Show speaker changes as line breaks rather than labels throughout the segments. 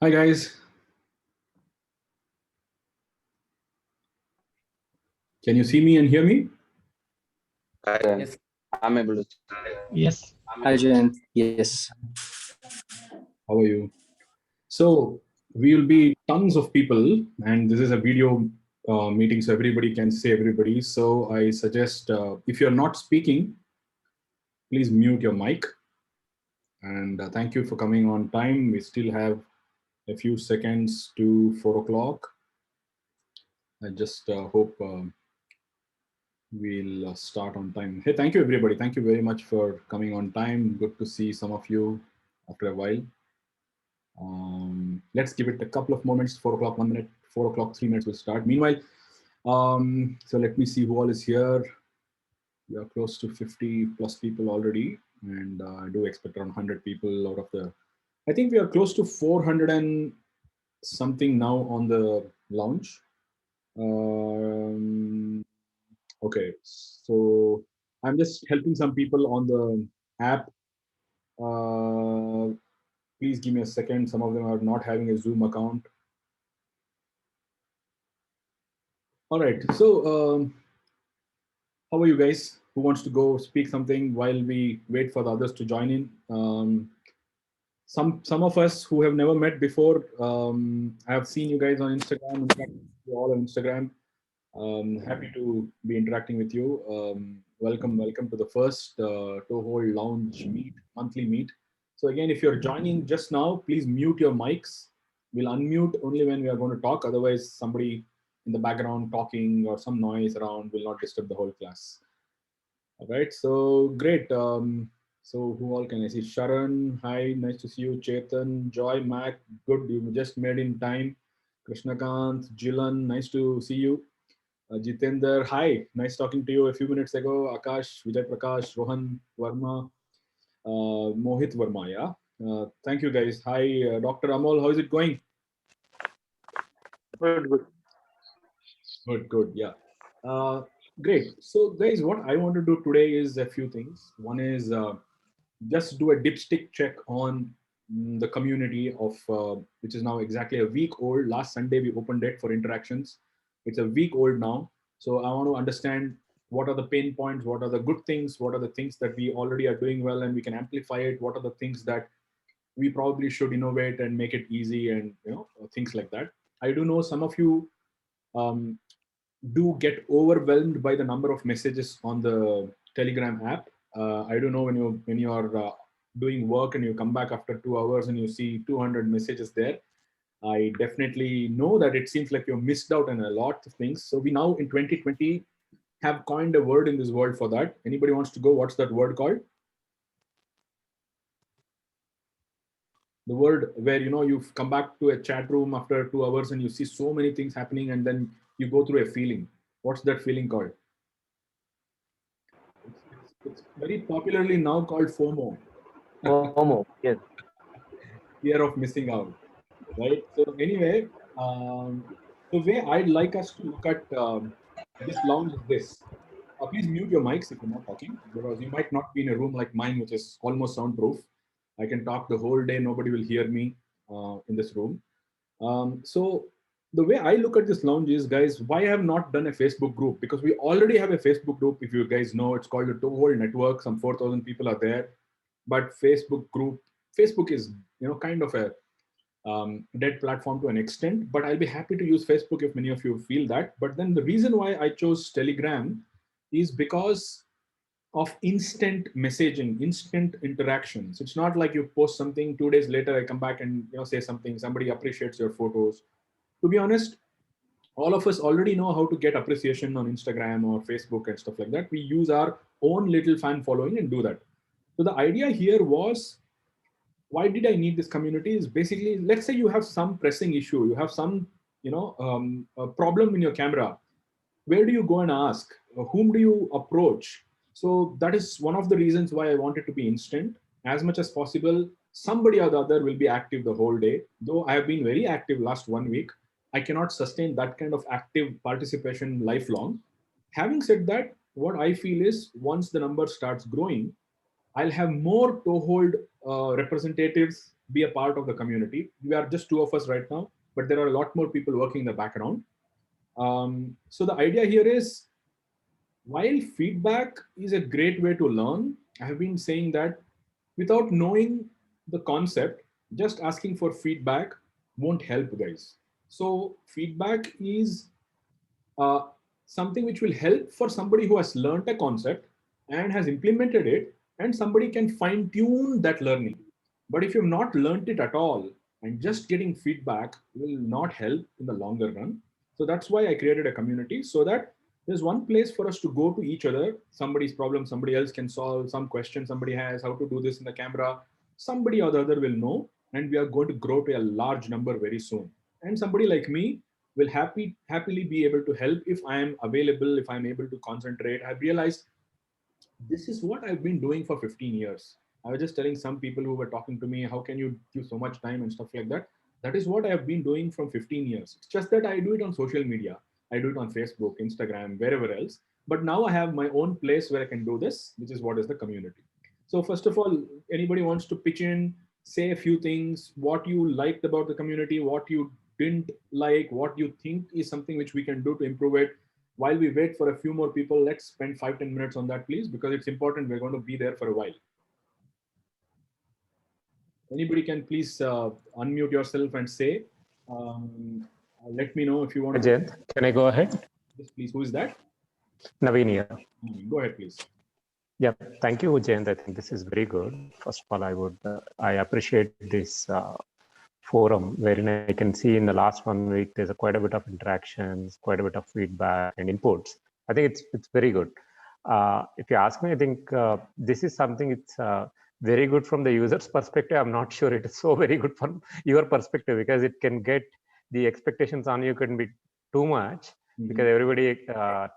Hi guys, can you see me and hear me?
Yes. I'm able to.
Yes.
Hi, Zhayynn. Yes.
How are you? So we will be tons of people, and this is a video meeting, so everybody can see everybody. So I suggest if you're not speaking, please mute your mic. And thank you for coming on time. We still have a few seconds to 4 o'clock. I just hope we'll start on time. Hey, thank you everybody. Thank you very much for coming on time. Good to see some of you after a while. Let's give it a couple of moments. 4 o'clock, 1 minute, 4 o'clock, 3 minutes, we'll start. Meanwhile, so let me see who all is here. We are close to 50 plus people already, and I do expect around 100 people out of the, I think we are close to 400 and something now on the lounge. Okay, so I'm just helping some people on the app. Please give me a second. Some of them are not having a Zoom account. All right, so how are you guys? Who wants to go speak something while we wait for the others to join in? Some of us who have never met before, I have seen you guys on Instagram. In fact, you're all on Instagram. Happy to be interacting with you. Welcome to the first Toehold Lounge monthly meet. So again, if you're joining just now, please mute your mics. We'll unmute only when we are going to talk. Otherwise, somebody in the background talking or some noise around will not disturb the whole class. All right, so great. So who all can I see? Sharon, hi, nice to see you. Chetan, Joy, Mac, good, you just made in time. Krishnakant, Jilan, nice to see you. Jitender, hi, nice talking to you a few minutes ago. Akash, Vijay Prakash, Rohan Verma, Mohit Verma, yeah. Thank you guys. Hi, Dr. Amol, how is it going? Good, yeah. Great. So guys, what I want to do today is a few things. One is just do a dipstick check on the community of, which is now exactly a week old. Last Sunday, we opened it for interactions. It's a week old now. So I want to understand what are the pain points, what are the good things, what are the things that we already are doing well and we can amplify it, what are the things that we probably should innovate and make it easy and things like that. I do know some of you do get overwhelmed by the number of messages on the Telegram app. I don't know when you are doing work and you come back after 2 hours and you see 200 messages there. I definitely know that it seems like you've missed out on a lot of things. So we now in 2020 have coined a word in this world for that. Anybody wants to go? What's that word called? The word where you've come back to a chat room after 2 hours and you see so many things happening and then you go through a feeling. What's that feeling called? It's very popularly now called FOMO.
FOMO, yes.
Fear of missing out, right? So anyway, the way I'd like us to look at this lounge is this. Please mute your mics if you're not talking, because you might not be in a room like mine, which is almost soundproof. I can talk the whole day, nobody will hear me in this room. So the way I look at this lounge is, guys, why I have not done a Facebook group? Because we already have a Facebook group. If you guys know, it's called the Toehold Network. Some 4,000 people are there. But Facebook is kind of a dead platform to an extent. But I'll be happy to use Facebook if many of you feel that. But then the reason why I chose Telegram is because of instant messaging, instant interactions. It's not like you post something 2 days later, I come back and say something, somebody appreciates your photos. To be honest, all of us already know how to get appreciation on Instagram or Facebook and stuff like that. We use our own little fan following and do that. So the idea here was, why did I need this community? Is basically, let's say you have some pressing issue, you have some a problem in your camera. Where do you go and ask? Whom do you approach? So that is one of the reasons why I want it to be instant as much as possible. somebody or the other will be active the whole day. Though I have been very active last 1 week, I cannot sustain that kind of active participation lifelong. Having said that, what I feel is once the number starts growing, I'll have more toehold representatives be a part of the community. We are just two of us right now, but there are a lot more people working in the background. So the idea here is, while feedback is a great way to learn, I have been saying that without knowing the concept, just asking for feedback won't help, guys. So feedback is uh, something which will help for somebody who has learned a concept and has implemented it, and somebody can fine tune that learning. But if you've not learned it at all, and just getting feedback will not help in the longer run. So that's why I created a community, so that there's one place for us to go to each other. Somebody's problem, somebody else can solve. Some question somebody has, how to do this in the camera, somebody or the other will know, and we are going to grow to a large number very soon. And somebody like me will happily be able to help if I am available, if I'm able to concentrate. I've realized this is what I've been doing for 15 years. I was just telling some people who were talking to me, how can you give so much time and stuff like that? That is what I've been doing from 15 years. It's just that I do it on social media. I do it on Facebook, Instagram, wherever else. But now I have my own place where I can do this, which is what is the community. So first of all, anybody wants to pitch in, say a few things, what you liked about the community, what you didn't like, what you think is something which we can do to improve it. While we wait for a few more people, let's spend 5-10 minutes on that, please, because it's important. We're going to be there for a while. Anybody can please unmute yourself and say, let me know if you want to.
Zhayynn, can I go ahead?
Yes, please. Who is that?
Naveen here.
Go ahead, please.
Yeah, thank you, Zhayynn. I think this is very good. First of all, I appreciate this forum wherein I can see in the last 1 week, there's quite a bit of interactions, quite a bit of feedback and inputs. I think it's very good. If you ask me, I think this is something it's very good from the user's perspective. I'm not sure it is so very good from your perspective, because it can get the expectations on you can be too much. Because everybody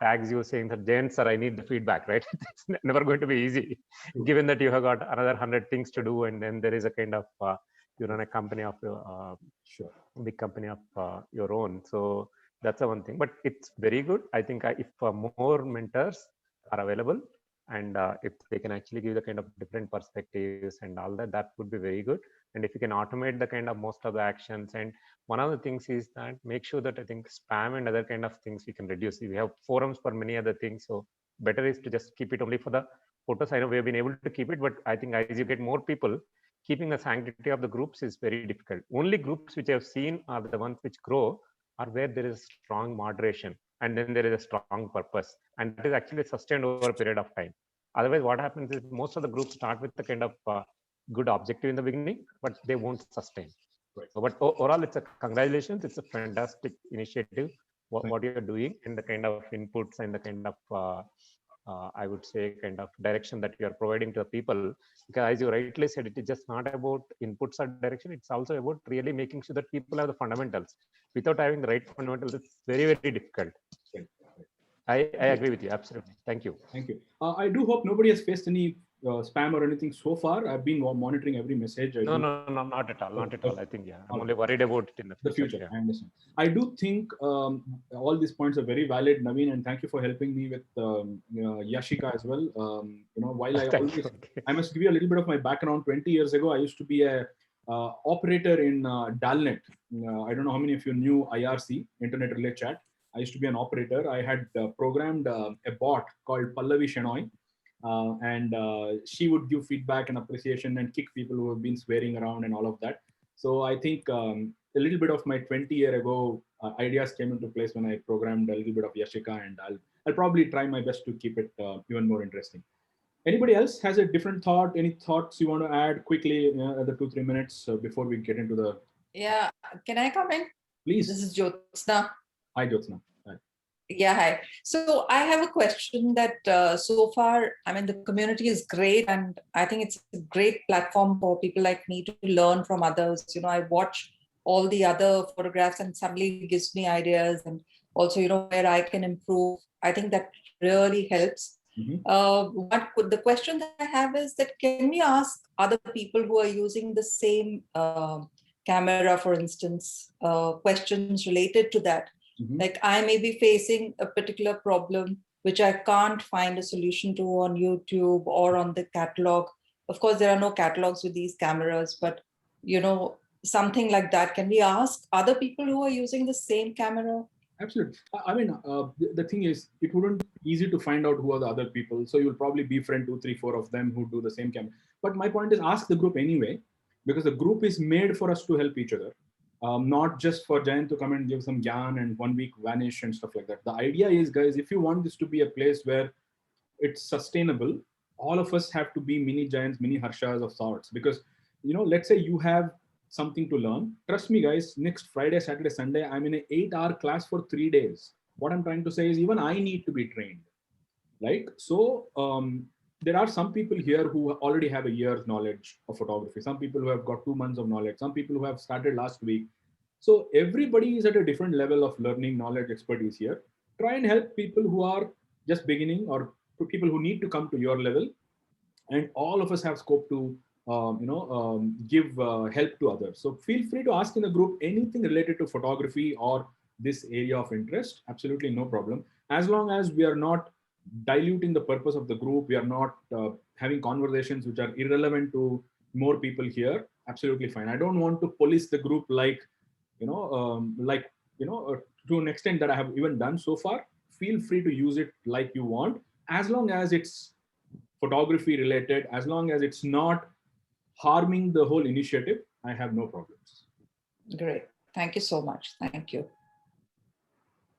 tags you saying that, Zhayynn sir, I need the feedback, right? It's never going to be easy, given that you have got another 100 things to do, and then there is a kind of you run a company of your big company of your own. So that's the one thing. But it's very good. I think if more mentors are available, and if they can actually give the kind of different perspectives and all that, that would be very good. And if you can automate the kind of most of the actions, and one of the things is that make sure that I think spam and other kind of things we can reduce. We have forums for many other things, so better is to just keep it only for the photos. I know we have been able to keep it, but I think as you get more people, keeping the sanctity of the groups is very difficult. Only groups which I have seen are the ones which grow are where there is strong moderation, and then there is a strong purpose, and that is actually sustained over a period of time. Otherwise, what happens is most of the groups start with the kind of good objective in the beginning, but they won't sustain. Right. So, but overall, it's a congratulations. It's a fantastic initiative, what you're doing, and the kind of inputs and the kind of I would say kind of direction that you are providing to the people. Because as you rightly said, it is just not about inputs or direction. It's also about really making sure that people have the fundamentals. Without having the right fundamentals, it's very, very difficult. Right. I agree with you. Absolutely. Thank you.
Thank you. I do hope nobody has faced any spam or anything so far. I've been monitoring every message.
No, not at all. Not at all. I think, I'm only worried about it in the future.
Yeah. I understand. I do think all these points are very valid, Naveen, and thank you for helping me with Yashika as well. While I must give you a little bit of my background. 20 years ago, I used to be a operator in Dalnet. I don't know how many of you knew IRC, Internet Relay Chat. I used to be an operator. I had programmed a bot called Pallavi Shenoy, and she would give feedback and appreciation and kick people who have been swearing around and all of that. So I think a little bit of my 20-year ago ideas came into place when I programmed a little bit of Yashika, and I'll probably try my best to keep it even more interesting. Anybody else has a different thought? Any thoughts you want to add quickly, the 2-3 minutes before we get into the...
Yeah, can I come in?
Please.
This is Jyotsna.
Hi, Jyotsna. Hi.
Yeah, hi. So I have a question that so far, I mean, the community is great, and I think it's a great platform for people like me to learn from others. I watch all the other photographs and suddenly gives me ideas, and also, where I can improve. I think that really helps. The question that I have is that can we ask other people who are using the same camera, for instance, questions related to that? Like I may be facing a particular problem which I can't find a solution to on YouTube or on the catalog. Of course, there are no catalogs with these cameras, but something like that. Can we ask other people who are using the same camera?
Absolutely. I mean, the thing is, it wouldn't be easy to find out who are the other people. So you'll probably befriend 2, 3, 4 of them who do the same camera. But my point is, ask the group anyway, because the group is made for us to help each other, not just for Zhayynn to come and give some gyan and 1 week vanish and stuff like that. The idea is, guys, if you want this to be a place where it's sustainable, all of us have to be mini Zhayyns, mini Harshas of sorts. Because, let's say you have something to learn. Trust me, guys, next Friday, Saturday, Sunday, I'm in an 8-hour class for 3 days. What I'm trying to say is even I need to be trained. Like, so there are some people here who already have a year's knowledge of photography. Some people who have got 2 months of knowledge. Some people who have started last week. So everybody is at a different level of learning, knowledge, expertise here. Try and help people who are just beginning or people who need to come to your level. And all of us have scope to give help to others. So feel free to ask in the group anything related to photography or this area of interest. Absolutely no problem. As long as we are not diluting the purpose of the group, we are not having conversations which are irrelevant to more people here. Absolutely fine. I don't want to police the group to an extent that I have even done so far. Feel free to use it like you want, as long as it's photography related, as long as it's not harming the whole initiative. I have no problems.
Great. Thank you so much. Thank you.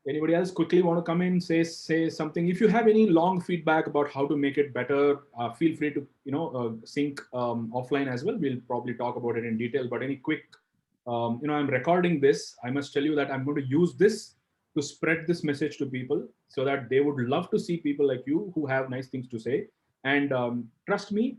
Anybody else quickly want to come in, say something? If you have any long feedback about how to make it better, feel free to sync offline as well. We'll probably talk about it in detail. But any quick, I'm recording this. I must tell you that I'm going to use this to spread this message to people so that they would love to see people like you who have nice things to say. And trust me,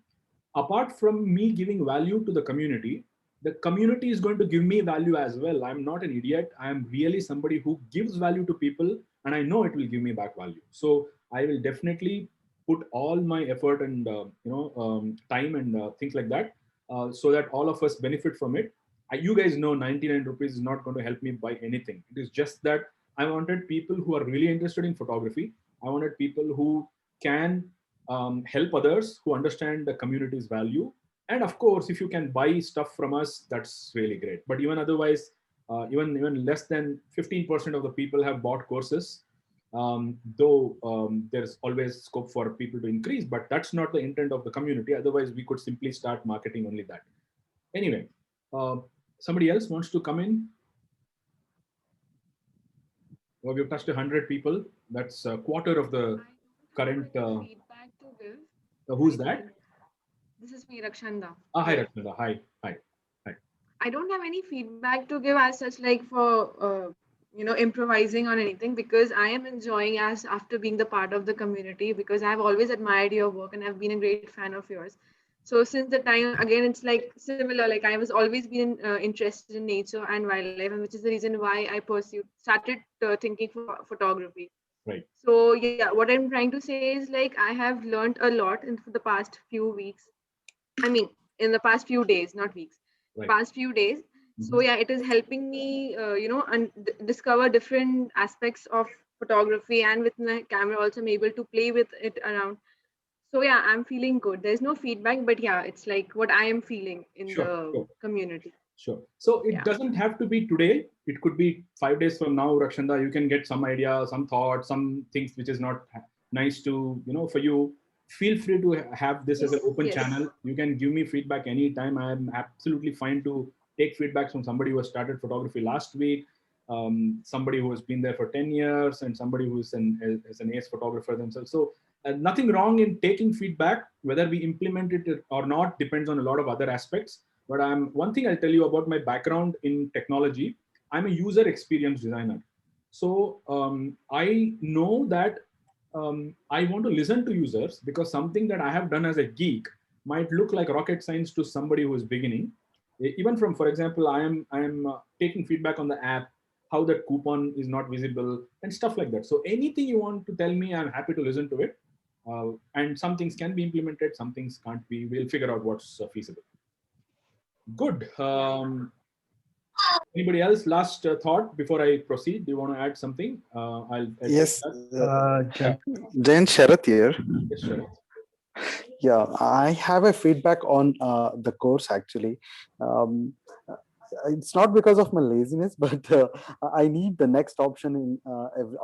apart from me giving value to the community is going to give me value as well. I'm not an idiot. I'm really somebody who gives value to people, and I know it will give me back value. So I will definitely put all my effort and time and things like that so that all of us benefit from it. You guys know 99 rupees is not going to help me buy anything. It is just that I wanted people who are really interested in photography. I wanted people who can help others, who understand the community's value. And of course, if you can buy stuff from us, that's really great. But even otherwise, even less than 15% of the people have bought courses, though there's always scope for people to increase, but that's not the intent of the community. Otherwise, we could simply start marketing only that. Anyway, somebody else wants to come in? Well, we've touched 100 people. That's a quarter of the current.
Feedback to give.
Who's that?
This is me, Rakshanda.
Hi, Rakshanda. Hi.
I don't have any feedback to give as such, like for improvising on anything, because I am enjoying as after being the part of the community, because I've always admired your work and I've been a great fan of yours. So since the time, again, it's like similar, like I was always been interested in nature and wildlife, and which is the reason why I started thinking for photography.
Right.
So yeah, what I'm trying to say is like I have learned a lot in the past few weeks. I mean, in the past few days, not weeks,
right.
Past few days. Mm-hmm. So yeah, it is helping me, discover different aspects of photography, and with my camera also I'm able to play with it around. So yeah, I'm feeling good. There's no feedback, but yeah, it's like what I am feeling in the community.
Sure. So it doesn't have to be today. It could be 5 days from now, Rakshanda. You can get some idea, some thoughts, some things which is not nice to, for you. Feel free to have this as an open channel. You can give me feedback anytime. I am absolutely fine to take feedback from somebody who has started photography last week, somebody who has been there for 10 years, and somebody who is an ace photographer themselves. So nothing wrong in taking feedback. Whether we implement it or not depends on a lot of other aspects. But one thing I'll tell you about my background in technology. I'm a user experience designer. So I know that I want to listen to users, because something that I have done as a geek might look like rocket science to somebody who is beginning. Even from, for example, I am taking feedback on the app, how that coupon is not visible and stuff like that. So anything you want to tell me, I'm happy to listen to it. And some things can be implemented, some things can't be. We'll figure out what's feasible. Good. Anybody else? Last thought before I proceed? Do you want to add something?
Yes. Jayynn, Sharath here.
Yes, Sharath.
Yeah, I have a feedback on the course actually. It's not because of my laziness, but I need the next option in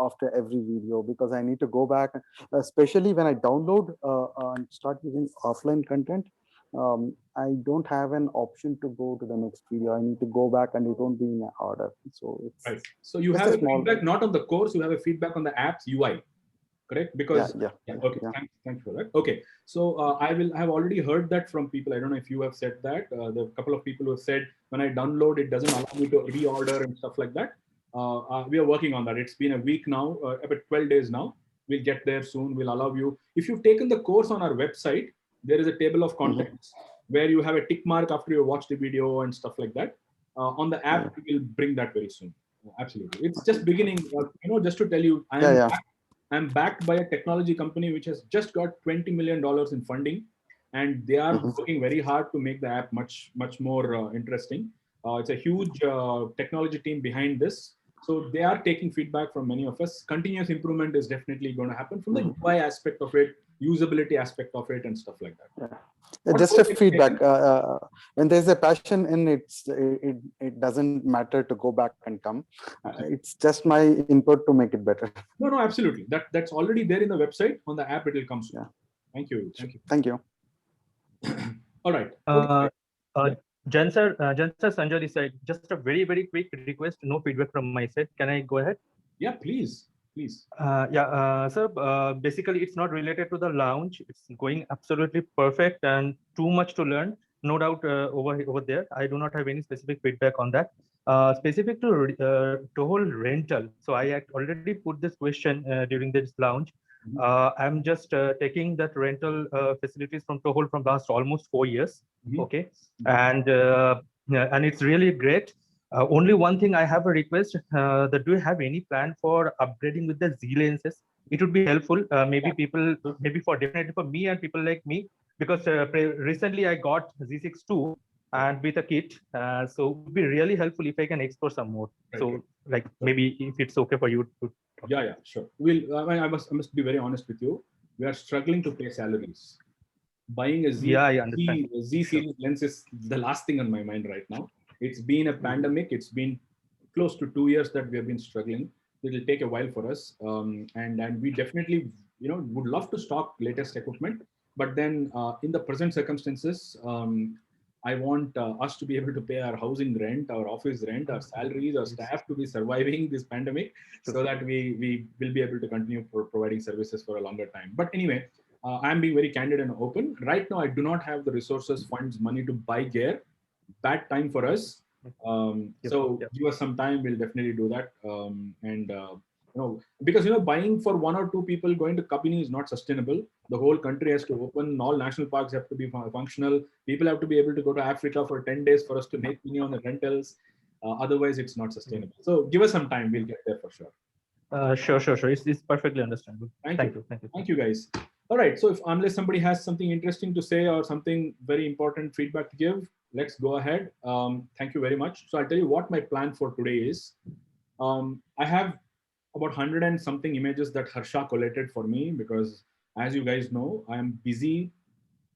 after every video, because I need to go back, especially when I download and start using offline content. I don't have an option to go to the next video. I need to go back and it won't be in order. So it's
right. So you have a feedback not on the course, you have a feedback on the app's UI. Correct? Because okay, thanks for that. Okay, so I have already heard that from people. I don't know if you have said that. There are a couple of people who have said when I download, it doesn't allow me to reorder and stuff like that. We are working on that. It's been a week now, about 12 days now. We'll get there soon. We'll allow you. If you've taken the course on our website, there is a table of contents where you have a tick mark after you watch the video and stuff like that. On the app, we will bring that very soon. Absolutely. It's just beginning. Just to tell you, I'm backed by a technology company which has just got $20 million in funding, and they are working very hard to make the app much more interesting. It's a huge technology team behind this. So they are taking feedback from many of us. Continuous improvement is definitely going to happen from the UI aspect of it, usability aspect of it, and stuff like that.
Just a feedback. When there's a passion in it, it doesn't matter to go back and come. It's just my input to make it better.
No, absolutely. That's already there in the website. On the app, it will come soon. Thank you.
Thank you.
All right.
Jen sir, Sanjay this side. Just a very quick request. No feedback from my side. Can I go ahead?
Yeah, please.
Sir, basically it's not related to the lounge. It's going absolutely perfect and too much to learn. No doubt over there. I do not have any specific feedback on that. Specific to Toehold rental. So I already put this question during this lounge. I'm just taking that rental facilities from Toehold from last almost 4 years. Okay, and it's really great. Only one thing I have a request, that do you have any plan for upgrading with the Z lenses? It would be helpful. Maybe definitely for me and people like me, because recently I got Z6 II and with a kit. So it would be really helpful if I can explore some more. So maybe if it's okay for you to.
Yeah, sure. I must be very honest with you. We are struggling to pay salaries. Buying a Z series lens is the last thing on my mind right now. It's been a pandemic. It's been close to 2 years that we have been struggling. It will take a while for us, and we definitely, would love to stock latest equipment. But then, in the present circumstances, I want us to be able to pay our housing rent, our office rent, our salaries, our staff to be surviving this pandemic, so that we will be able to continue providing services for a longer time. But anyway, I'm being very candid and open. Right now, I do not have the resources, funds, money to buy gear. Bad time for us. So give us some time. We'll definitely do that. Because buying for 1 or 2 people going to Kabini is not sustainable. The whole country has to open. All national parks have to be functional. People have to be able to go to Africa for 10 days for us to make money on the rentals. Otherwise, it's not sustainable. So give us some time. We'll get there for sure.
Sure. It's perfectly understandable. Thank you,
guys. All right. So unless somebody has something interesting to say or something very important feedback to give, let's go ahead. Thank you very much. So I'll tell you what my plan for today is. I have about 100 and something images that Harsha collated for me, because as you guys know, I am busy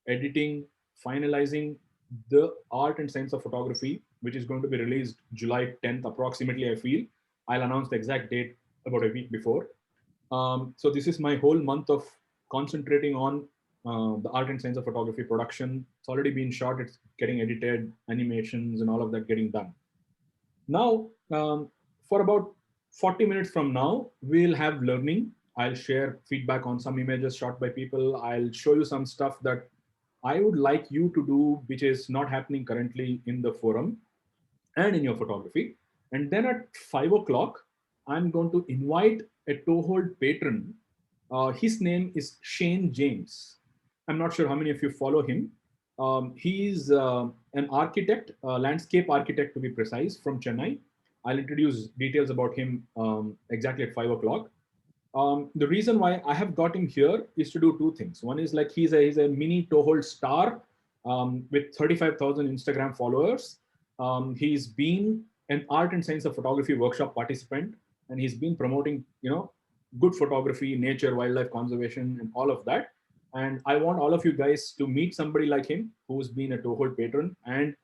editing, finalizing the Art and Science of Photography, which is going to be released July 10th, approximately, I feel. I'll announce the exact date about a week before. So this is my whole month of concentrating on the Art and Science of Photography production. It's already been shot, it's getting edited, animations and all of that getting done. Now, for about 40 minutes from now, we'll have learning. I'll share feedback on some images shot by people. I'll show you some stuff that I would like you to do, which is not happening currently in the forum and in your photography. And then at 5 o'clock, I'm going to invite a Toehold patron. His name is Zhayynn James. I'm not sure how many of you follow him. He's an architect, landscape architect to be precise, from Chennai. I'll introduce details about him exactly at 5 o'clock. The reason why I have got him here is to do two things. One is like he's a mini Toehold star with 35,000 Instagram followers. He's been an art and science of photography workshop participant, and he's been promoting, good photography, nature, wildlife conservation, and all of that. And I want all of you guys to meet somebody like him who's been a Toehold patron. And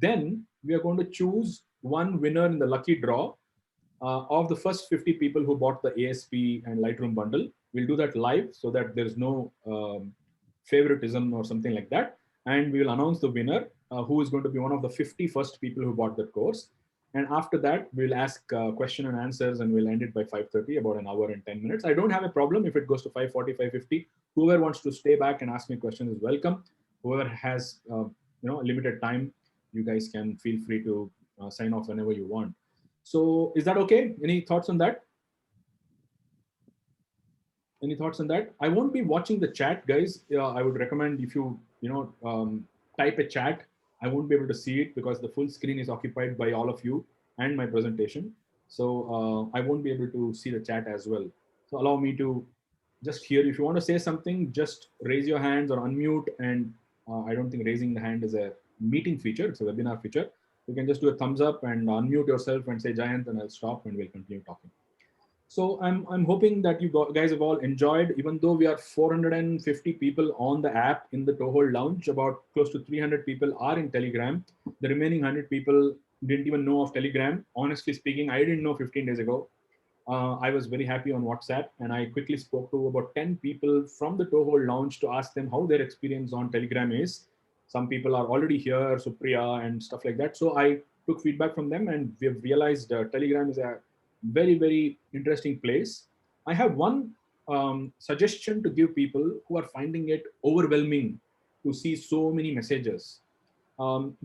then we are going to choose one winner in the lucky draw of the first 50 people who bought the ASP and Lightroom bundle. We'll do that live so that there's no favoritism or something like that. And we will announce the winner who is going to be one of the 50 first people who bought that course. And after that, we'll ask question and answers, and we'll end it by 5:30, about an hour and 10 minutes. I don't have a problem if it goes to 5:40, 5:50. Whoever wants to stay back and ask me questions is welcome. Whoever has a limited time, you guys can feel free to sign off whenever you want. So is that okay? Any thoughts on that? Any thoughts on that? I won't be watching the chat, guys. I would recommend if you type a chat. I won't be able to see it because the full screen is occupied by all of you and my presentation. So I won't be able to see the chat as well. So allow me to just hear. If you want to say something, just raise your hands or unmute. And I don't think raising the hand is a meeting feature. It's a webinar feature. You can just do a thumbs up and unmute yourself and say Jayynn, and I'll stop and we'll continue talking. So I'm hoping that you guys have all enjoyed. Even though we are 450 people on the app in the Toehold Lounge, about close to 300 people are in Telegram. The remaining 100 people didn't even know of Telegram. Honestly speaking, I didn't know 15 days ago. I was very happy on WhatsApp, and I quickly spoke to about 10 people from the Toehold Lounge to ask them how their experience on Telegram is. Some people are already here, Supriya and stuff like that. So I took feedback from them, and we have realized Telegram is a very, very interesting place. I have one suggestion to give people who are finding it overwhelming to see so many messages.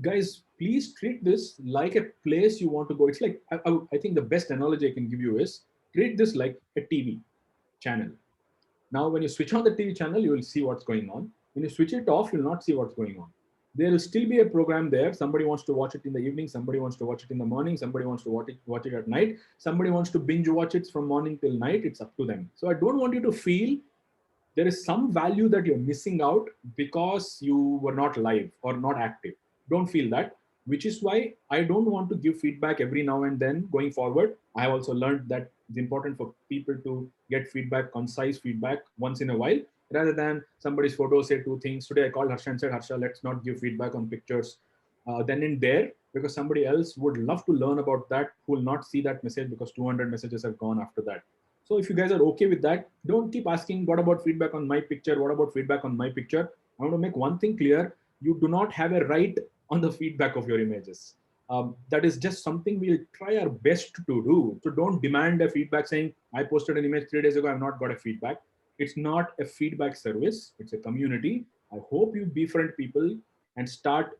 Guys, please treat this like a place you want to go. It's like, I think the best analogy I can give you is treat this like a TV channel. Now, when you switch on the TV channel, you will see what's going on. When you switch it off, you'll not see what's going on. There will still be a program there. Somebody wants to watch it in the evening. Somebody wants to watch it in the morning. Somebody wants to watch it at night. Somebody wants to binge watch it from morning till night. It's up to them. So I don't want you to feel there is some value that you're missing out because you were not live or not active. Don't feel that, which is why I don't want to give feedback every now and then going forward. I have also learned that it's important for people to get feedback, concise feedback once in a while, rather than somebody's photo say two things. Today I called Harsha and said, Harsha, let's not give feedback on pictures then and there, because somebody else would love to learn about that who will not see that message because 200 messages have gone after that. So if you guys are okay with that, don't keep asking, what about feedback on my picture? What about feedback on my picture? I want to make one thing clear. You do not have a right on the feedback of your images. That is just something we'll try our best to do. So don't demand a feedback saying, I posted an image 3 days ago, I've not got a feedback. It's not a feedback service. It's a community. I hope you befriend people and start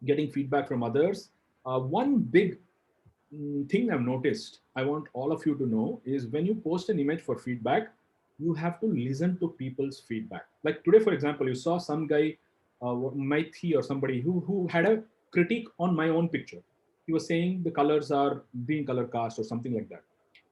getting feedback from others. One big thing I've noticed, I want all of you to know, is when you post an image for feedback, you have to listen to people's feedback. Like today, for example, you saw some guy, Maithi or somebody who had a critique on my own picture. He was saying the colors are being color cast or something like that.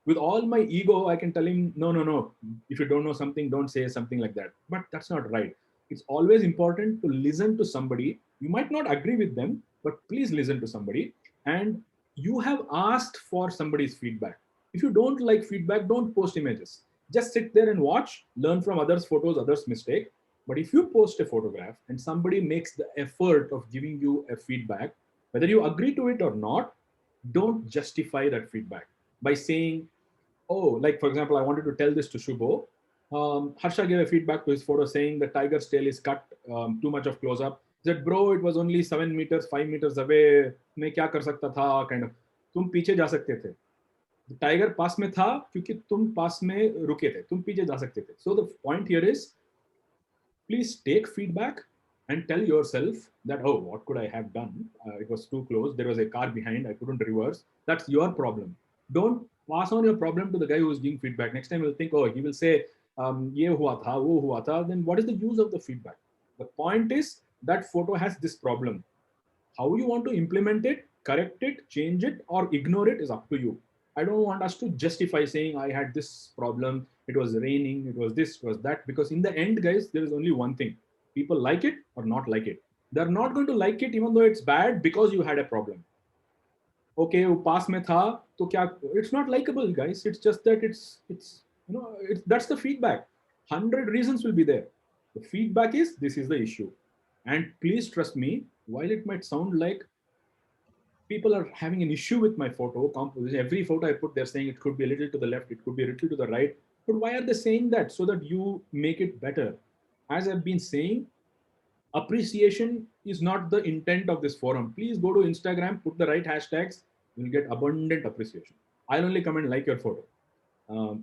With all my ego, I can tell him, no. If you don't know something, don't say something like that. But that's not right. It's always important to listen to somebody. You might not agree with them, but please listen to somebody. And you have asked for somebody's feedback. If you don't like feedback, don't post images. Just sit there and watch, learn from others' photos, others' mistake. But if you post a photograph and somebody makes the effort of giving you a feedback, whether you agree to it or not, don't justify that feedback by saying, oh, like for example, I wanted to tell this to Shubho. Harsha gave a feedback to his photo saying the tiger's tail is cut, too much of close-up. He said, bro, it was only 7 meters, 5 meters away. मैं क्या कर सकता था? Kind of. तुम पीछे जा सकते थे. The tiger पास में था क्योंकि तुम पास में रुके थे. तुम पीछे जा सकते थे. So the point here is, please take feedback and tell yourself that, oh, what could I have done? It was too close. There was a car behind. I couldn't reverse. That's your problem. Don't pass on your problem to the guy who is giving feedback. Next time he'll think, oh, he will say, ye hua tha, wo hua tha. Then what is the use of the feedback? The point is that photo has this problem. How you want to implement it, correct it, change it, or ignore it is up to you. I don't want us to justify saying I had this problem. it was raining, it was this, it was that. Because in the end, guys, there is only one thing. People like it or not like it. They're not going to like it even though it's bad because you had a problem. Okay, वो पास में था तो क्या, it's not likable, guys. It's just that it's you know, that's the feedback. 100 reasons will be there. The feedback is this is the issue. And please trust me, while it might sound like people are having an issue with my photo composition, every photo I put, they're saying it could be a little to the left, it could be a little to the right. But why are they saying that? So that you make it better. As I've been saying, appreciation is not the intent of this forum. Please go to Instagram, put the right hashtags, you'll get abundant appreciation. I'll only come and like your photo.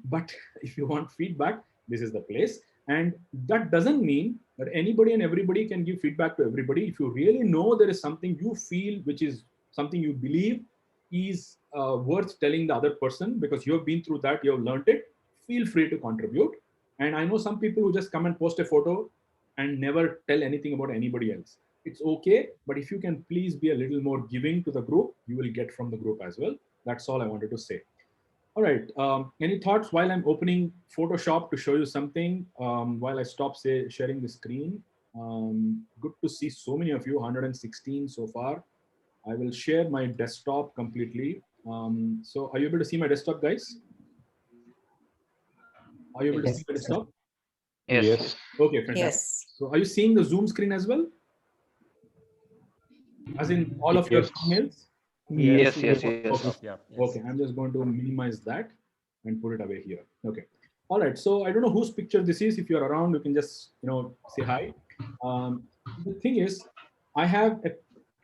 But if you want feedback, this is the place. And that doesn't mean that anybody and everybody can give feedback to everybody. If you really know there is something you feel, which is something you believe is worth telling the other person because you have been through that, you have learned it, feel free to contribute. And I know some people who just come and post a photo and never tell anything about anybody else. It's okay, but if you can please be a little more giving to the group, you will get from the group as well. That's all I wanted to say. All right, any thoughts while I'm opening Photoshop to show you something, while I stop sharing the screen? Good to see so many of you, 116 so far. I will share my desktop completely. So are you able to see my desktop, guys? Are you able to see my desktop?
Yes.
Okay, fantastic.
Yes.
So are you seeing the Zoom screen as well? As in all of your thumbnails?
Yes.
Okay. Okay, I'm just going to minimize that and put it away here. Okay. All right. So I don't know whose picture this is. If you're around, you can just say hi. The thing is, I have a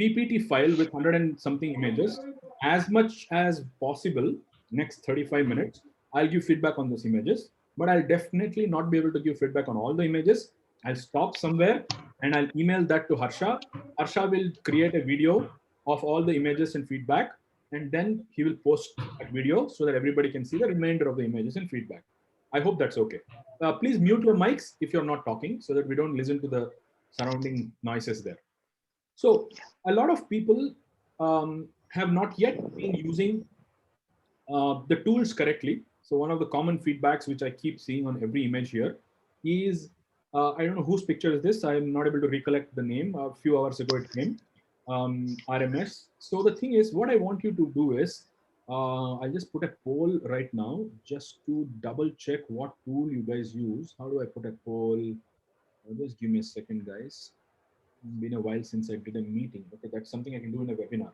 PPT file with 100 and something images. As much as possible, next 35 minutes, I'll give feedback on those images. But I'll definitely not be able to give feedback on all the images. I'll stop somewhere and I'll email that to Harsha. Harsha will create a video of all the images and feedback, and then he will post that video so that everybody can see the remainder of the images and feedback. I hope that's okay. Please mute your mics if you're not talking so that we don't listen to the surrounding noises there. So a lot of people have not yet been using the tools correctly. So one of the common feedbacks which I keep seeing on every image here is, I don't know whose picture is this. I'm not able to recollect the name. A few hours ago it came, RMS. So the thing is, what I want you to do is, I'll just put a poll right now just to double check what tool you guys use. How do I put a poll? Just give me a second, guys. It's been a while since I did a meeting. Okay, that's something I can do in a webinar.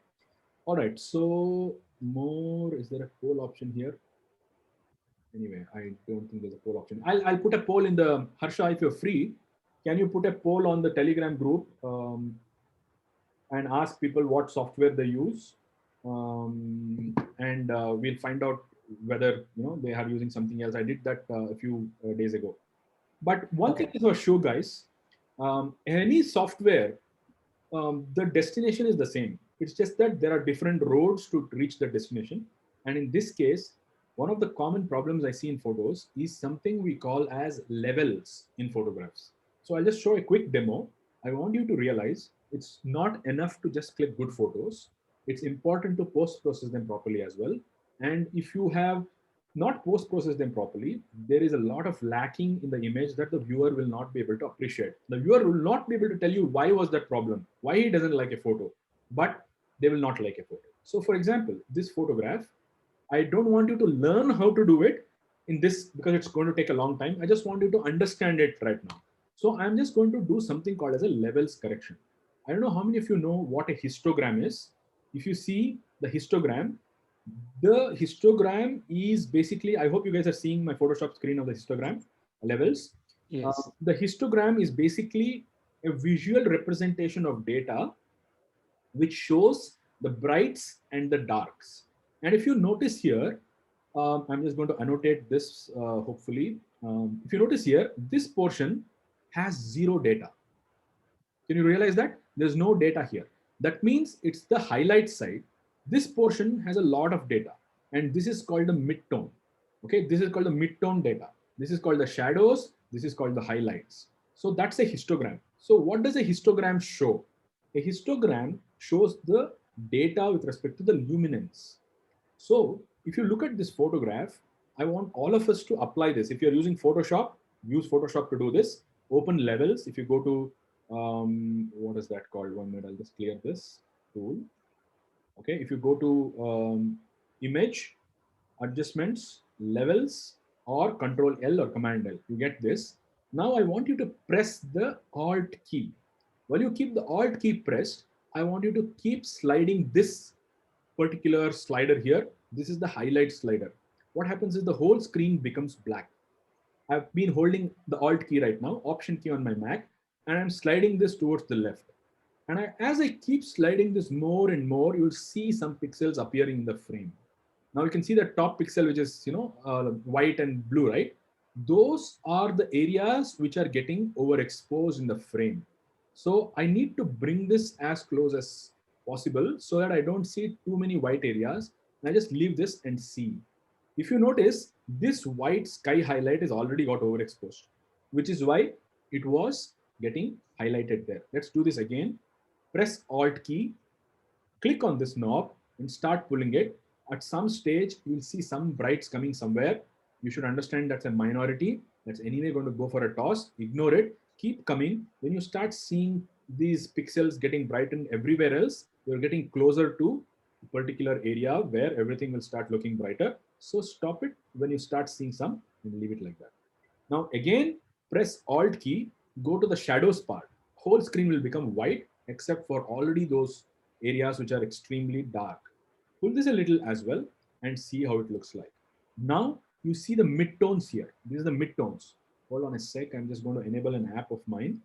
All right, so more, is there a poll option here? Anyway, I don't think there's a poll option. I'll put a poll in the, Harsha, if you're free, can you put a poll on the Telegram group and ask people what software they use? And we'll find out whether they are using something else. I did that a few days ago. But one thing is for sure, guys, any software, the destination is the same. It's just that there are different roads to reach the destination. And in this case, one of the common problems I see in photos is something we call as levels in photographs. So I'll just show a quick demo. I want you to realize it's not enough to just click good photos. It's important to post-process them properly as well. And if you have not post-process them properly, there is a lot of lacking in the image that the viewer will not be able to appreciate. The viewer will not be able to tell you why was that problem, why he doesn't like a photo, but they will not like a photo. So for example, this photograph, I don't want you to learn how to do it in this because it's going to take a long time. I just want you to understand it right now. So I'm just going to do something called as a levels correction. I don't know how many of you know what a histogram is. If you see the histogram is basically, I hope you guys are seeing my Photoshop screen of the histogram levels.
Yes.
The histogram is basically a visual representation of data which shows the brights and the darks. And if you notice here, I'm just going to annotate this hopefully. If you notice here, this portion has zero data. Can you realize that? There's no data here. That means it's the highlight side. This portion has a lot of data, and this is called the midtone. Okay, this is called the midtone data. This is called the shadows. This is called the highlights. So that's a histogram. So what does a histogram show? A histogram shows the data with respect to the luminance. So if you look at this photograph, I want all of us to apply this. If you're using Photoshop, use Photoshop to do this. Open levels. If you go to, what is that called? 1 minute, I'll just clear this tool. Okay, if you go to image, adjustments, levels, or Control L or Command L, you get this. Now I want you to press the Alt key. While you keep the Alt key pressed, I want you to keep sliding this particular slider here. This is the highlight slider. What happens is the whole screen becomes black. I've been holding the Alt key right now, Option key on my Mac, and I'm sliding this towards the left. And as I keep sliding this more and more, you'll see some pixels appearing in the frame. Now you can see the top pixel, which is white and blue, right? Those are the areas which are getting overexposed in the frame. So I need to bring this as close as possible so that I don't see too many white areas. And I just leave this and see. If you notice, this white sky highlight is already got overexposed, which is why it was getting highlighted there. Let's do this again. Press Alt key, click on this knob and start pulling it. At some stage, you'll see some brights coming somewhere. You should understand that's a minority. That's anyway going to go for a toss. Ignore it. Keep coming. When you start seeing these pixels getting brightened everywhere else, you're getting closer to a particular area where everything will start looking brighter. So stop it when you start seeing some and leave it like that. Now again, press Alt key, go to the shadows part. Whole screen will become white except for already those areas which are extremely dark. Pull this a little as well and see how it looks like. Now you see the midtones here. These are the midtones. Hold on a sec. I'm just going to enable an app of mine,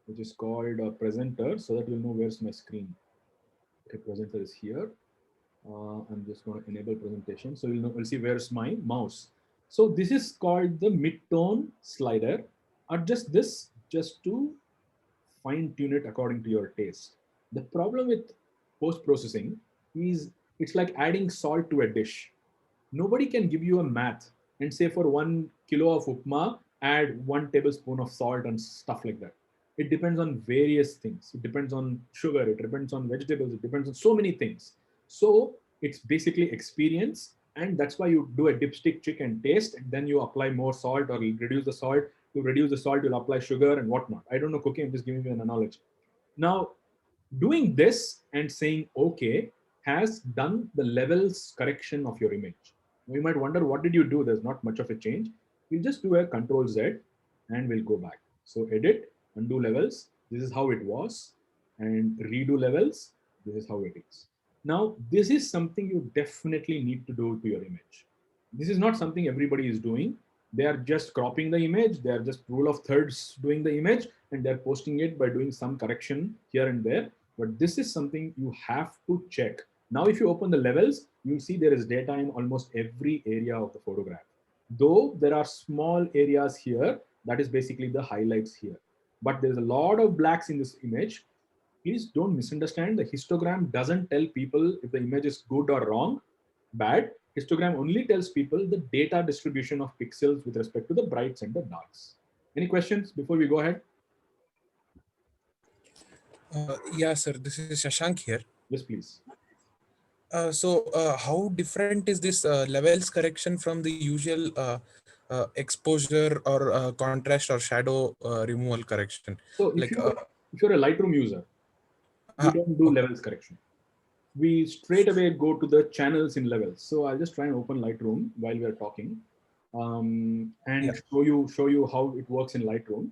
which is called Presenter, so that you'll know where's my screen. Okay, Presenter is here. I'm just going to enable presentation. So you'll see where's my mouse. So this is called the midtone slider. Adjust this just to fine tune it according to your taste. The problem with post-processing is it's like adding salt to a dish. Nobody can give you a math and say for 1 kilo of upma, add 1 tablespoon of salt and stuff like that. It depends on various things. It depends on sugar, it depends on vegetables, it depends on so many things. So it's basically experience, and that's why you do a dipstick chick and taste, and then you apply more salt or you reduce the salt. To reduce the salt, you'll apply sugar and whatnot. I don't know cooking, I'm just giving you an analogy. Now, doing this and saying okay has done the levels correction of your image. Now, you might wonder, what did you do? There's not much of a change. We'll just do a Control Z and we'll go back. So edit, undo levels. This is how it was. And redo levels. This is how it is. Now, this is something you definitely need to do to your image. This is not something everybody is doing. They are just cropping the image. They are just rule of thirds doing the image, and they're posting it by doing some correction here and there. But this is something you have to check. Now, if you open the levels, you'll see there is data in almost every area of the photograph. Though there are small areas here, that is basically the highlights here. But there's a lot of blacks in this image. Please don't misunderstand. The histogram doesn't tell people if the image is good or wrong, bad. Histogram only tells people the data distribution of pixels with respect to the brights and the darks. Any questions before we go ahead?
Yeah, sir. This is Shashank here.
Yes, please.
How different is this levels correction from the usual exposure or contrast or shadow removal correction?
So if you're a Lightroom user, you don't do levels correction. We straight away go to the channels in levels. So I'll just try and open Lightroom while we are talking, and show you how it works in Lightroom.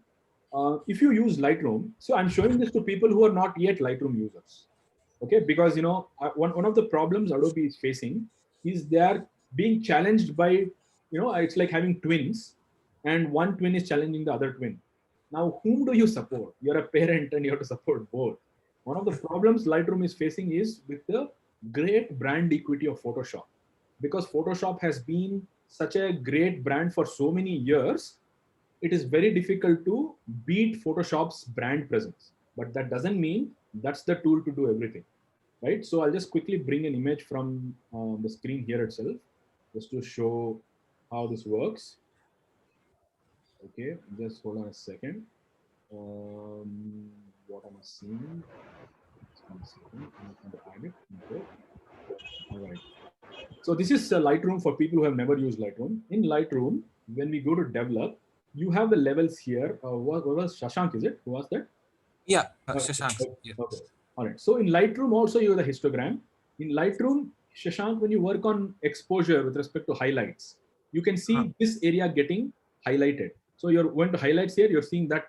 If you use Lightroom, so I'm showing this to people who are not yet Lightroom users. Okay, because one of the problems Adobe is facing is they are being challenged by, it's like having twins, and one twin is challenging the other twin. Now, whom do you support? You're a parent and you have to support both. One of the problems Lightroom is facing is with the great brand equity of Photoshop. Because Photoshop has been such a great brand for so many years, it is very difficult to beat Photoshop's brand presence. But that doesn't mean that's the tool to do everything, right? So I'll just quickly bring an image from the screen here itself, just to show how this works. Okay, just hold on a second. What am I seeing? Just 1 second. I'm going to add it. Okay. All right. So this is Lightroom for people who have never used Lightroom. In Lightroom, when we go to develop, you have the levels here. What was Shashank, is it? Who was that?
Yeah,
Okay.
Shashank.
Okay.
Yeah.
Okay. All right. So in Lightroom also you have the histogram. In Lightroom, Shashank, when you work on exposure with respect to highlights, you can see this area getting highlighted. So you're going to highlights here, you're seeing that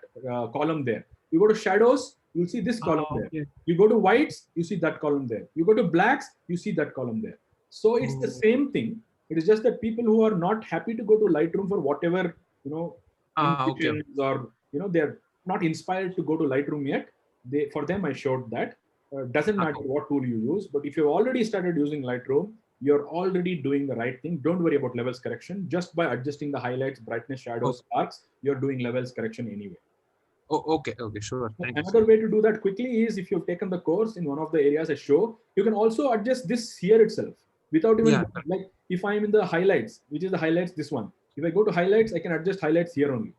column there. You go to shadows, you'll see this column there.
Okay.
You go to whites, you see that column there. You go to blacks, you see that column there. So it's the same thing. It is just that people who are not happy to go to Lightroom for whatever,
Okay.
intuitions or, they're not inspired to go to Lightroom yet. For them, I showed that. Doesn't matter what tool you use, but if you've already started using Lightroom, you're already doing the right thing. Don't worry about levels correction. Just by adjusting the highlights, brightness, shadows, sparks, you're doing levels correction anyway.
Oh, okay, sure. Thank you.
Another way to do that quickly is if you've taken the course in one of the areas I show, you can also adjust this here itself without even like if I'm in the highlights, which is the highlights, this one. If I go to highlights, I can adjust highlights here only,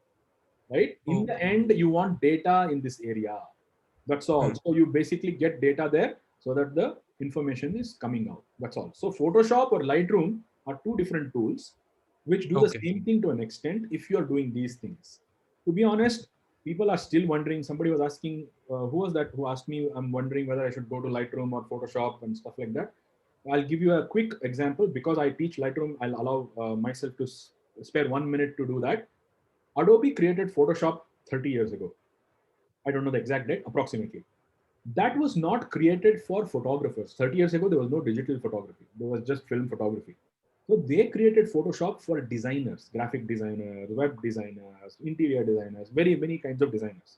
right? In the end, you want data in this area. That's all. So you basically get data there so that the information is coming out. That's all. So Photoshop or Lightroom are two different tools which do the same thing to an extent if you are doing these things. To be honest, people are still wondering. Somebody was asking, who was that who asked me, I'm wondering whether I should go to Lightroom or Photoshop and stuff like that. I'll give you a quick example. Because I teach Lightroom, I'll allow myself to spare 1 minute to do that. Adobe created Photoshop 30 years ago. I don't know the exact date, approximately. That was not created for photographers. 30 years ago, there was no digital photography. There was just film photography. So they created Photoshop for designers, graphic designers, web designers, interior designers, very many kinds of designers.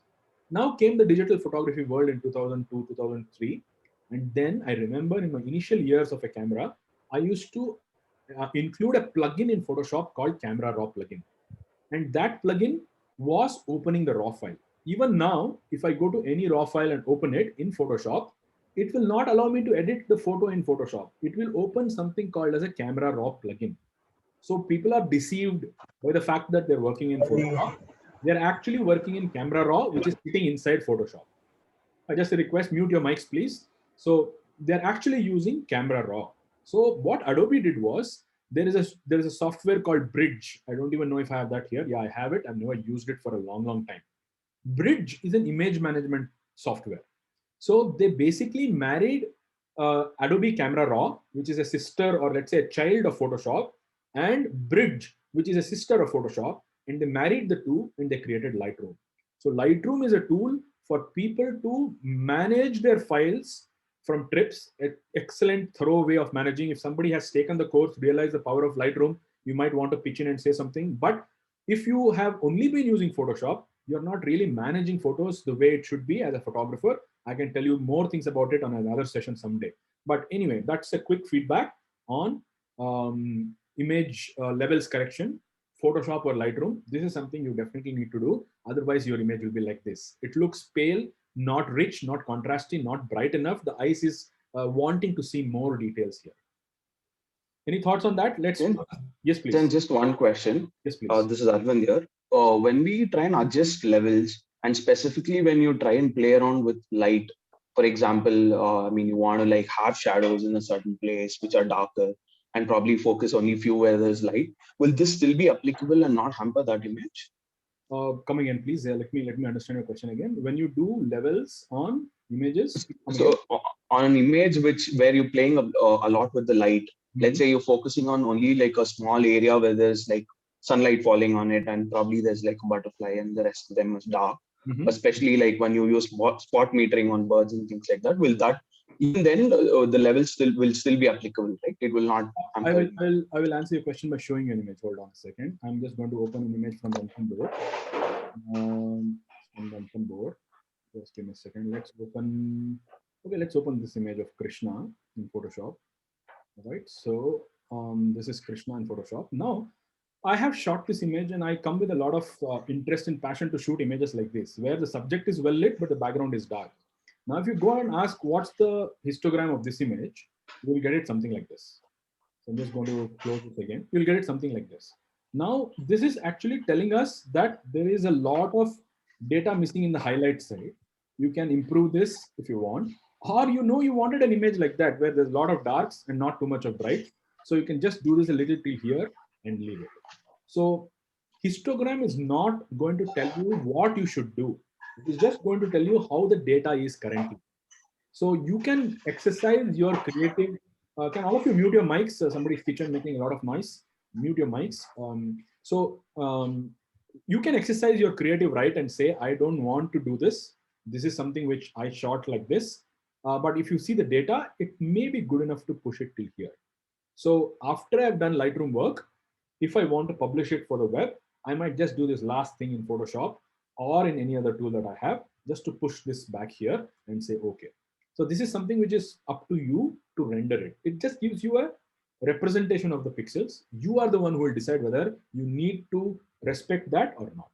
Now came the digital photography world in 2002, 2003. And then I remember in my initial years of a camera, I used to include a plugin in Photoshop called Camera Raw plugin. And that plugin was opening the raw file. Even now, if I go to any raw file and open it in Photoshop, it will not allow me to edit the photo in Photoshop. It will open something called as a Camera Raw plugin. So people are deceived by the fact that they're working in Photoshop. They're actually working in Camera Raw, which is sitting inside Photoshop. I just request mute your mics, please. So they're actually using Camera Raw. So what Adobe did was there is a software called Bridge. I don't even know if I have that here. Yeah, I have it. I've never used it for a long time. Bridge is an image management software. So they basically married Adobe Camera Raw, which is a sister or let's say a child of Photoshop, and Bridge, which is a sister of Photoshop, and they married the two and they created Lightroom. So Lightroom is a tool for people to manage their files from trips. An excellent thorough way of managing. If somebody has taken the course, realize the power of Lightroom, you might want to pitch in and say something. But if you have only been using Photoshop, you're not really managing photos the way it should be as a photographer. I can tell you more things about it on another session someday. But anyway, that's a quick feedback on image levels correction, Photoshop or Lightroom. This is something you definitely need to do. Otherwise, your image will be like this. It looks pale, not rich, not contrasty, not bright enough. The eyes is wanting to see more details here. Any thoughts on that? Yes, please.
Then just one question.
Yes, please.
This is Arvind here. When we try and adjust levels, and specifically when you try and play around with light, for example, I mean, you want to like have shadows in a certain place which are darker and probably focus only few where there's light. Will this still be applicable and not hamper that image?
Come again, please. Let me understand your question again. When you do levels on images,
so on an image where you're playing a lot with the light, let's say you're focusing on only like a small area where there's like sunlight falling on it and probably there's like a butterfly and the rest of them is dark. Especially like when you use spot metering on birds and things like that, will that even then the levels will still be applicable, right? It will not.
I will answer your question by showing you an image. Hold on a second. I'm just going to open an image from Duncan board. Just give me a second. Let's open this image of Krishna in Photoshop. All right. So this is Krishna in Photoshop. Now I have shot this image and I come with a lot of interest and passion to shoot images like this, where the subject is well lit, but the background is dark. Now, if you go and ask what's the histogram of this image, you will get it something like this. So I'm just going to close it again. You'll get it something like this. Now, this is actually telling us that there is a lot of data missing in the highlight side. You can improve this if you want, or you wanted an image like that, where there's a lot of darks and not too much of bright. So you can just do this a little till here and leave it. So histogram is not going to tell you what you should do. It is just going to tell you how the data is currently. So you can exercise your creative. Can all of you mute your mics? Somebody's kitchen making a lot of noise. Mute your mics. You can exercise your creative right and say, I don't want to do this. This is something which I shot like this. But if you see the data, it may be good enough to push it till here. So after I've done Lightroom work, if I want to publish it for the web, I might just do this last thing in Photoshop or in any other tool that I have, just to push this back here and say, okay. So this is something which is up to you to render it. It just gives you a representation of the pixels. You are the one who will decide whether you need to respect that or not.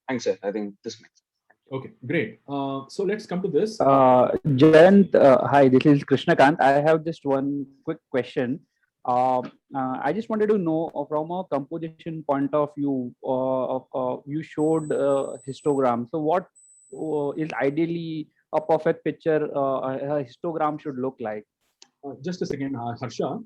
Thanks, sir. I think this makes sense.
Okay, great. So let's come to this.
Jayant, hi, this is Krishnakant. I have just one quick question. I just wanted to know from a composition point of view, you showed histogram. So what is ideally a perfect picture a histogram should look like?
Just a second, Harsha.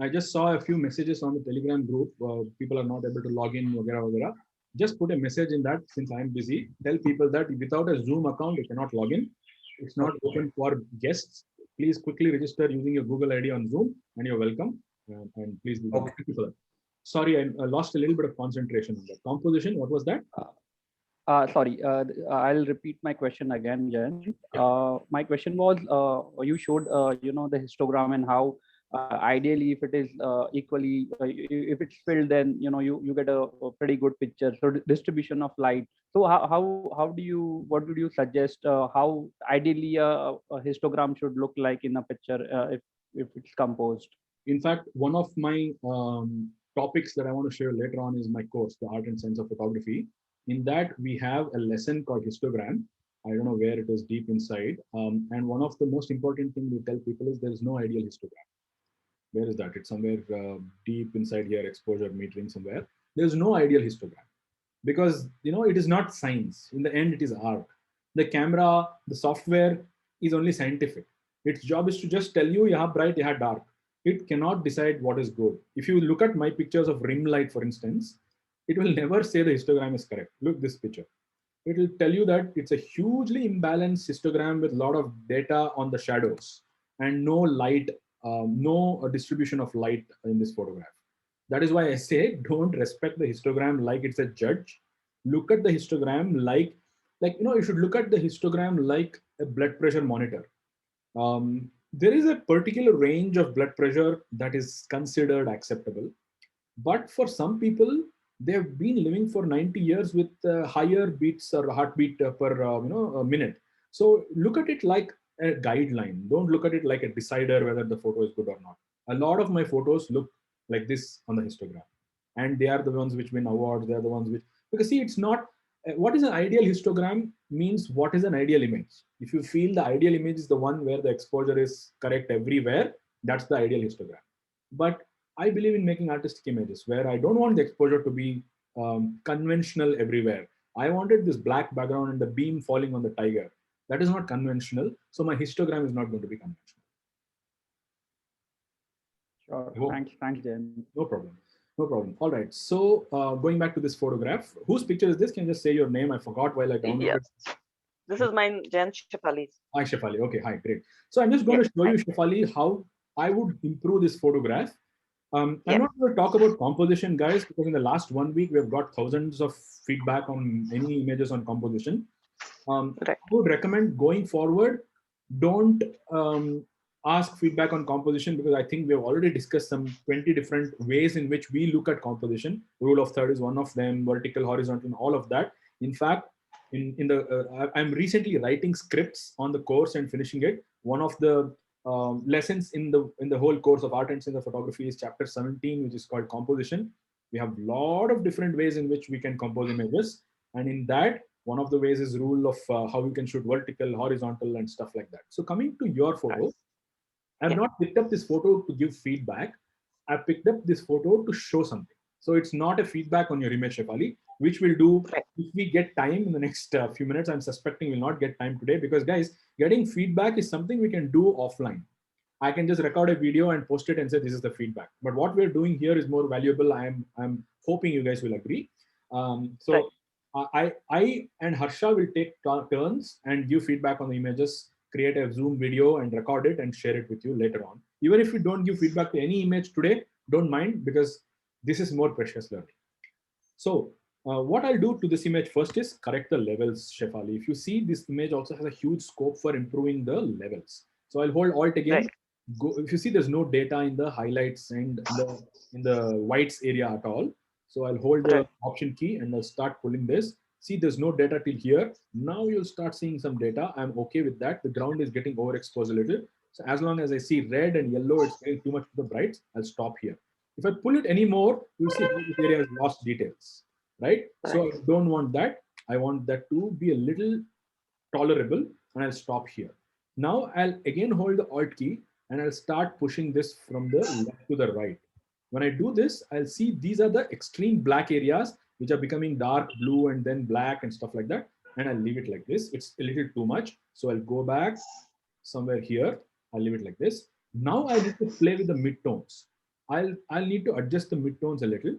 I just saw a few messages on the Telegram group. People are not able to log in, vagera, vagera. Just put a message in that, since I'm busy. Tell people that without a Zoom account, you cannot log in. It's not open for guests. Please quickly register using your Google ID on Zoom, and you're welcome. And please do that. Okay. Thank you for that. Sorry, I lost a little bit of concentration on that. Composition, what was that?
Sorry, I'll repeat my question again, Jen. My question was, you showed, the histogram and how ideally, if it is equally, if it's filled, then you get a pretty good picture. So distribution of light. So how do you, what would you suggest? How ideally a histogram should look like in a picture if it's composed?
In fact, one of my topics that I want to share later on is my course, The Art and Science of Photography. In that, we have a lesson called histogram. I don't know where it is deep inside. And one of the most important things we tell people is there is no ideal histogram. Where is that? It's somewhere deep inside here, exposure metering somewhere. There's no ideal histogram because, it is not science. In the end, it is art. The camera, the software is only scientific. Its job is to just tell you, yeah, bright, yeah, dark. It cannot decide what is good. If you look at my pictures of rim light, for instance, it will never say the histogram is correct. Look this picture. It will tell you that it's a hugely imbalanced histogram with a lot of data on the shadows and no light, no distribution of light in this photograph. That is why I say don't respect the histogram like it's a judge. Look at the histogram like you should look at the histogram like a blood pressure monitor. There is a particular range of blood pressure that is considered acceptable. But for some people, they have been living for 90 years with higher beats or heartbeat per a minute. So look at it like a guideline. Don't look at it like a decider whether the photo is good or not. A lot of my photos look like this on the histogram, and they are the ones which win awards. They are the ones which, because see, it's not what is an ideal histogram means what is an ideal image. If you feel the ideal image is the one where the exposure is correct everywhere, that's the ideal histogram. But I believe in making artistic images where I don't want the exposure to be conventional everywhere. I wanted this black background and the beam falling on the tiger. That is not conventional. So my histogram is not going to be conventional.
Sure. Thanks, Jen.
No problem. No problem. All right. So going back to this photograph, whose picture is this? Can you just say your name? I forgot while I downloaded.
Yes. This is mine, Zhayynn Shefali.
Hi, Shefali. Okay, hi, great. So I'm just going to show you, Shefali, how I would improve this photograph. I'm not going to talk about composition, guys, because in the last 1 week, we've got thousands of feedback on any images on composition. I would recommend going forward, don't ask feedback on composition, because I think we've already discussed some 20 different ways in which we look at composition. Rule of third is one of them, vertical, horizontal, and all of that. In fact, I'm recently writing scripts on the course and finishing it. One of the lessons in the whole course of Art and Science of Photography is chapter 17, which is called composition. We have a lot of different ways in which we can compose images, and in that, one of the ways is rule of how you can shoot vertical, horizontal, and stuff like that. So coming to your photo, I've not picked up this photo to give feedback. I picked up this photo to show something. So it's not a feedback on your image, Shefali, which we'll do if we get time in the next few minutes. I'm suspecting we'll not get time today because, guys, getting feedback is something we can do offline. I can just record a video and post it and say this is the feedback. But what we're doing here is more valuable. I'm hoping you guys will agree. So I and Harsha will take turns and give feedback on the images, create a Zoom video and record it and share it with you later on. Even if you don't give feedback to any image today, don't mind, because this is more precious learning. So what I'll do to this image first is correct the levels, Shefali. If you see, this image also has a huge scope for improving the levels. So I'll hold Alt again. Go, if you see, there's no data in the highlights and in the whites area at all. So I'll hold the Option key and I'll start pulling this. See, there's no data till here. Now you'll start seeing some data. I'm okay with that. The ground is getting overexposed a little. So as long as I see red and yellow, it's getting too much to the brights, I'll stop here. If I pull it anymore, you'll see how this area has lost details, right? So I don't want that. I want that to be a little tolerable, and I'll stop here. Now I'll again hold the Alt key and I'll start pushing this from the left to the right. When I do this, I'll see these are the extreme black areas which are becoming dark blue and then black and stuff like that. And I'll leave it like this. It's a little too much. So I'll go back somewhere here. I'll leave it like this. Now I need to play with the midtones. I'll need to adjust the midtones a little.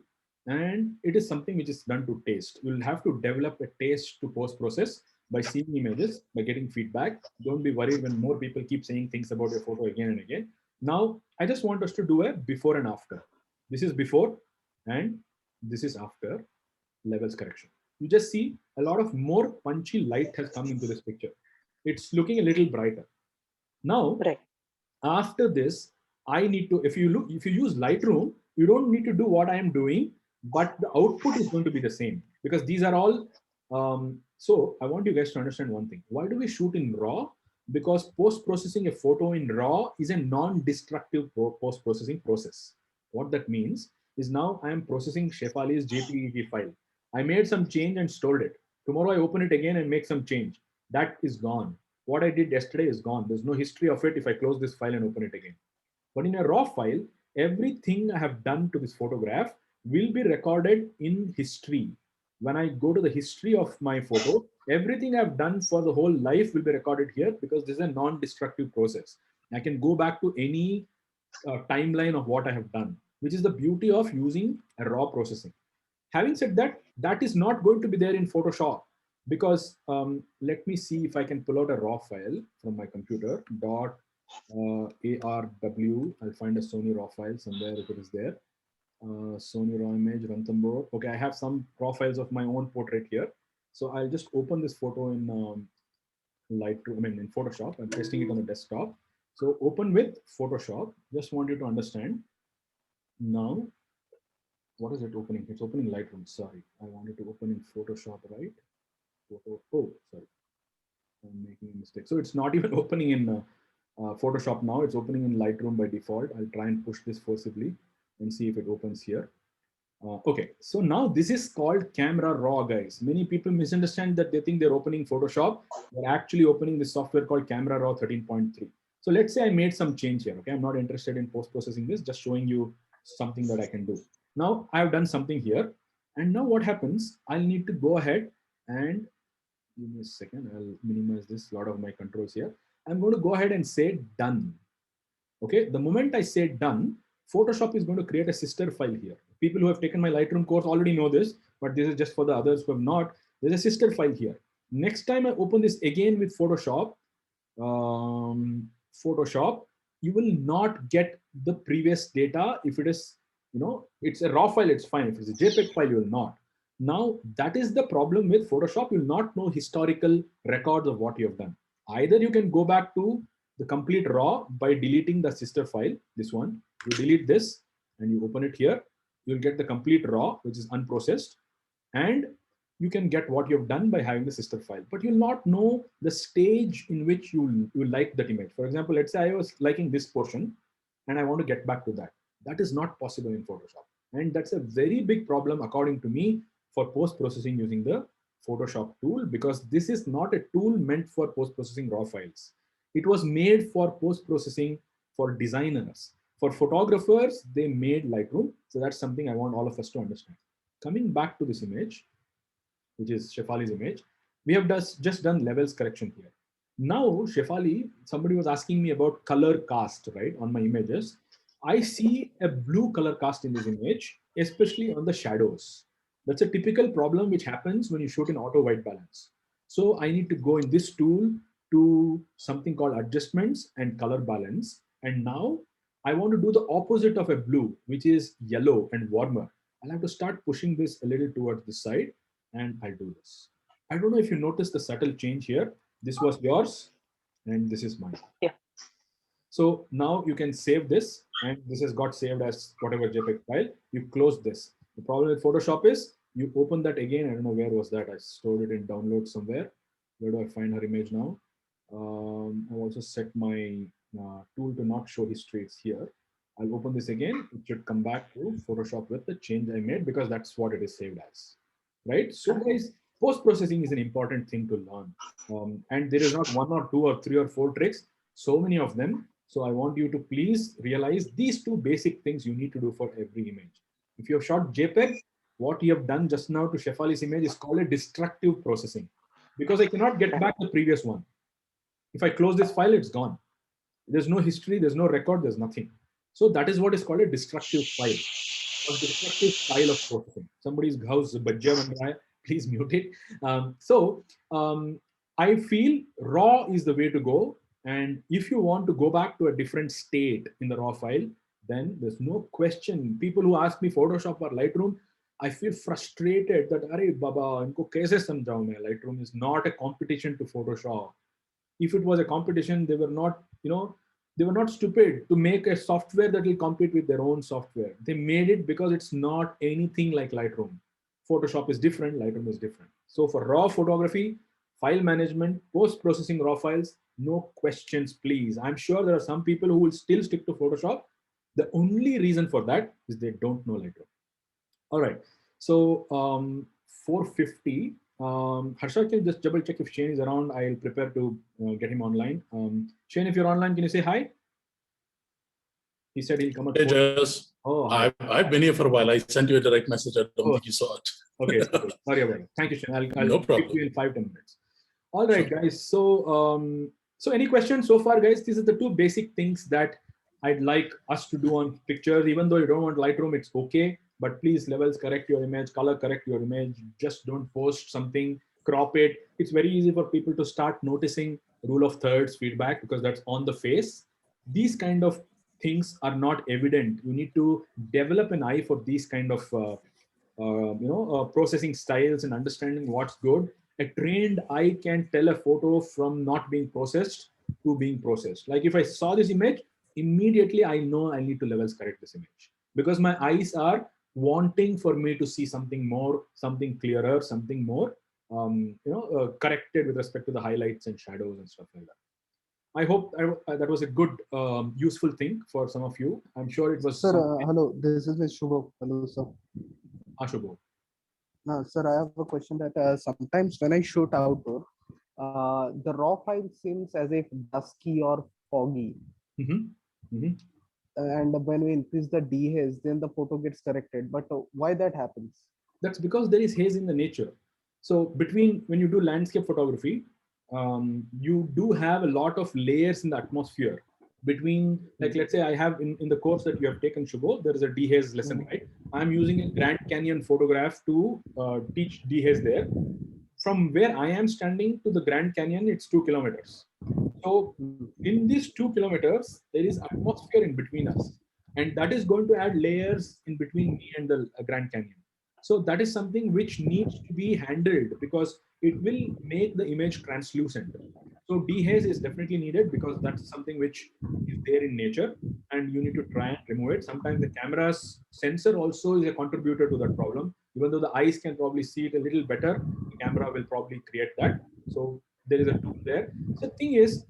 And it is something which is done to taste. You'll have to develop a taste to post-process by seeing images, by getting feedback. Don't be worried when more people keep saying things about your photo again and again. Now, I just want us to do a before and after. This is before and this is after levels correction. You just see a lot of more punchy light has come into this picture. It's looking a little brighter. Now, after this, I need to, if you use Lightroom, you don't need to do what I am doing, but the output is going to be the same because these are all, so I want you guys to understand one thing. Why do we shoot in RAW? Because post-processing a photo in RAW is a non-destructive post-processing process. What that means is now I am processing Shefali's JPEG file. I made some change and stored it. Tomorrow I open it again and make some change. That is gone. What I did yesterday is gone. There's no history of it if I close this file and open it again. But in a RAW file, everything I have done to this photograph will be recorded in history. When I go to the history of my photo, everything I've done for the whole life will be recorded here because this is a non-destructive process. I can go back to any timeline of what I have done, which is the beauty of using a RAW processing. Having said that, that is not going to be there in Photoshop because let me see if I can pull out a RAW file from my computer, .arw. I'll find a Sony RAW file somewhere if it is there. Sony RAW image, Ranthambore. Okay, I have some profiles of my own portrait here. So I'll just open this photo in Lightroom, in Photoshop. I'm pasting it on the desktop. So open with Photoshop. Just want you to understand. Now, what is it opening? It's opening Lightroom. Sorry, I wanted to open in Photoshop, right? Oh, sorry. I'm making a mistake. So it's not even opening in Photoshop now. It's opening in Lightroom by default. I'll try and push this forcibly and see if it opens here. Okay, so now this is called Camera Raw, guys. Many people misunderstand that they think they're opening Photoshop. They're actually opening this software called Camera Raw 13.3. So let's say I made some change here. Okay, I'm not interested in post-processing this, just showing you something that I can do. Now I've done something here. And now what happens? I'll need to go ahead and give me a second. I'll minimize this, a lot of my controls here. I'm going to go ahead and say done. Okay, the moment I say done, Photoshop is going to create a sister file here. People who have taken my Lightroom course already know this, but this is just for the others who have not. There's a sister file here. Next time I open this again with Photoshop, you will not get the previous data. If it is, it's a RAW file, it's fine. If it's a JPEG file, you will not. Now, that is the problem with Photoshop. You'll not know historical records of what you have done. Either you can go back to the complete RAW by deleting the sister file, this one. You delete this and you open it here. You'll get the complete RAW, which is unprocessed. And you can get what you've done by having the sister file. But you'll not know the stage in which you like that image. For example, let's say I was liking this portion and I want to get back to that. That is not possible in Photoshop. And that's a very big problem, according to me, for post-processing using the Photoshop tool, because this is not a tool meant for post-processing RAW files. It was made for post-processing for designers. For photographers, they made Lightroom. So that's something I want all of us to understand. Coming back to this image, which is Shefali's image, we have just done levels correction here. Now, Shefali, somebody was asking me about color cast, right, on my images. I see a blue color cast in this image, especially on the shadows. That's a typical problem which happens when you shoot in auto white balance. So I need to go in this tool to something called adjustments and color balance. And now I want to do the opposite of a blue, which is yellow and warmer. I'll have to start pushing this a little towards this side, and I'll do this. I don't know if you noticed the subtle change here. This was yours, and this is mine.
Yeah.
So now you can save this, and this has got saved as whatever JPEG file. You close this. The problem with Photoshop is you open that again. I don't know where was that. I stored it in download somewhere. Where do I find her image now? I've also set my tool to not show history. It's here. I'll open this again. It should come back to Photoshop with the change I made because that's what it is saved as, right? So guys, post-processing is an important thing to learn. And there is not one or two or three or four tricks, so many of them. So I want you to please realize these two basic things you need to do for every image. If you have shot JPEG, what you have done just now to Shefali's image is called a destructive processing, because I cannot get back the previous one. If I close this file, it's gone. There's no history, there's no record, there's nothing. So that is what is called a destructive file, or destructive style of processing. Somebody's house, please mute it. I feel raw is the way to go. And if you want to go back to a different state in the raw file, then there's no question. People who ask me Photoshop or Lightroom, I feel frustrated that, Arey Baba, inko kaise samjhaun main? Lightroom is not a competition to Photoshop. If it was a competition, they were not, they were not stupid to make a software that will compete with their own software. They made it because it's not anything like Lightroom. Photoshop is different, Lightroom is different. So for raw photography, file management, post-processing raw files, no questions, please. I'm sure there are some people who will still stick to Photoshop. The only reason for that is they don't know Lightroom. All right. So 450. Harsha, can you just double check if Shane is around? I'll prepare to get him online. Shane, if you're online, can you say hi? He said he'll come at 4.
Jess.
Oh,
I've been here for a while. I sent you a direct message. I don't think you saw it.
Okay, sorry about it. Thank you, Shane. I'll
No problem.
you in 5-10 minutes. All right, guys. So, so any questions so far, guys? These are the two basic things that I'd like us to do on pictures. Even though you don't want Lightroom, it's okay. But please, levels correct your image, color correct your image. Just don't post something, crop it. It's very easy for people to start noticing rule of thirds feedback because that's on the face. These kind of things are not evident. You need to develop an eye for these kind of processing styles and understanding what's good. A trained eye can tell a photo from not being processed to being processed. Like if I saw this image, immediately I know I need to levels correct this image because my eyes are wanting for me to see something more, something clearer, something more corrected with respect to the highlights and shadows and stuff like that. I hope that was a good, useful thing for some of you. I'm sure it was.
Sir, hello, this is Mr. Shubho. Hello, sir.
Ashubho.
Sir, I have a question that sometimes when I shoot outdoor, the raw file seems as if dusky or foggy. And when we increase the dehaze, then the photo gets corrected. But why that happens?
That's because there is haze in the nature. So between when you do landscape photography, you do have a lot of layers in the atmosphere between, like, let's say I have in the course that you have taken, Shubho, there is a dehaze lesson, right? I'm using a Grand Canyon photograph to teach dehaze there. From where I am standing to the Grand Canyon, it's 2 kilometers. So in these 2 kilometers, there is atmosphere in between us. And that is going to add layers in between me and the Grand Canyon. So that is something which needs to be handled because it will make the image translucent. So dehaze is definitely needed because that's something which is there in nature and you need to try and remove it. Sometimes the camera's sensor also is a contributor to that problem. Even though the eyes can probably see it a little better, the camera will probably create that. So there is a tool there. So the thing is,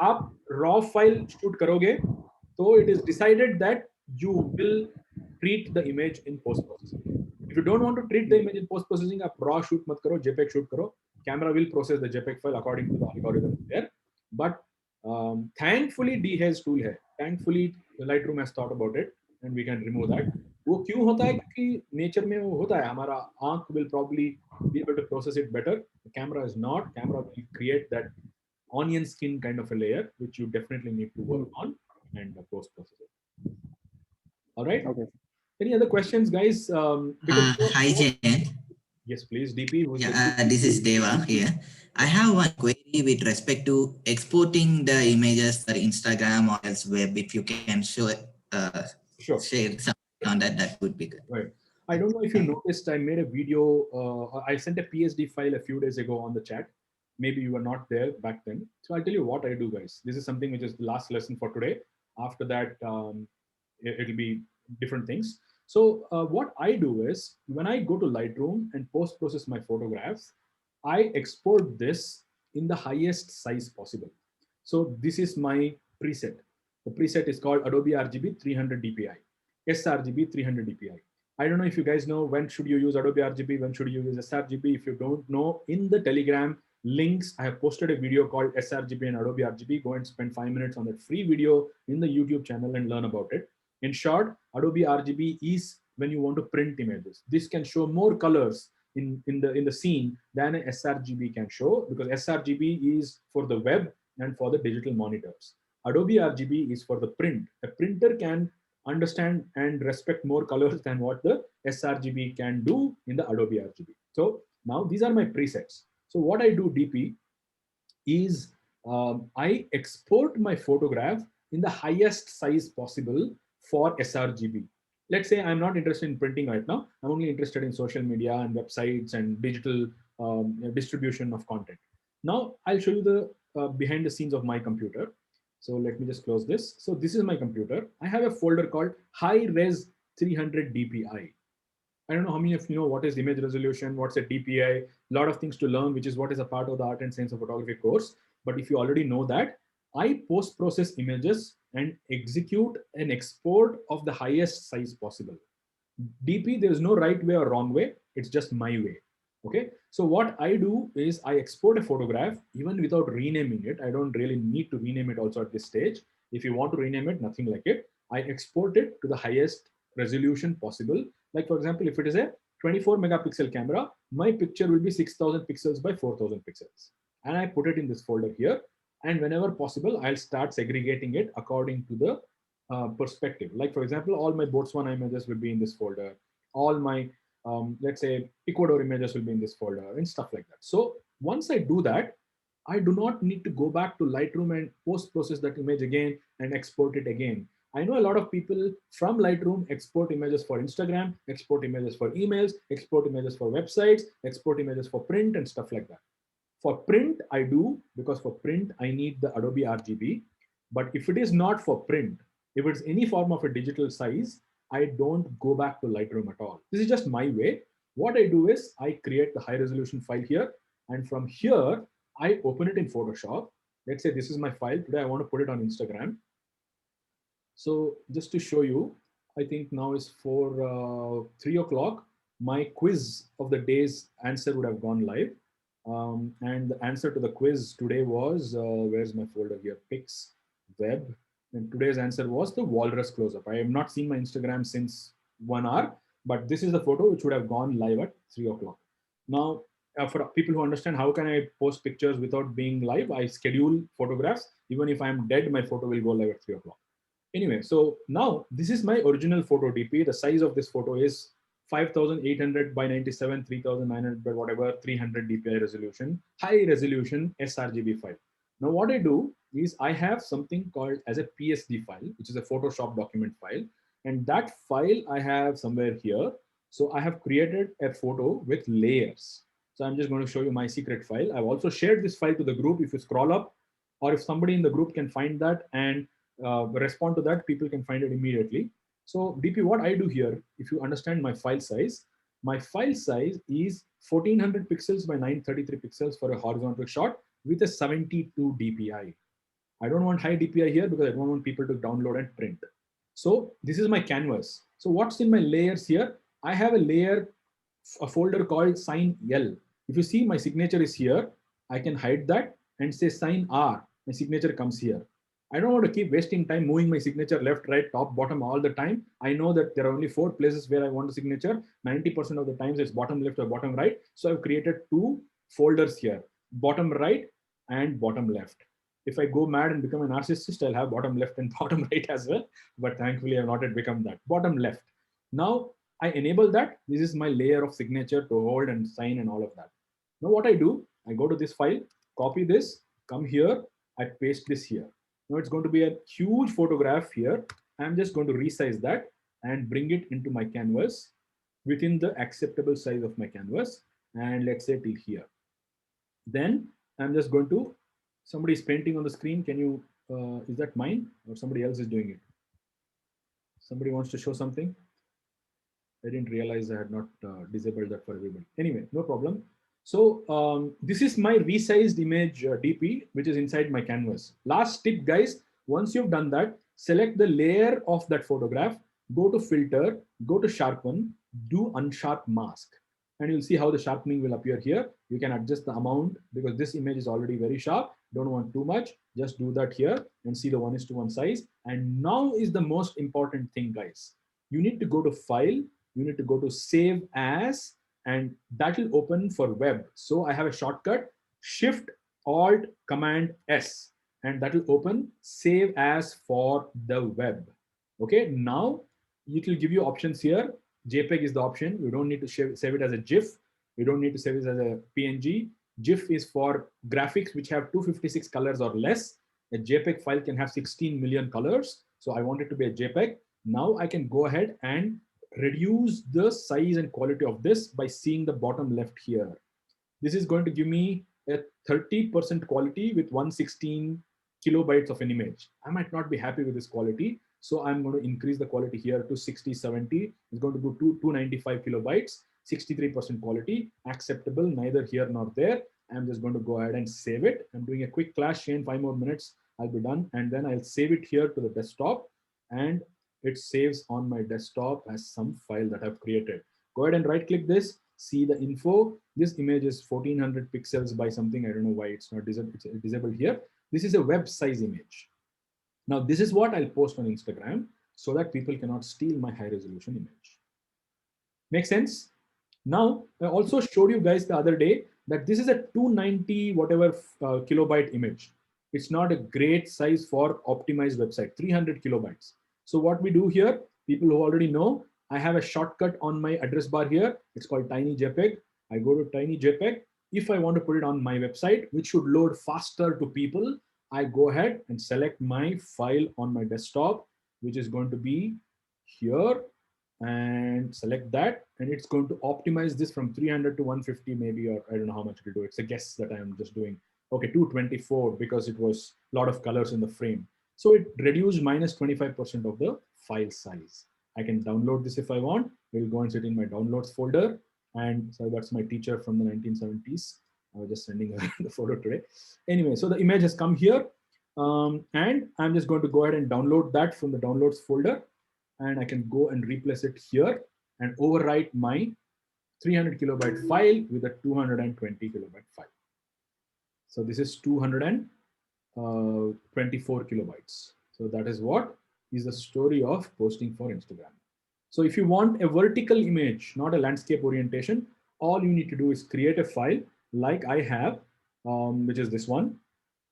आप raw file shoot karoge, so it is decided that you will treat the image in post-processing. If you don't want to treat the image in post-processing, आप raw shoot mat karo, JPEG shoot karo. Camera will process the JPEG file according to the algorithm there. But thankfully, dehaze tool hai. Thankfully, Lightroom has thought about it and we can remove that. वो क्यों होता है? क्योंकि nature में वो होता है. हमारा आँख will probably be able to process it better. The camera is not. Camera will create that onion skin kind of a layer, which you definitely need to work on and post-process it. All right.
Okay.
Any other questions, guys?
Hi, Jayant.
Yes, please. DP.
Yeah, this is Deva here. I have one query with respect to exporting the images for Instagram or else web. If you can show,
Sure.
share something on that, that would be good.
Right. I don't know if you noticed, I made a video. I sent a PSD file a few days ago on the chat. Maybe you were not there back then. So I'll tell you what I do, guys. This is something which is the last lesson for today. After that, it'll be different things. So what I do is when I go to Lightroom and post-process my photographs, I export this in the highest size possible. So this is my preset. The preset is called Adobe RGB 300 DPI, sRGB 300 DPI. I don't know if you guys know when should you use Adobe RGB, when should you use sRGB. If you don't know, in the Telegram links, I have posted a video called sRGB and Adobe RGB. Go and spend 5 minutes on that free video in the YouTube channel and learn about it. In short, Adobe RGB is when you want to print images. This can show more colors in the scene than a sRGB can show, because sRGB is for the web and for the digital monitors. Adobe RGB is for the print. A printer can understand and respect more colors than what the sRGB can do in the Adobe RGB. So now these are my presets. So what I do, DP, is I export my photograph in the highest size possible for sRGB. Let's say I'm not interested in printing right now. I'm only interested in social media and websites and digital distribution of content. Now I'll show you the behind the scenes of my computer. So let me just close this. So this is my computer. I have a folder called High Res 300 DPI. I don't know how many of you know what is image resolution, what's a DPI, a lot of things to learn, which is what is a part of the art and science of photography course. But if you already know that, I post-process images and execute an export of the highest size possible. DP, there is no right way or wrong way. It's just my way. Okay. So what I do is I export a photograph even without renaming it. I don't really need to rename it also at this stage. If you want to rename it, nothing like it. I export it to the highest resolution possible. Like for example, if it is a 24 megapixel camera, my picture will be 6,000 pixels by 4,000 pixels. And I put it in this folder here. And whenever possible, I'll start segregating it according to the perspective. Like for example, all my Botswana images will be in this folder. All my, let's say, Ecuador images will be in this folder and stuff like that. So once I do that, I do not need to go back to Lightroom and post-process that image again and export it again. I know a lot of people from Lightroom export images for Instagram, export images for emails, export images for websites, export images for print and stuff like that. For print, I do, because for print, I need the Adobe RGB. But if it is not for print, if it's any form of a digital size, I don't go back to Lightroom at all. This is just my way. What I do is I create the high resolution file here. And from here, I open it in Photoshop. Let's say this is my file. Today, I want to put it on Instagram. So just to show you, I think now is 3 o'clock. My quiz of the day's answer would have gone live. And the answer to the quiz today was, where's my folder here? Pics, web. And today's answer was the walrus close-up. I have not seen my Instagram since 1 hour, but this is the photo which would have gone live at 3 o'clock. Now, for people who understand how can I post pictures without being live, I schedule photographs. Even if I'm dead, my photo will go live at 3 o'clock. Anyway, so now this is my original photo DP. The size of this photo is 5,800 by 97, 3,900 by whatever, 300 DPI resolution, high resolution sRGB file. Now what I do is I have something called as a PSD file, which is a Photoshop document file. And that file I have somewhere here. So I have created a photo with layers. So I'm just going to show you my secret file. I've also shared this file to the group. If you scroll up, or if somebody in the group can find that and respond to that, people can find it immediately. So DP, what I do here, if you understand my file size is 1400 pixels by 933 pixels for a horizontal shot with a 72 DPI. I don't want high DPI here because I don't want people to download and print. So this is my canvas. So what's in my layers here? I have a layer, a folder called sign L. If you see my signature is here, I can hide that and say sign R. My signature comes here. I don't want to keep wasting time moving my signature left, right, top, bottom all the time. I know that there are only 4 places where I want a signature. 90% of the times it's bottom left or bottom right. So I've created 2 folders here. Bottom right and bottom left. If I go mad and become a narcissist, I'll have bottom left and bottom right as well. But thankfully, I've not yet become that. Bottom left. Now I enable that. This is my layer of signature to hold and sign and all of that. Now what I do, I go to this file, copy this, come here, I paste this here. Now it's going to be a huge photograph here. I'm just going to resize that and bring it into my canvas within the acceptable size of my canvas. And let's say till here. Then I'm just going to, somebody is painting on the screen. Can you, is that mine or somebody else is doing it? Somebody wants to show something? I didn't realize I had not disabled that for everybody. Anyway, no problem. So this is my resized image DP, which is inside my canvas. Last tip, guys, once you've done that, select the layer of that photograph, go to filter, go to sharpen, do unsharp mask. And you'll see how the sharpening will appear here. You can adjust the amount because this image is already very sharp. Don't want too much. Just do that here and see the 1:1 size. And now is the most important thing, guys. You need to go to File. You need to go to Save As, and that will open for web. So I have a shortcut, Shift Alt Command S, and that will open Save As for the web. Okay, now it will give you options here. JPEG is the option. You don't need to save it as a GIF. You don't need to save it as a PNG. GIF is for graphics which have 256 colors or less. A JPEG file can have 16 million colors. So I want it to be a JPEG. Now I can go ahead and reduce the size and quality of this by seeing the bottom left here. This is going to give me a 30% quality with 116 kilobytes of an image. I might not be happy with this quality. So I'm going to increase the quality here to 60, 70. It's going to go to 295 kilobytes, 63% quality, acceptable, neither here nor there. I'm just going to go ahead and save it. I'm doing a quick clash in 5 more minutes. I'll be done. And then I'll save it here to the desktop, and it saves on my desktop as some file that I've created. Go ahead and right click this, see the info. This image is 1400 pixels by something. I don't know why it's not disabled here. This is a web size image. Now, this is what I'll post on Instagram so that people cannot steal my high resolution image. Make sense? Now, I also showed you guys the other day that this is a 290 whatever kilobyte image. It's not a great size for optimized website, 300 kilobytes. So what we do here, people who already know, I have a shortcut on my address bar here. It's called Tiny JPEG. I go to Tiny JPEG. If I want to put it on my website, which should load faster to people, I go ahead and select my file on my desktop, which is going to be here, and select that. And it's going to optimize this from 300 to 150 maybe, or I don't know how much it will do. It's a guess that I'm just doing. Okay, 224 because it was a lot of colors in the frame. So it reduced minus 25% of the file size. I can download this if I want. It will go and sit in my downloads folder. And so that's my teacher from the 1970s. I was just sending her the photo today. Anyway, so the image has come here. And I'm just going to go ahead and download that from the downloads folder. And I can go and replace it here and overwrite my 300 kilobyte file with a 220 kilobyte file. So this is 224 kilobytes. So that is what is the story of posting for Instagram. So if you want a vertical image, not a landscape orientation, all you need to do is create a file like I have, which is this one.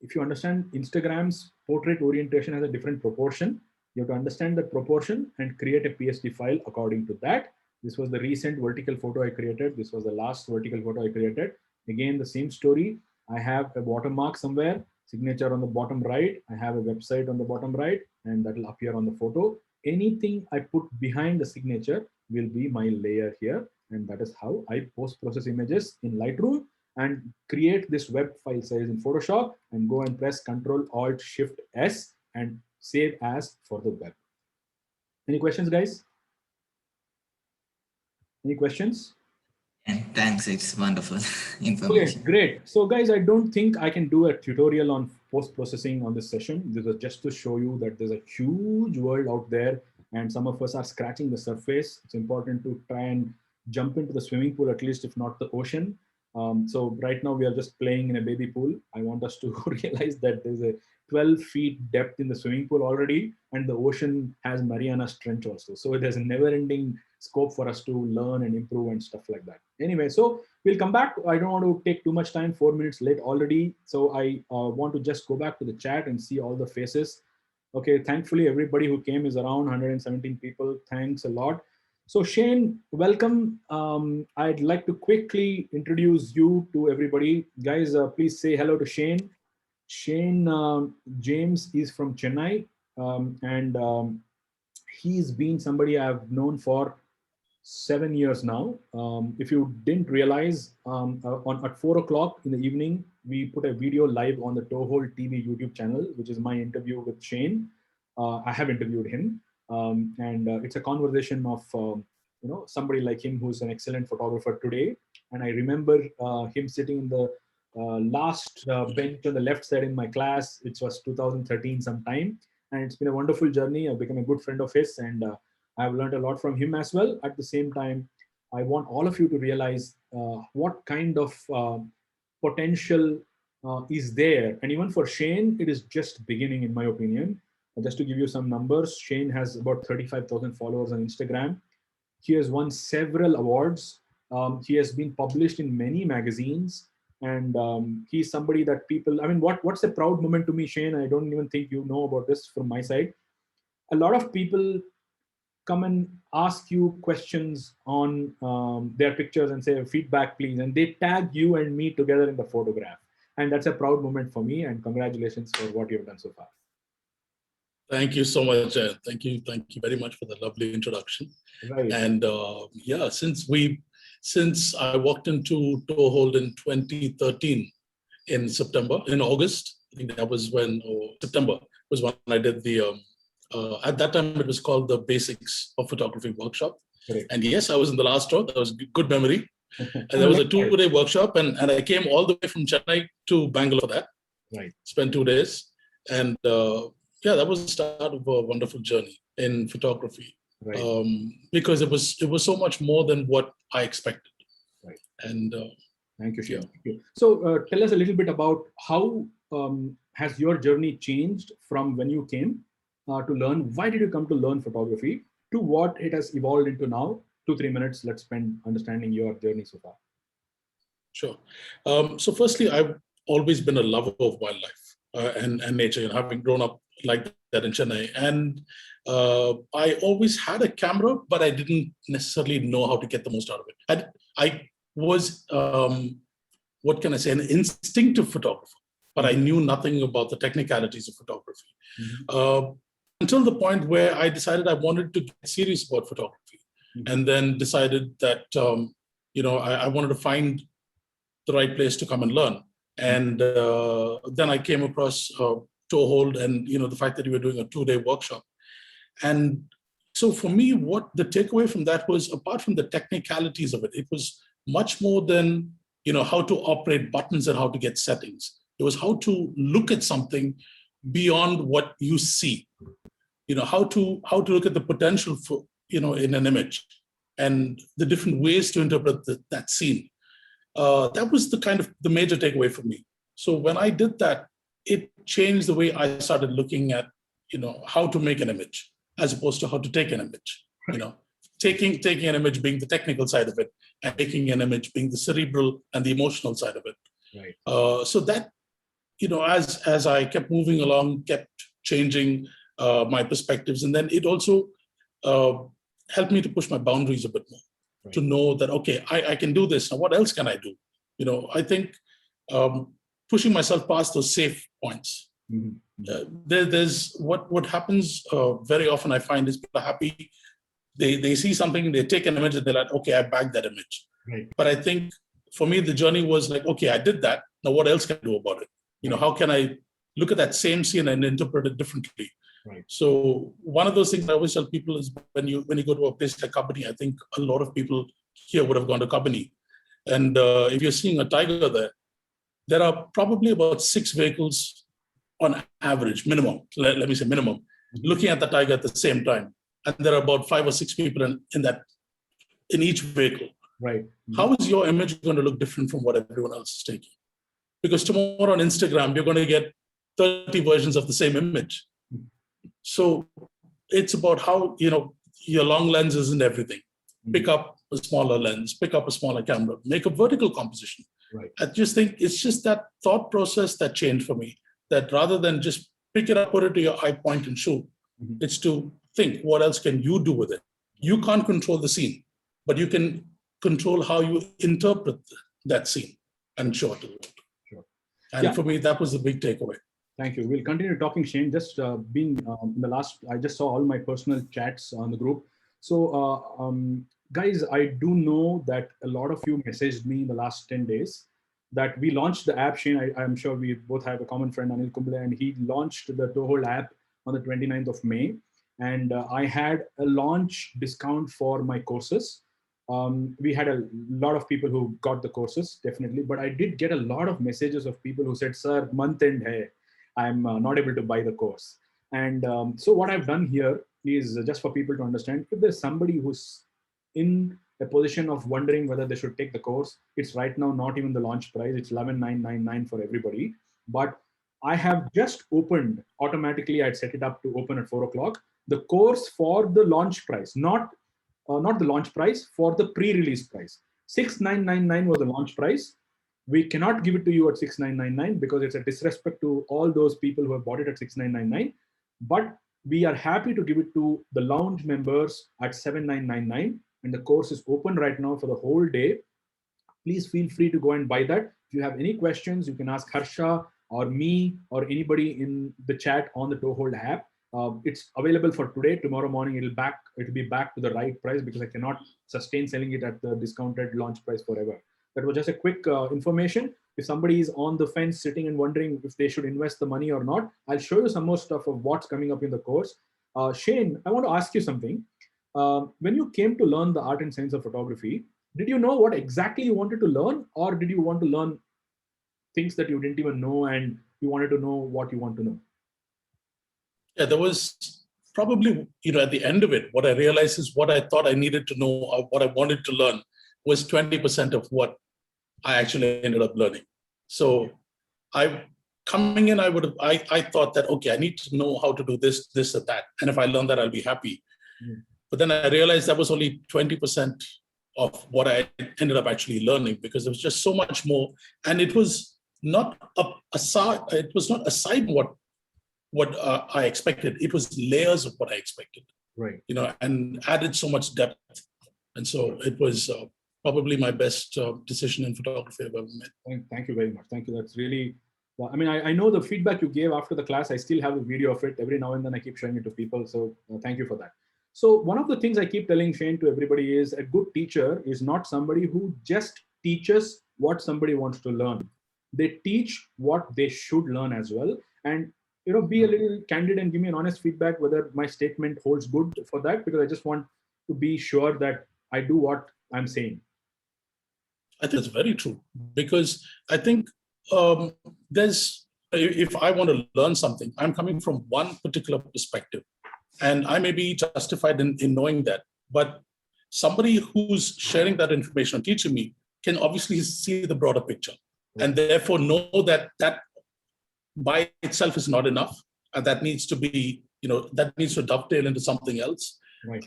If you understand Instagram's portrait orientation has a different proportion, you have to understand that proportion and create a PSD file according to that. This was the recent vertical photo I created. This was the last vertical photo I created. Again, the same story. I have a watermark somewhere, signature on the bottom right. I have a website on the bottom right, and that will appear on the photo. Anything I put behind the signature will be my layer here. And that is how I post-process images in Lightroom and create this web file size in Photoshop, and go and press Ctrl-Alt-Shift-S and save as for the web. Any questions, guys? Any questions?
And thanks, it's wonderful information.
Okay, great. So guys, I don't think I can do a tutorial on post-processing on this session. This was just to show you that there's a huge world out there and some of us are scratching the surface. It's important to try and jump into the swimming pool, at least if not the ocean. So right now we are just playing in a baby pool. I want us to realize that there's a 12 feet depth in the swimming pool already, and the ocean has Mariana's Trench also. So there's a never-ending scope for us to learn and improve and stuff like that. Anyway, so we'll come back. I don't want to take too much time, 4 minutes late already. So I want to just go back to the chat and see all the faces. Okay, thankfully everybody who came is around 117 people. Thanks a lot. So Zhayynn, welcome. I'd like to quickly introduce you to everybody. Guys, please say hello to Zhayynn. Zhayynn James is from Chennai, and he's been somebody I've known for 7 years now. If you didn't realize, at 4 o'clock in the evening, we put a video live on the Toehold TV YouTube channel, which is my interview with Zhayynn. I have interviewed him, and it's a conversation of somebody like him who's an excellent photographer today. And I remember him sitting in the last bench on the left side in my class, which was 2013 sometime. And it's been a wonderful journey. I've become a good friend of his, and I've learned a lot from him as well. At the same time, I want all of you to realize what kind of potential is there. And even for Zhayynn, it is just beginning, in my opinion. Just to give you some numbers, Zhayynn has about 35,000 followers on Instagram. He has won several awards. He has been published in many magazines. And he's somebody that people, I mean, what's a proud moment to me, Zhayynn? I don't even think you know about this from my side. A lot of people come and ask you questions on their pictures and say, feedback, please. And they tag you and me together in the photograph. And that's a proud moment for me. And congratulations for what you've done so far.
Thank you so much. Thank you very much for the lovely introduction.
Right.
And yeah, since I walked into Toehold in 2013 in August, I think that was when, or September was when I did the, at that time it was called the Basics of Photography workshop.
Correct.
And yes, I was in the last row. That was good memory. And there was a 2-day workshop, and I came all the way from Chennai to Bangalore for that.
Right.
Spent 2 days. And yeah, that was the start of a wonderful journey in photography.
Right.
Because it was so much more than what I expected.
Right.
And
thank you, Zhayynn. Thank you. So tell us a little bit about how has your journey changed from when you came to learn. Why did you come to learn photography to what it has evolved into now? 2-3 minutes. Let's spend understanding your journey so far.
Sure. So firstly, I've always been a lover of wildlife and nature, having grown up like that in Chennai. And I always had a camera, but I didn't necessarily know how to get the most out of it. I was, what can I say, an instinctive photographer, but I knew nothing about the technicalities of photography. Mm-hmm. Until the point where I decided I wanted to get serious about photography. Mm-hmm. And then decided that, I wanted to find the right place to come and learn. And then I came across Toehold and the fact that you were doing a 2-day workshop. And so for me, what the takeaway from that was, apart from the technicalities of it, it was much more than how to operate buttons and how to get settings. It was how to look at something beyond what you see. How to look at the potential for in an image and the different ways to interpret that scene. That was the major takeaway for me. So when I did that, it changed the way I started looking at, how to make an image as opposed to how to take an image. Taking an image being the technical side of it, and taking an image being the cerebral and the emotional side of it.
Right.
So that, as I kept moving along, kept changing my perspectives, and then it also helped me to push my boundaries a bit more. Right. To know that, okay, I can do this. Now, what else can I do? I think pushing myself past those safe points. Mm-hmm. There's what happens very often, I find, is people are happy. They see something, they take an image, and they're like, okay, I bagged that image. Right. But I think for me, the journey was like, okay, I did that. Now, what else can I do about it? How can I look at that same scene and interpret it differently? Right. So one of those things I always tell people is when you go to a place like Kabini, I think a lot of people here would have gone to Kabini. And if you're seeing a tiger there are probably about 6 vehicles on average, minimum, let me say minimum, looking at the tiger at the same time. And there are about 5 or 6 people in each vehicle.
Right.
How is your image going to look different from what everyone else is taking? Because tomorrow on Instagram, you're going to get 30 versions of the same image. So it's about how, your long lens isn't everything. Pick up a smaller lens, pick up a smaller camera, make a vertical composition.
Right.
I just think it's just that thought process that changed for me, that rather than just pick it up, put it to your eye, point and shoot, it's to think, what else can you do with it? You can't control the scene, but you can control how you interpret that scene and show it to the world.
Sure.
And for me, that was the big takeaway.
Thank you. We'll continue talking, Zhayynn. Just in the last, I just saw all my personal chats on the group. So guys, I do know that a lot of you messaged me in the last 10 days that we launched the app. Zhayynn, I'm sure we both have a common friend, Anil Kumble, and he launched the Toehold app on the 29th of May. And I had a launch discount for my courses. We had a lot of people who got the courses, definitely, but I did get a lot of messages of people who said, sir, month end hai, I'm not able to buy the course. And so what I've done here is just for people to understand, if there's somebody who's in a position of wondering whether they should take the course, it's right now not even the launch price, it's 11,999 for everybody. But I have just opened automatically, I'd set it up to open at 4 o'clock, the course for the launch price, not the launch price, for the pre-release price. 6,999 was the launch price. We cannot give it to you at 6,999 because it's a disrespect to all those people who have bought it at 6,999. But we are happy to give it to the lounge members at 7,999, and the course is open right now for the whole day. Please feel free to go and buy that. If you have any questions, you can ask Harsha or me or anybody in the chat on the Toehold app. It's available for today. Tomorrow morning, it'll be back to the right price because I cannot sustain selling it at the discounted launch price forever. That was just a quick information. If somebody is on the fence sitting and wondering if they should invest the money or not, I'll show you some more stuff of what's coming up in the course. Zhayynn, I want to ask you something. When you came to learn the art and science of photography, did you know what exactly you wanted to learn, or did you want to learn things that you didn't even know and you wanted to know what you want to know?
Yeah, there was probably, at the end of it, what I realized is what I thought I needed to know or what I wanted to learn was 20% of what I actually ended up learning. So coming in, I thought that, okay, I need to know how to do this, this, or that. And if I learn that, I'll be happy. But then I realized that was only 20% of what I ended up actually learning, because there was just so much more. And it was not aside what I expected. It was layers of what I expected.
Right.
And added so much depth. And so it was probably my best decision in photography I've ever made.
Thank you very much. Thank you. That's really, I mean, I know the feedback you gave after the class. I still have a video of it. Every now and then I keep showing it to people. So thank you for that. So one of the things I keep telling Zhayynn to everybody is a good teacher is not somebody who just teaches what somebody wants to learn. They teach what they should learn as well. And be a little candid and give me an honest feedback whether my statement holds good for that, because I just want to be sure that I do what I'm saying.
I think it's very true, because I think if I want to learn something, I'm coming from one particular perspective, and I may be justified in knowing that. But somebody who's sharing that information or teaching me can obviously see the broader picture, and therefore know that by itself is not enough, and that needs to be, that needs to dovetail into something else.
Right.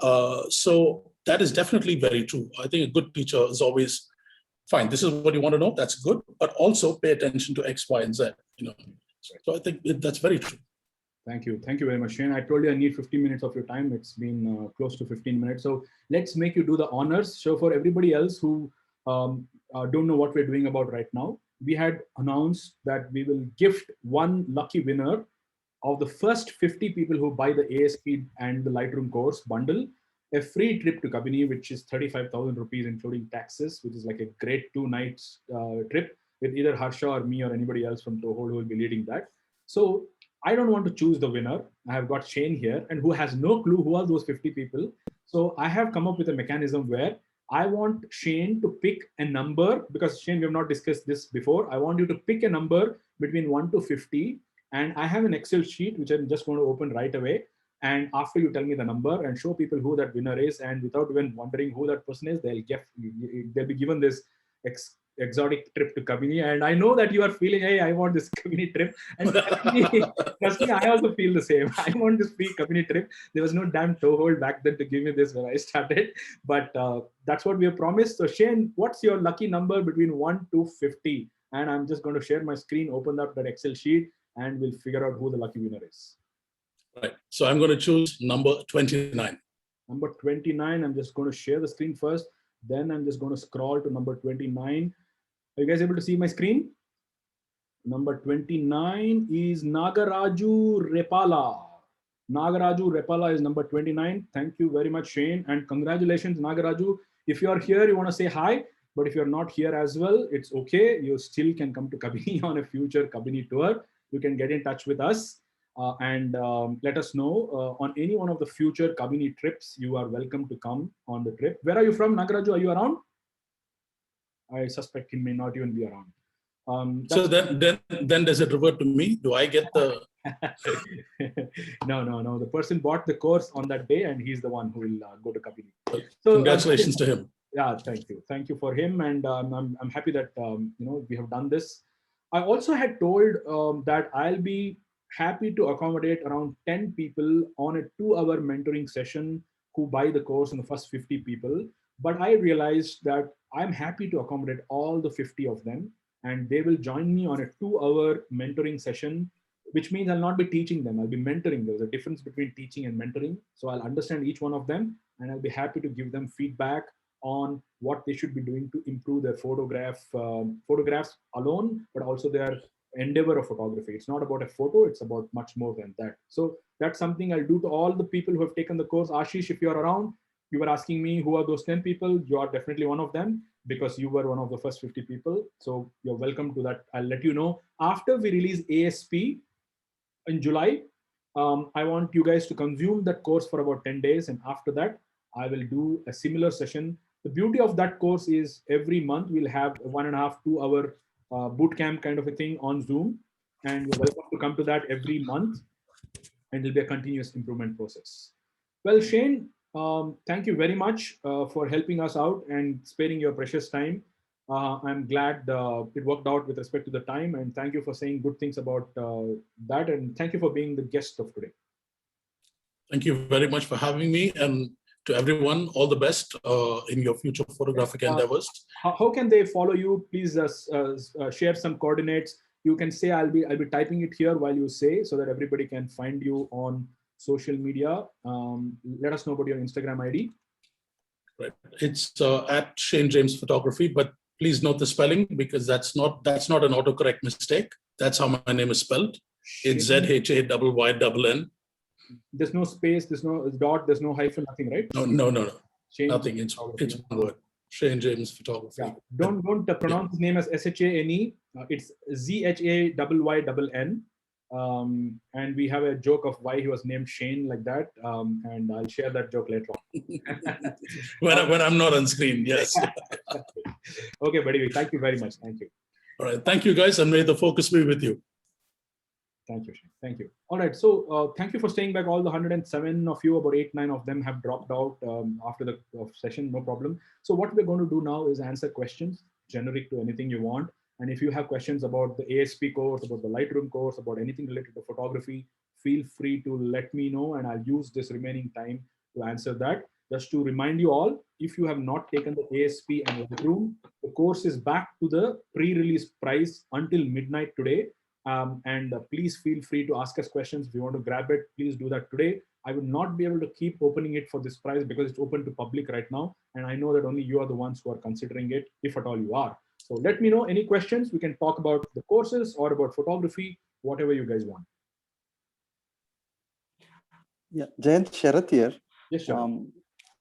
So that is definitely very true. I think a good teacher is always, fine, this is what you want to know, that's good, but also pay attention to X, Y, and Z. So I think that's very true.
Thank you. Thank you very much, Zhayynn. I told you I need 15 minutes of your time. It's been close to 15 minutes. So let's make you do the honors. So for everybody else who don't know what we're doing about right now, we had announced that we will gift one lucky winner of the first 50 people who buy the ASP and the Lightroom course bundle, a free trip to Kabini, which is 35,000 rupees, including taxes, which is like a great 2 nights trip with either Harsha or me or anybody else from Toehold who will be leading that. So I don't want to choose the winner. I have got Zhayynn here, and who has no clue who are those 50 people. So I have come up with a mechanism where I want Zhayynn to pick a number, because Zhayynn, we have not discussed this before. I want you to pick a number between 1 to 50. And I have an Excel sheet, which I'm just going to open right away. And after you tell me the number and show people who that winner is, and without even wondering who that person is, they'll be given this exotic trip to Kabini. And I know that you are feeling, hey, I want this Kabini trip. And trust me, I also feel the same. I want this free Kabini trip. There was no damn toehold back then to give me this when I started. But that's what we have promised. So Shane, what's your lucky number between 1 to 50? And I'm just going to share my screen, open up that Excel sheet, and we'll figure out who the lucky winner is.
Right. So I'm going to choose number 29.
Number 29, I'm just going to share the screen first. Then I'm just going to scroll to number 29. Are you guys able to see my screen? Number 29 is Nagaraju Repala. Nagaraju Repala is number 29. Thank you very much, Shane. And congratulations, Nagaraju. If you are here, you want to say hi. But if you're not here as well, it's okay. You still can come to Kabini on a future Kabini tour. You can get in touch with us. And let us know on any one of the future Kabini trips. You are welcome to come on the trip. Where are you from, Nagaraju? Are you around? I suspect he may not even be around.
So then does it revert to me? Do I get the...
No. The person bought the course on that day, and he's the one who will go to Kabini. So
congratulations to him.
Yeah, thank you for him, and I'm happy that we have done this. I also had told that I'll be happy to accommodate around 10 people on a 2-hour mentoring session who buy the course in the first 50 people. But I realized that I'm happy to accommodate all the 50 of them, and they will join me on a 2-hour mentoring session, which means I'll not be teaching them, I'll be mentoring. There's a difference between teaching and mentoring. So I'll understand each one of them, and I'll be happy to give them feedback on what they should be doing to improve their photographs alone, but also their endeavor of photography. It's not about a photo, it's about much more than that. So that's something I'll do to all the people who have taken the course. Ashish, if you're around, you were asking me who are those 10 people. You are definitely one of them because you were one of the first 50 people. So you're welcome to that. I'll let you know after we release ASP in July. I want you guys to consume that course for about 10 days. And after that, I will do a similar session. The beauty of that course is every month we'll have a 1.5 to 2 hour boot camp kind of a thing on Zoom, and you're welcome to come to that every month, and it'll be a continuous improvement process. Well, Shane, thank you very much for helping us out and sparing your precious time. I'm glad it worked out with respect to the time, and thank you for saying good things about that, and thank you for being the guest of today.
Thank you very much for having me, and to everyone, all the best in your future photographic endeavors.
How can they follow you? Please share some coordinates. You can say I'll be typing it here while you say, so that everybody can find you on social media. Let us know about your Instagram ID.
Right, it's at Zhayynn James Photography, but please note the spelling because that's not an autocorrect mistake. That's how my name is spelled. It's ZHAYYNN.
There's no space, there's no dot, there's no hyphen, nothing, right?
No.
Shane
nothing. It's one word. Zhayynn James Photography.
Yeah. Don't pronounce his name as SHANE. It's ZHAYYNN. And we have a joke of why he was named Shane like that. And I'll share that joke later on.
when I'm not on screen, yes.
Okay, buddy. Thank you very much. Thank you.
All right. Thank you, guys, and may the focus be with you.
Thank you, Shane. Thank you. All right. So thank you for staying back. All the 107 of you, about 8-9 of them have dropped out after the session. No problem. So what we're going to do now is answer questions generic to anything you want. And if you have questions about the ASP course, about the Lightroom course, about anything related to photography, feel free to let me know, and I'll use this remaining time to answer that. Just to remind you all, if you have not taken the ASP and Lightroom, the course is back to the pre-release price until midnight today. And please feel free to ask us questions. If you want to grab it, please do that today. I will not be able to keep opening it for this price because it's open to public right now. And I know that only you are the ones who are considering it, if at all you are. So let me know any questions. We can talk about the courses or about photography, whatever you guys want.
Yeah, Jayant, Sharath here.
Yes, sure.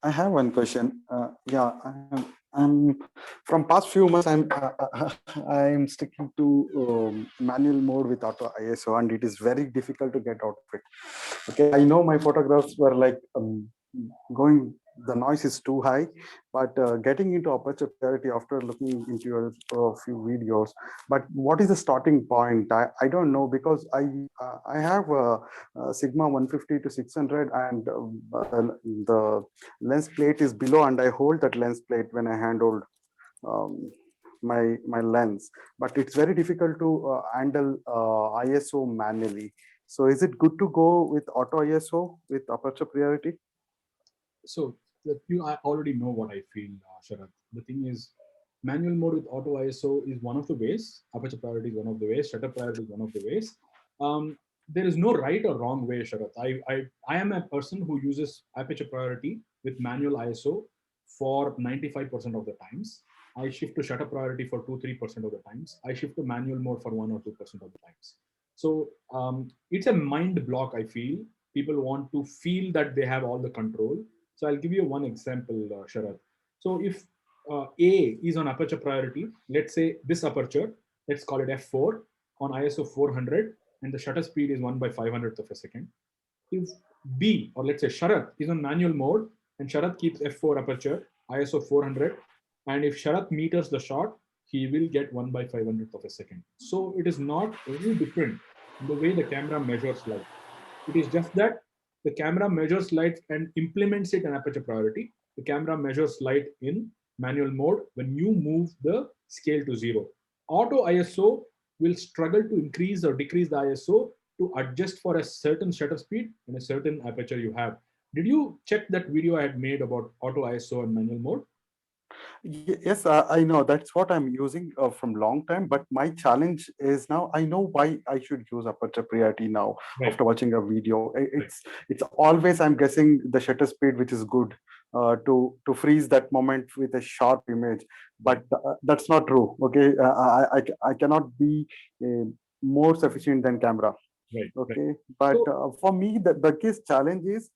I have one question. I'm from past few months. I'm sticking to manual mode with auto ISO, and it is very difficult to get out of it. Okay, I know my photographs were like going the noise is too high. But getting into aperture priority after looking into your few videos, but what is the starting point? I don't know, because I have a Sigma 150 to 600, and the lens plate is below, and I hold that lens plate when I handhold um, my lens, but it's very difficult to handle ISO manually. So is it good to go with auto ISO with aperture priority?
So I already know what I feel, Sharad. The thing is, manual mode with auto ISO is one of the ways. Aperture priority is one of the ways. Shutter priority is one of the ways. There is no right or wrong way, Sharad. I am a person who uses aperture priority with manual ISO for 95% of the times. I shift to shutter priority for 2-3% of the times. I shift to manual mode for 1 or 2% of the times. So it's a mind block, I feel. People want to feel that they have all the control. So I'll give you one example, Sharad. So if A is on aperture priority, let's say this aperture, let's call it f4 on ISO 400, and the shutter speed is 1/500th of a second. If B, or let's say Sharath, is on manual mode, and Sharath keeps f4 aperture, ISO 400, and if Sharath meters the shot, he will get 1/500th of a second. So it is not any different in the way the camera measures light. It is just that the camera measures light and implements it in aperture priority. The camera measures light in manual mode when you move the scale to 0. Auto ISO will struggle to increase or decrease the ISO to adjust for a certain shutter speed and a certain aperture you have. Did you check that video I had made about auto ISO and manual mode?
Yes, I know. That's what I'm using from long time. But my challenge is now I know why I should use aperture priority now.
Right.
After watching a video, it's always I'm guessing the shutter speed, which is good to freeze that moment with a sharp image. But that's not true. Okay, I cannot be more sufficient than camera.
Right.
Okay, but for me, the biggest challenge is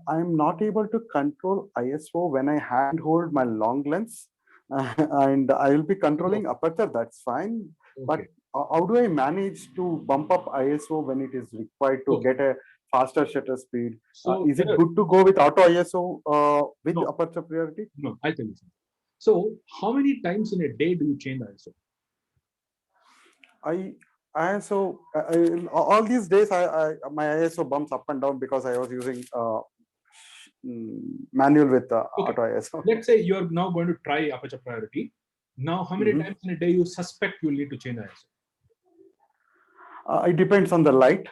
I'm not able to control ISO when I handhold my long lens, and I will be controlling aperture. That's fine, but how do I manage to bump up ISO when it is required to get a faster shutter speed?
So
is it good to go with auto ISO with
No.
aperture priority?
No, I'll tell you something. So how many times in a day do you change the ISO?
ISO all these days my ISO bumps up and down because I was using manual with auto ISO.
Let's say you're now going to try aperture priority. Now, how many times in a day you suspect you'll need to change the ISO?
It depends on the light.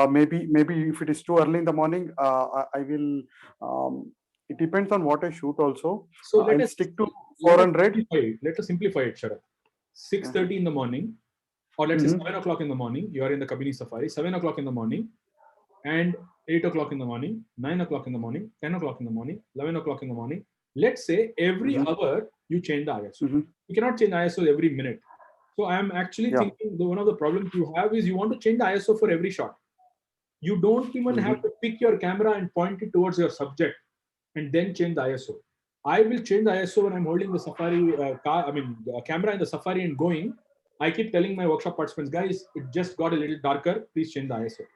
Maybe if it is too early in the morning, I will. It depends on what I shoot also.
So
I'll stick to 400.
Let us simplify it, Sharad. 6:30 in the morning, or let's say 7 o'clock in the morning, you are in the Kabini safari, 7 o'clock in the morning, and 8 o'clock in the morning, 9 o'clock in the morning, 10 o'clock in the morning, 11 o'clock in the morning. Let's say every hour you change the ISO. You cannot change ISO every minute. So I am actually thinking one of the problems you have is you want to change the ISO for every shot. You don't even have to pick your camera and point it towards your subject and then change the ISO. I will change the ISO when I'm holding the safari camera in the safari and going. I keep telling my workshop participants, guys, it just got a little darker. Please change the ISO.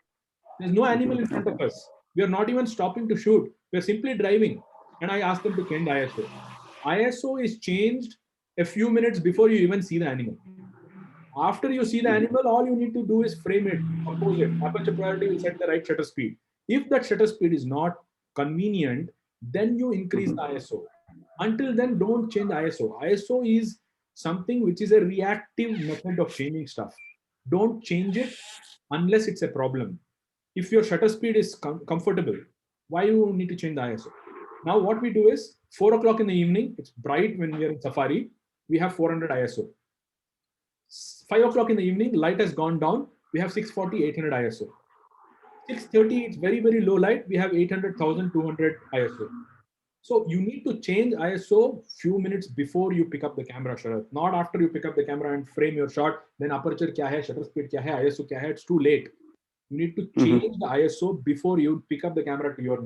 There's no animal in front of us. We are not even stopping to shoot. We're simply driving. And I ask them to change the ISO. ISO is changed a few minutes before you even see the animal. After you see the animal, all you need to do is frame it, compose it. Aperture priority will set the right shutter speed. If that shutter speed is not convenient, then you increase the ISO. Until then, don't change the ISO. ISO is something which is a reactive method of changing stuff. Don't change it unless it's a problem. If your shutter speed is comfortable, why you need to change the ISO? Now what we do is 4 o'clock in the evening, it's bright when we are in safari, we have 400 ISO. 5 o'clock in the evening, light has gone down, we have 640, 800 ISO. 6:30, it's very, very low light, we have 800, 1200 ISO. So you need to change ISO few minutes before you pick up the camera, Sharath. Not after you pick up the camera and frame your shot, then aperture kya hai, shutter speed kya hai, ISO kya hai, it's too late. You need to change the ISO before you pick up the camera to your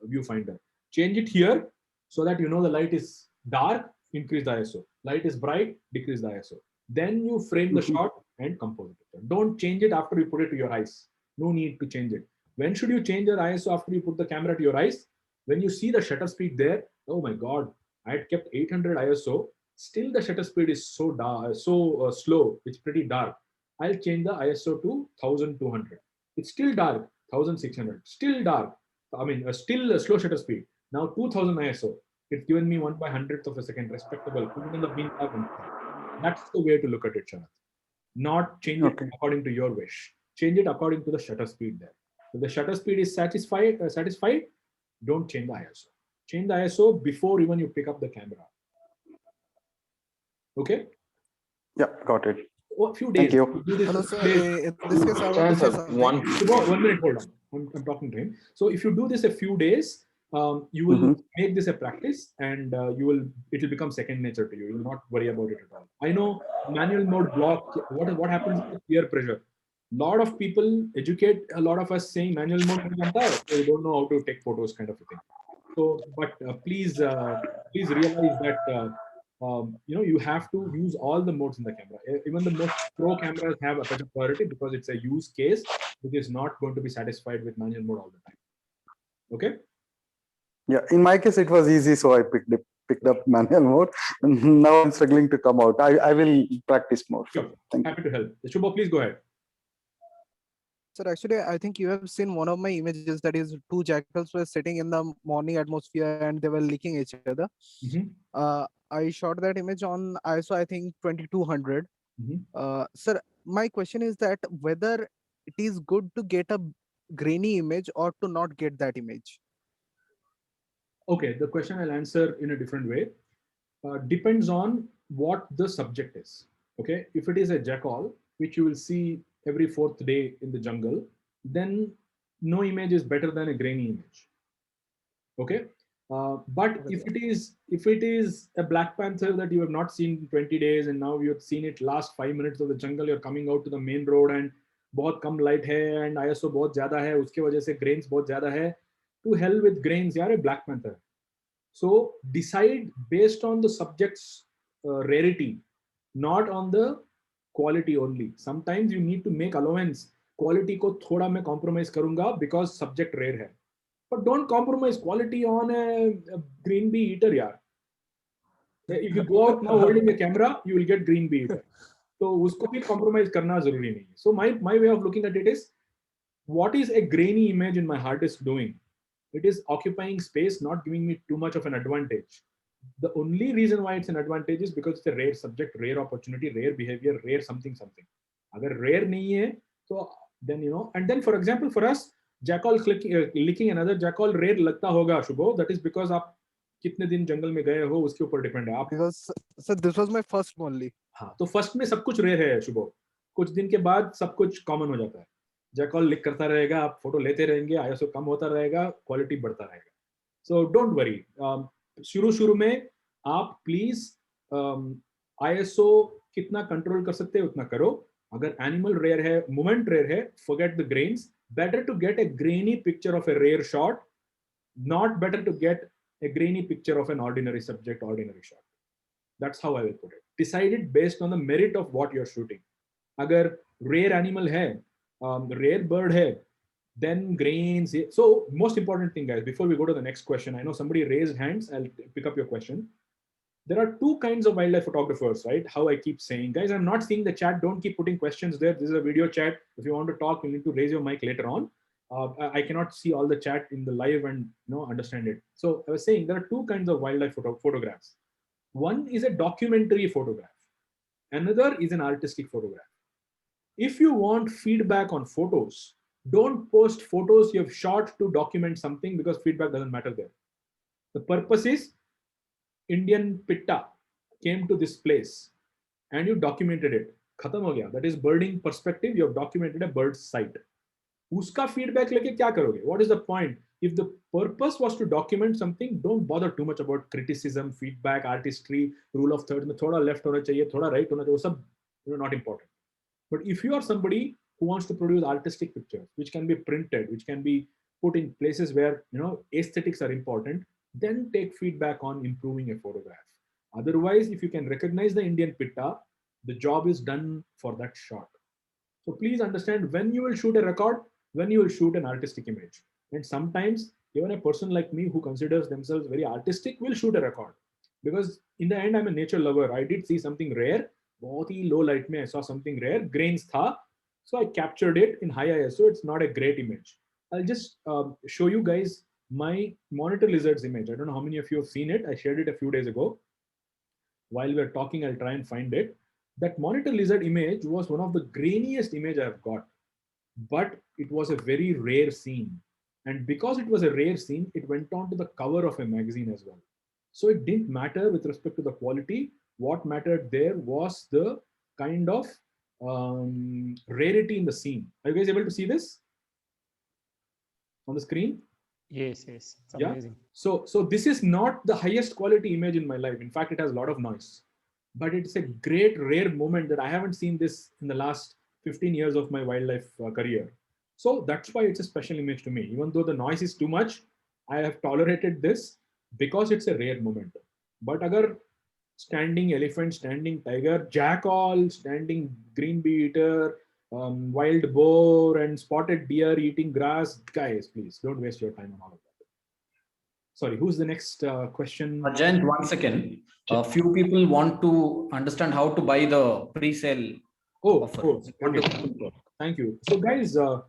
viewfinder. Change it here so that you know the light is dark, increase the ISO. Light is bright, decrease the ISO. Then you frame the shot and compose it. Don't change it after you put it to your eyes. No need to change it. When should you change your ISO after you put the camera to your eyes? When you see the shutter speed there, oh my God, I had kept 800 ISO. Still, the shutter speed is so dark, slow. It's pretty dark. I'll change the ISO to 1200. It's still dark, 1600. Still dark. I mean, still a slow shutter speed. Now 2000 ISO. It's given me 1/100th of a second, respectable. Even the mean time. That's the way to look at it, Shanath. Not change it according to your wish. Change it according to the shutter speed there. If the shutter speed is satisfied, don't change the ISO. Change the ISO before even you pick up the camera. Okay?
Yeah, got it.
A few days.
Thank you.
Hello, sir. In this case, I want to say something.
1 minute, hold on. I'm talking to him. So if you do this a few days, you will make this a practice, and it will become second nature to you. You will not worry about it at all. I know manual mode block. What happens with peer pressure? Lot of people educate a lot of us saying manual mode they don't know how to take photos, kind of a thing. So, but please realize that you have to use all the modes in the camera. Even the most pro cameras have aperture priority because it's a use case which is not going to be satisfied with manual mode all the time. Okay.
Yeah, in my case it was easy, so I picked up manual mode. Now I'm struggling to come out. I will practice more.
Sure.
Thank
Happy to help. Shubha, please go ahead.
Sir, actually, I think you have seen one of my images, that is two jackals were sitting in the morning atmosphere and they were licking each other. I shot that image on ISO, I think 2200. Sir, my question is that whether it is good to get a grainy image or to not get that image.
Okay, the question I'll answer in a different way. Depends on what the subject is. Okay, if it is a jackal, which you will see every 4th day in the jungle, then no image is better than a grainy image. Okay, but if it is a black panther that you have not seen in 20 days and now you have seen it last 5 minutes of the jungle, you're coming out to the main road and बहुत कम light है and ISO बहुत ज़्यादा है, उसके वजह से grains बहुत ज़्यादा है. To hell with grains, यार, a black panther. So decide based on the subject's rarity, not on the quality only. Sometimes you need to make allowance. Quality को थोड़ा मैं compromise करूँगा because subject rare है. But don't compromise quality on a green bee eater, yaar. If you go out now holding a camera, you will get green bee eater. So उसको भी compromise करना जरूरी नहीं. So my way of looking at it is, what is a grainy image in my hard disk doing? It is occupying space, not giving me too much of an advantage. The only reason why it's an advantage is because it's a rare subject, rare opportunity, rare behavior, rare something. Agar rare nahi hai, so then and then for example for us, jackal licking another jackal rare लगता होगा, Shubho. That is because आप कितने दिन जंगल में गए हो उसके ऊपर डिपेंड है. आप
Because sir, this was my first only.
हाँ, तो फर्स्ट में सब कुछ रेयर है, शुभो. कुछ दिन के बाद सब कुछ कॉमन हो जाता है. जैकॉल लिक करता रहेगा, आप फोटो लेते रहेंगे, आईएसओ कम होता रहेगा, क्वालिटी बढ़ता रहेगा. So don't worry. शुरू में आप प्लीज आईएसओ कितना कंट्रोल कर सकते हैं उतना करो. अगर एनिमल रेयर है, मोमेंट रेयर है, forget the grains. Better to get a grainy picture of a rare shot, not better to get a grainy picture of an ordinary subject, ordinary shot. That's how I will put it. Decide it based on the merit of what you're shooting. Agar rare animal hai, rare bird hai, then grains. So most important thing, guys, before we go to the next question, I know somebody raised hands. I'll pick up your question. There are two kinds of wildlife photographers, right? How I keep saying, guys, I'm not seeing the chat. Don't keep putting questions there. This is a video chat. If you want to talk, you need to raise your mic later on. I cannot see all the chat in the live and understand it. So I was saying there are two kinds of wildlife photographs. One is a documentary photograph. Another is an artistic photograph. If you want feedback on photos, don't post photos you have shot to document something, because feedback doesn't matter there. The purpose is Indian pitta came to this place and you documented it. Khatam ho gaya. That is birding perspective. You have documented a bird's site. Uska feedback leke kya karoge? What is the point? If the purpose was to document something, don't bother too much about criticism, feedback, artistry, rule of thirds. Thoda left hona chahiye, thoda right hona chahiye. Sab, not important. But if you are somebody who wants to produce artistic pictures, which can be printed, which can be put in places where aesthetics are important, then take feedback on improving a photograph. Otherwise, if you can recognize the Indian pitta, the job is done for that shot. So please understand when you will shoot a record, when you will shoot an artistic image. And sometimes even a person like me who considers themselves very artistic will shoot a record. Because in the end, I'm a nature lover. I did see something rare. बहुत ही low light में I saw something rare. Grains था. So I captured it in high ISO. It's not a great image. I'll just show you guys my monitor lizards image. I don't know how many of you have seen it. I shared it a few days ago. While we're talking, I'll try and find it. That monitor lizard image was one of the grainiest image I've got, but it was a very rare scene. And because it was a rare scene, it went on to the cover of a magazine as well. So it didn't matter with respect to the quality. What mattered there was the kind of rarity in the scene. Are you guys able to see this on the screen?
Yes, yes. It's
Yeah.
amazing.
So this is not the highest quality image in my life. In fact, it has a lot of noise, but it's a great rare moment that I haven't seen this in the last 15 years of my wildlife career. So that's why it's a special image to me. Even though the noise is too much, I have tolerated this because it's a rare moment. But agar standing elephant, standing tiger, jackal, standing green bee eater, wild boar, and spotted deer eating grass, guys, please don't waste your time on all of that. Sorry, who's the next question?
Jayant, 1 second. A few people want to understand how to buy the pre-sale offer.
Okay. Thank you. So guys, some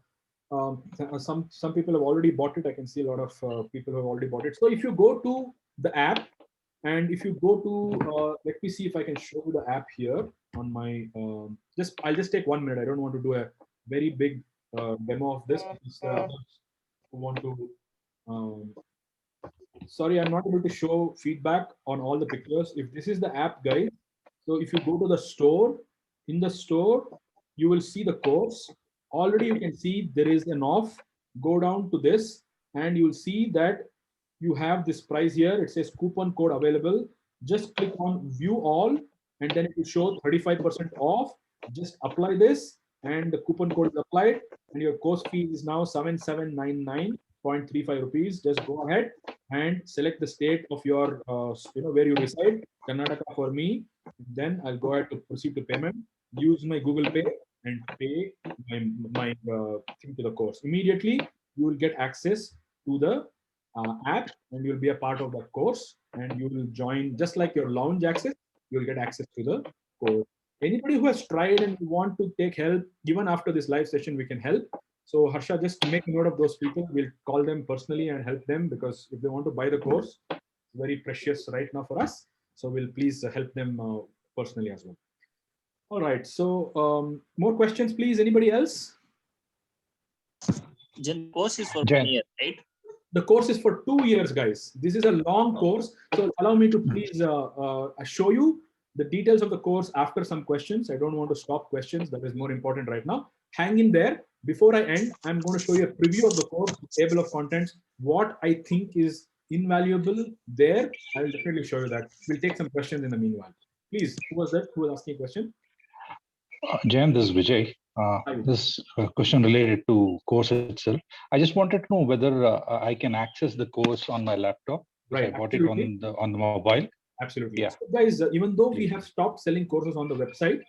people have already bought it. I can see a lot of people have already bought it. So if you go to the app, and if you go to, let me see if I can show you the app here on my, I'll just take 1 minute. I don't want to do a very big demo of this. Who want to, sorry, I'm not able to show feedback on all the pictures. If this is the app, guys, so if you go to the store, in the store, you will see the course. Already you can see there is an off. Go down to this and you'll see that you have this price here. It says coupon code available. Just click on view all and then it will show 35% off. Just apply this and the coupon code is applied and your course fee is now 7799.35 rupees. Just go ahead and select the state of your, where you reside, Karnataka for me. Then I'll go ahead to proceed to payment, use my Google Pay and pay my thing to the course. Immediately, you will get access to the app and you'll be a part of that course and you will join, just like your lounge access, you'll get access to the course. Anybody who has tried and want to take help, even after this live session, we can help. So Harsha, just make a note of those people. We'll call them personally and help them because if they want to buy the course, it's very precious right now for us. So we'll please help them personally as well. All right. So more questions, please. Anybody else?
The course is for 1 year, right?
The course is for 2 years, guys. This is a long course. So allow me to please show you the details of the course after some questions. I don't want to stop questions. That is more important right now. Hang in there. Before I end, I'm going to show you a preview of the course, table of contents, what I think is invaluable there. I will definitely show you that. We'll take some questions in the meanwhile. Please, who was that? Who was asking a question?
Jayant, this is Vijay. This question related to course itself. I just wanted to know whether I can access the course on my laptop.
Right.
I bought it on the mobile.
Absolutely.
Yeah.
So guys, even though we have stopped selling courses on the website,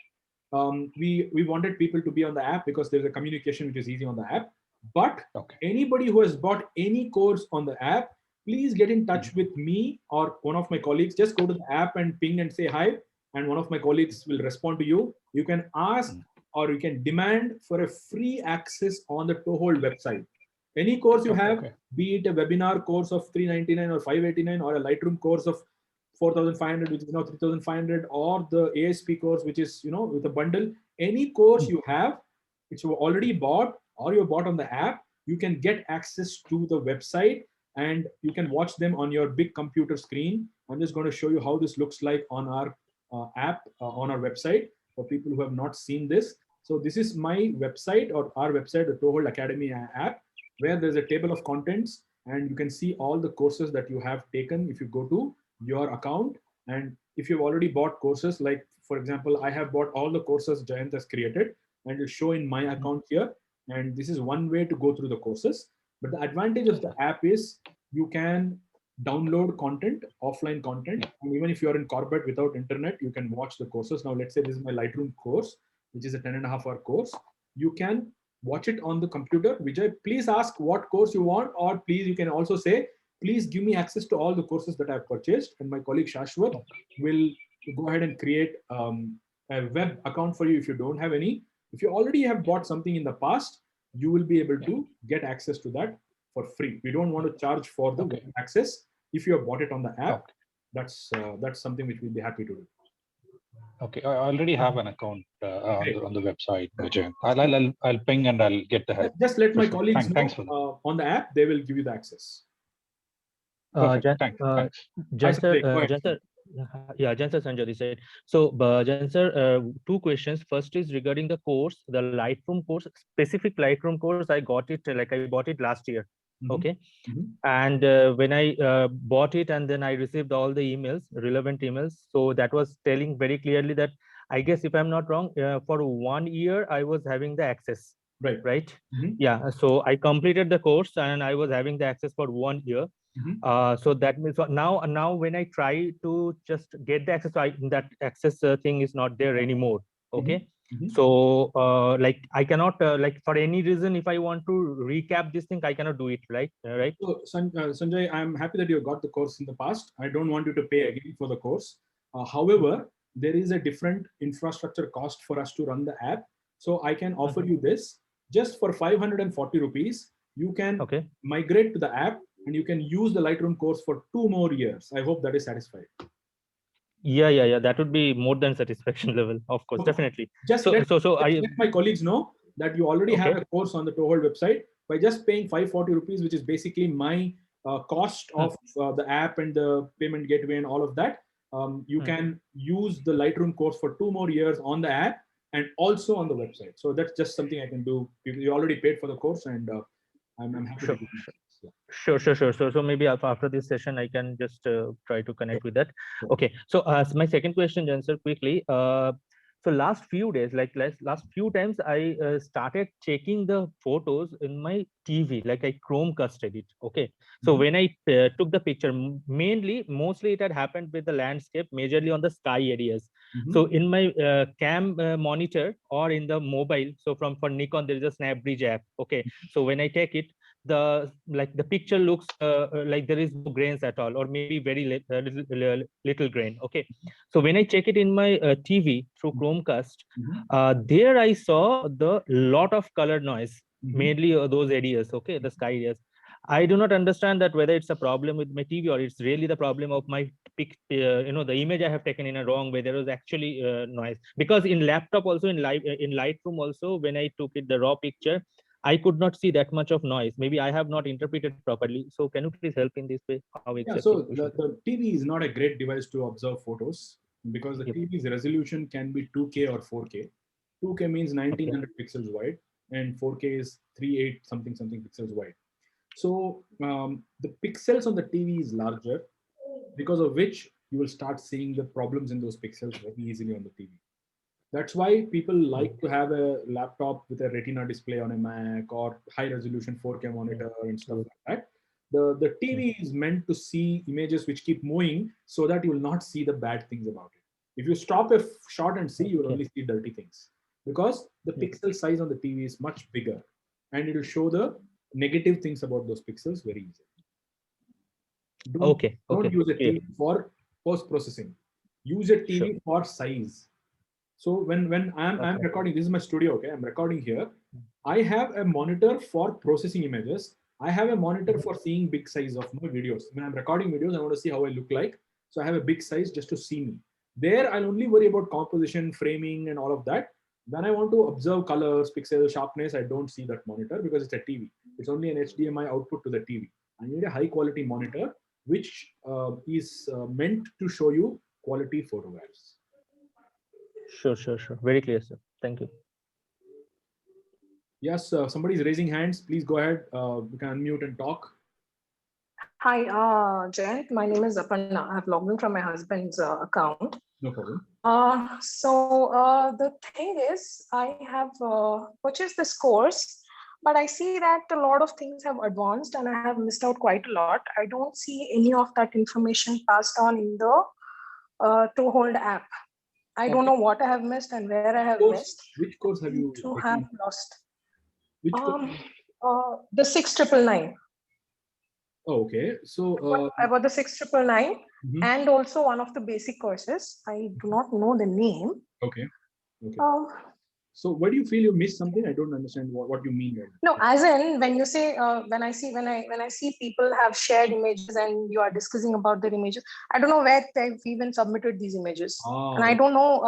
we wanted people to be on the app because there's a communication which is easy on the app. But anybody who has bought any course on the app, please get in touch with me or one of my colleagues. Just go to the app and ping and say hi, and one of my colleagues will respond to you. You can ask or you can demand for a free access on the Toehold website. Any course you have, be it a webinar course of $399 or $589 or a Lightroom course of 4,500, which is now 3,500, or the ASP course, which is, with a bundle, any course you have, which you already bought or you bought on the app, you can get access to the website and you can watch them on your big computer screen. I'm just going to show you how this looks like on our app, on our website for people who have not seen this. So this is my website or our website, the Toehold Academy app, where there's a table of contents and you can see all the courses that you have taken if you go to your account. And if you've already bought courses, like for example, I have bought all the courses Jayant has created and will show in my account here. And this is one way to go through the courses. But the advantage of the app is you can download content, offline content. And even if you're in corporate without internet, you can watch the courses. Now, let's say this is my Lightroom course, which is a 10.5-hour course. You can watch it on the computer. Vijay, please ask what course you want, or please, you can also say, please give me access to all the courses that I've purchased, and my colleague Shashwat will go ahead and create a web account for you if you don't have any. If you already have bought something in the past, you will be able to get access to that for free. We don't want to charge for the web access. If you have bought it on the app, that's something which we'll be happy to do.
Okay, I already have an account on the website, Vijay. I'll ping and I'll get the help.
Just let my
sure.
colleagues know
Thanks for that.
on the app. They will give you the access.
Perfect. Thanks.
Jan sir, Sanjay this side. So, Jan sir, two questions. First is regarding the course, the Lightroom course, specific Lightroom course. I got it, like I bought it last year. Okay. And when I bought it, and then I received all the emails, relevant emails. So that was telling very clearly that, I guess if I'm not wrong, for 1 year, I was having the access. Right. Yeah. So I completed the course and I was having the access for 1 year. So that means now when I try to just get the access, that access thing is not there anymore. Okay. So like I cannot like for any reason, if I want to recap this thing, I cannot do it, right? Right.
So Sanjay, I'm happy that you got the course in the past. I don't want you to pay again for the course. However, there is a different infrastructure cost for us to run the app. So I can offer you this just for 540 rupees. You can migrate to the app and you can use the Lightroom course for 2 more years. I hope that is satisfied.
Yeah. That would be more than satisfaction level, of course, definitely.
Just let my colleagues know that you already have a course on the Toehold website by just paying 540 rupees, which is basically my cost of the app and the payment gateway and all of that. You can use the Lightroom course for 2 more years on the app and also on the website. So that's just something I can do. You already paid for the course, and I'm happy to do that.
Sure. So maybe after this session, I can just try to connect with that. Okay. So my second question, answer quickly. So last few days, like last few times, I started checking the photos in my TV, like I Chromecasted it. Okay. So when I took the picture, mostly it had happened with the landscape, majorly on the sky areas. So in my cam monitor or in the mobile, so for Nikon, there is a SnapBridge app. Okay. So when I take it, the picture looks like there is no grains at all, or maybe very little grain. Okay. So when I check it in my TV through Chromecast, there I saw the lot of color noise, mainly those areas. Okay, the sky areas. I do not understand that whether it's a problem with my TV or it's really the problem of my the image I have taken in a wrong way. There was actually noise, because in laptop also, in Lightroom also, when I took it the raw picture, I could not see that much of noise. Maybe I have not interpreted properly. So can you please help in this way? How exactly?
So the TV is not a great device to observe photos, because the TV's resolution can be 2K or 4K. 2K means 1900 pixels wide, and 4K is 38 something pixels wide. So the pixels on the TV is larger, because of which you will start seeing the problems in those pixels very easily on the TV. That's why people like to have a laptop with a Retina display on a Mac, or high resolution 4K monitor and stuff like that. The TV is meant to see images which keep moving, so that you will not see the bad things about it. If you stop a shot and see, you will only see dirty things, because the pixel size on the TV is much bigger, and it will show the negative things about those pixels very easily. Don't use a TV for post-processing. Use a TV for size. So when I'm recording, this is my studio, okay? I'm recording here. I have a monitor for processing images. I have a monitor for seeing big size of my videos. When I'm recording videos, I want to see how I look like. So I have a big size just to see me. There, I'll only worry about composition, framing, and all of that. When I want to observe colors, pixel sharpness, I don't see that monitor, because it's a TV. It's only an HDMI output to the TV. I need a high quality monitor, which is meant to show you quality photographs.
Sure. Very clear, sir. Thank you.
Yes, somebody's raising hands. Please go ahead. You can unmute and talk.
Hi, Jayant. My name is Aparna. I've logged in from my husband's account.
No problem.
So the thing is, I have purchased this course, but I see that a lot of things have advanced and I have missed out quite a lot. I don't see any of that information passed on in the Toehold app. I don't know what I have missed and where I have missed.
Which course have you
have lost?
Which course?
The 6999.
Oh, okay. So
About the 6999
Mhm.
and also one of the basic courses. I do not know the name.
Okay. Okay. So why do you feel you missed something? I don't understand what you mean.
No, as in when you say when I see people have shared images and you are discussing about their images, I don't know where they've even submitted these images, and I don't know.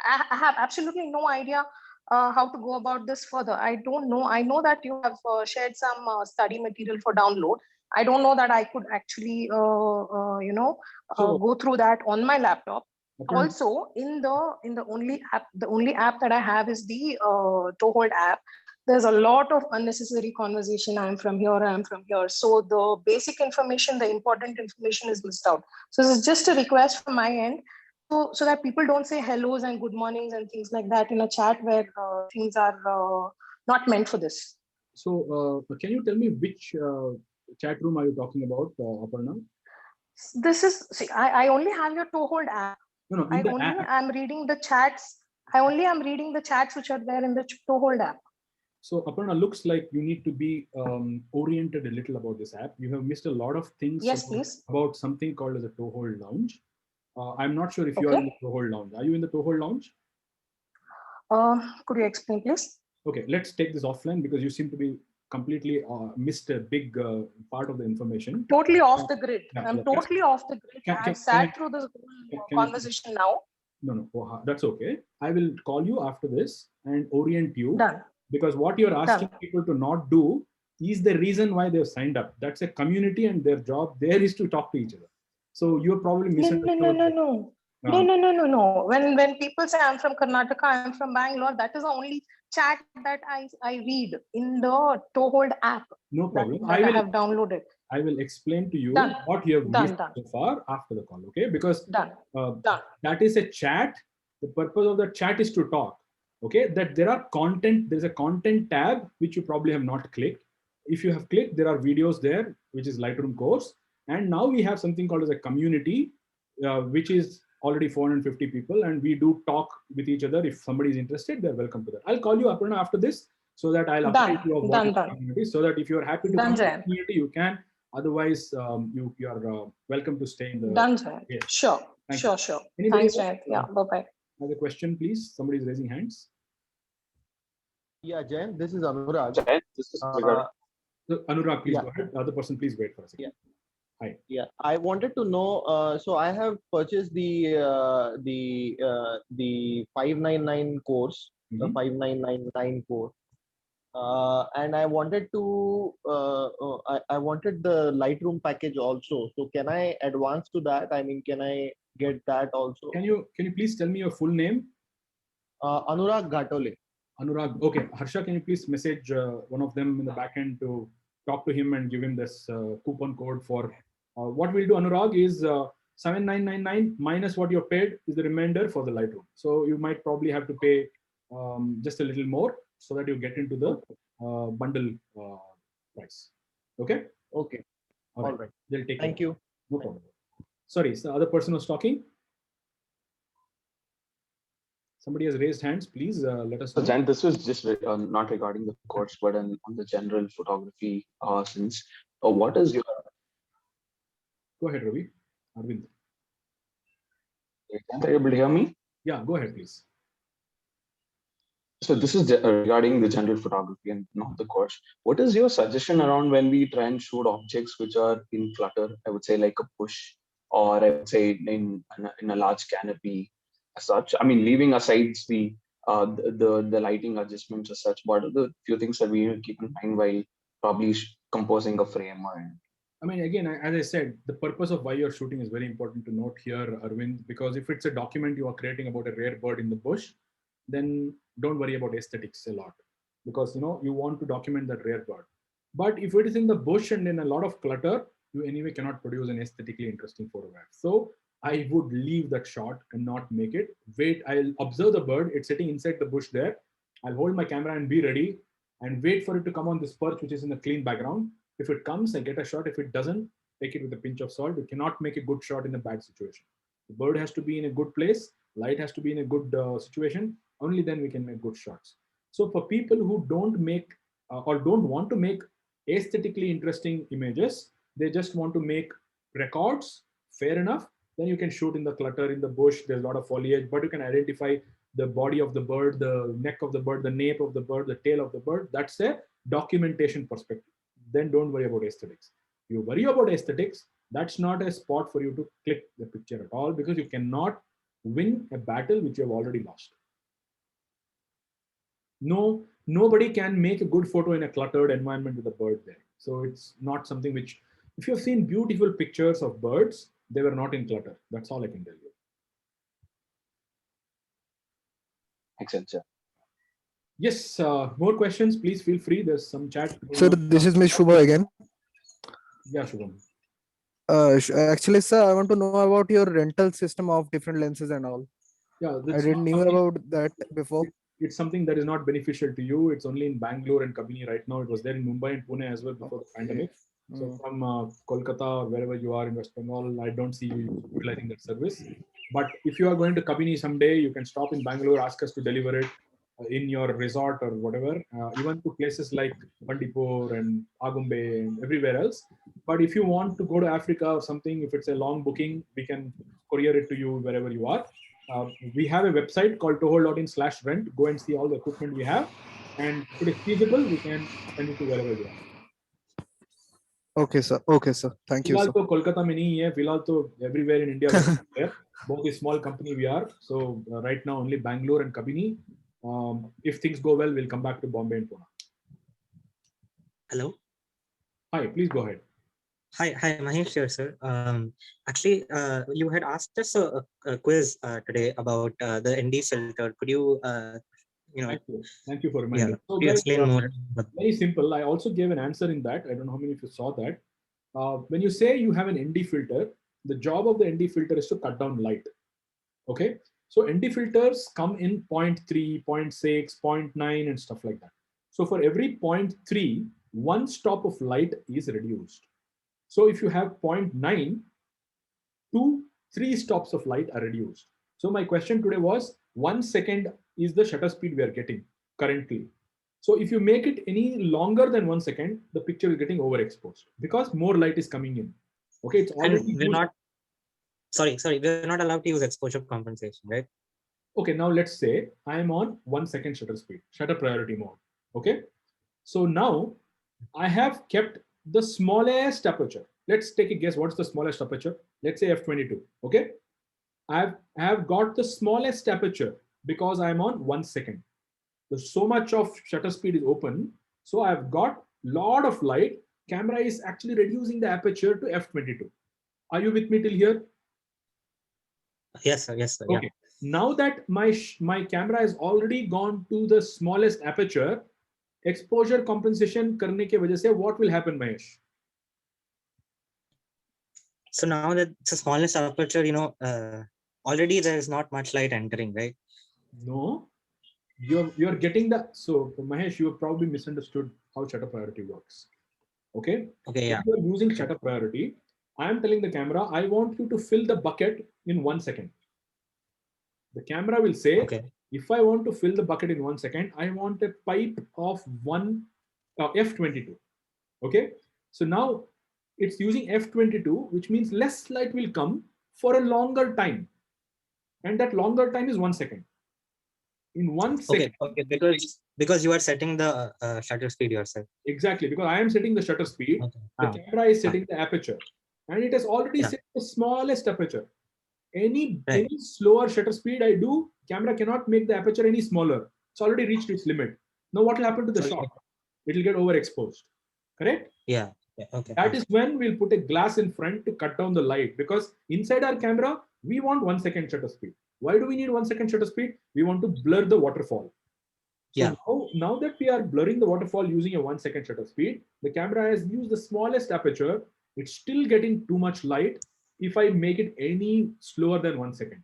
I have absolutely no idea how to go about this further. I don't know. I know that you have shared some study material for download. I don't know that I could actually go through that on my laptop. Also, in the only app that I have is the Toehold app. There's a lot of unnecessary conversation. I'm from here, I'm from here. So the basic information, the important information is missed out. So this is just a request from my end, so that people don't say hellos and good mornings and things like that in a chat where things are not meant for this.
So can you tell me which chat room are you talking about, Aparna?
This is, see, I only have your Toehold app.
No, in the app.
I'm reading the chats. I only am reading the chats which are there in the Toehold app.
So Aparna, looks like you need to be oriented a little about this app. You have missed a lot of things.
Yes, please.
About something called as a Toehold Lounge. I'm not sure if you are in the Toehold Lounge. Are you in the Toehold Lounge?
Could you explain, please?
Okay, let's take this offline because you seem to be completely missed a big part of the information.
Totally off the grid.
Yeah,
I'm totally off the grid. I've sat through this whole conversation now.
No, that's okay. I will call you after this and orient you.
Done.
Because what you're asking people to not do is the reason why they've signed up. That's a community and their job there is to talk to each other. So you're probably misunderstood.
No. When people say I'm from Karnataka, I'm from Bangalore, that is the only chat that I read in the Toehold app.
No problem.
That I have downloaded.
I will explain to you what you have missed so far after the call, okay? Because that is a chat. The purpose of the chat is to talk, okay? That there are content, there's a content tab, which you probably have not clicked. If you have clicked, there are videos there, which is Lightroom course. And now we have something called as a community, which is already 450 people. And we do talk with each other. If somebody is interested, they're welcome to that. I'll call you, Aparna, after this so that I'll update you of what is the community, so that if you're happy to come to the community, you can. Otherwise, you are welcome to stay in the.
Done, sir.
Yes.
Sure.
Anybody
Thanks, Zhayynn. Yeah, bye-bye.
Another question, please. Somebody's raising hands.
Yeah, Jayan, this is Anurag.
So Anurag, please go ahead. The other person, please wait for a second. Hi.
Yeah, I wanted to know. So I have purchased the 599 course, the 5999 course, and I wanted to. I wanted the Lightroom package also. So can I advance to that? I mean, can I get that also?
Can you please tell me your full name?
Anurag Ghatole.
Anurag. Okay, Harsha, can you please message one of them in the back end to talk to him and give him this coupon code for. What we'll do, Anurag, is 7999 minus what you're paid is the remainder for the Lightroom. So you might probably have to pay just a little more so that you get into the bundle price. Okay?
Okay.
All right. They'll take
Thank you.
No problem. Sorry, so the other person was talking. Somebody has raised hands. Please let us know.
So, Zhayynn, this was just not regarding the course, but on the general photography sense. What is your...
Go ahead, Ravi. Arvind.
Are you able to hear me?
Yeah, go ahead, please.
So this is regarding the general photography and not the course. What is your suggestion around when we try and shoot objects which are in clutter? I would say like a bush, or I would say in a large canopy as such. I mean, leaving aside the lighting adjustments as such, what are the few things that we need to keep in mind while probably composing a frame?
I mean, again, as I said, the purpose of why you're shooting is very important to note here, Arvind, because if it's a document you are creating about a rare bird in the bush, then don't worry about aesthetics a lot, because you want to document that rare bird. But if it is in the bush and in a lot of clutter, you anyway cannot produce an aesthetically interesting photograph. So I would leave that shot and not make it. Wait, I'll observe the bird. It's sitting inside the bush there. I'll hold my camera and be ready and wait for it to come on this perch, which is in a clean background. If it comes, I get a shot. If it doesn't, take it with a pinch of salt. You cannot make a good shot in a bad situation. The bird has to be in a good place. Light has to be in a good situation. Only then we can make good shots. So for people who don't make or don't want to make aesthetically interesting images, they just want to make records, fair enough. Then you can shoot in the clutter, in the bush, there's a lot of foliage, but you can identify the body of the bird, the neck of the bird, the nape of the bird, the tail of the bird. That's a documentation perspective. Then don't worry about aesthetics. You worry about aesthetics, that's not a spot for you to click the picture at all, because you cannot win a battle which you have already lost. No, nobody can make a good photo in a cluttered environment with a bird there. So it's not something which, if you've seen beautiful pictures of birds, they were not in clutter. That's all I can tell you.
Excellent, sir.
Yes, more questions, please feel free. There's some chat.
Sir, this is Ms. Shubha again.
Yeah, Shubham.
Actually, sir, I want to know about your rental system of different lenses and all.
Yeah,
I didn't know about that before.
It's something that is not beneficial to you. It's only in Bangalore and Kabini right now. It was there in Mumbai and Pune as well before the pandemic. So from Kolkata or wherever you are in West Bengal, I don't see you utilizing that service. But if you are going to Kabini someday, you can stop in Bangalore, ask us to deliver it in your resort or whatever, even to places like Bandipur and Agumbe and everywhere else. But if you want to go to Africa or something, if it's a long booking, we can courier it to you wherever you are. We have a website called toehold.in/rent. Go and see all the equipment we have. And if it is feasible, we can send it to wherever you are.
Okay, sir. Okay, sir. Thank you, sir.
तो कोलकाता में नहीं है, फिलहाल तो everywhere in India there. बहुत ही small company we are. So right now only Bangalore and Kabini. If things go well, we'll come back to Bombay and Pune.
Hello.
Hi, please go ahead.
Hi, Mahesh here, sir. Actually, you had asked us a quiz today about the ND filter. Could you,
Thank you for reminding.
Yeah,
So
could you
guys,
explain more?
very simple. I also gave an answer in that. I don't know how many of you saw that. When you say you have an ND filter, the job of the ND filter is to cut down light. Okay. So ND filters come in 0.3, 0.6, 0.9 and stuff like that. So for every 0.3, one stop of light is reduced. So if you have 0.9, 2, 3 stops of light are reduced. So my question today was, 1 second is the shutter speed we are getting currently. So if you make it any longer than 1 second, the picture is getting overexposed because more light is coming in. Okay, it's already.
And we're not. Sorry, we're not allowed to use exposure compensation, right?
Okay, now let's say I am on 1 second shutter speed, shutter priority mode. Okay, so now I have kept the smallest aperture. Let's take a guess. What's the smallest aperture? Let's say f22. Okay, I have got the smallest aperture because I'm on 1 second. So much of shutter speed is open. So I've got lot of light. Camera is actually reducing the aperture to f22. Are you with me till here?
Yes, sir. Yes, sir.
Okay.
Yeah.
Now that my camera has already gone to the smallest aperture, exposure compensation करने के वजह से what will happen, Mahesh?
So now that it's the smallest aperture, already there is not much light entering, right?
No, you're getting the, so Mahesh, you have probably misunderstood how shutter priority works. Okay.
Okay. Yeah.
If you're using shutter priority, I am telling the camera, I want you to fill the bucket in 1 second. The camera will say,
okay,
if I want to fill the bucket in 1 second, I want a pipe of f22. Okay. So now it's using f22, which means less light will come for a longer time. And that longer time is 1 second. In 1 second.
Okay, because you are setting the shutter speed yourself.
Exactly, because I am setting the shutter speed. Okay. The camera is setting the aperture. And it has already set the smallest aperture. Any slower shutter speed I do, camera cannot make the aperture any smaller. It's already reached its limit. Now what will happen to the shot? It will get overexposed. Correct?
Yeah. Okay.
That is when we'll put a glass in front to cut down the light, because inside our camera, we want 1 second shutter speed. Why do we need 1 second shutter speed? We want to blur the waterfall. So now that we are blurring the waterfall using a 1 second shutter speed, the camera has used the smallest aperture. It's still getting too much light if I make it any slower than 1 second.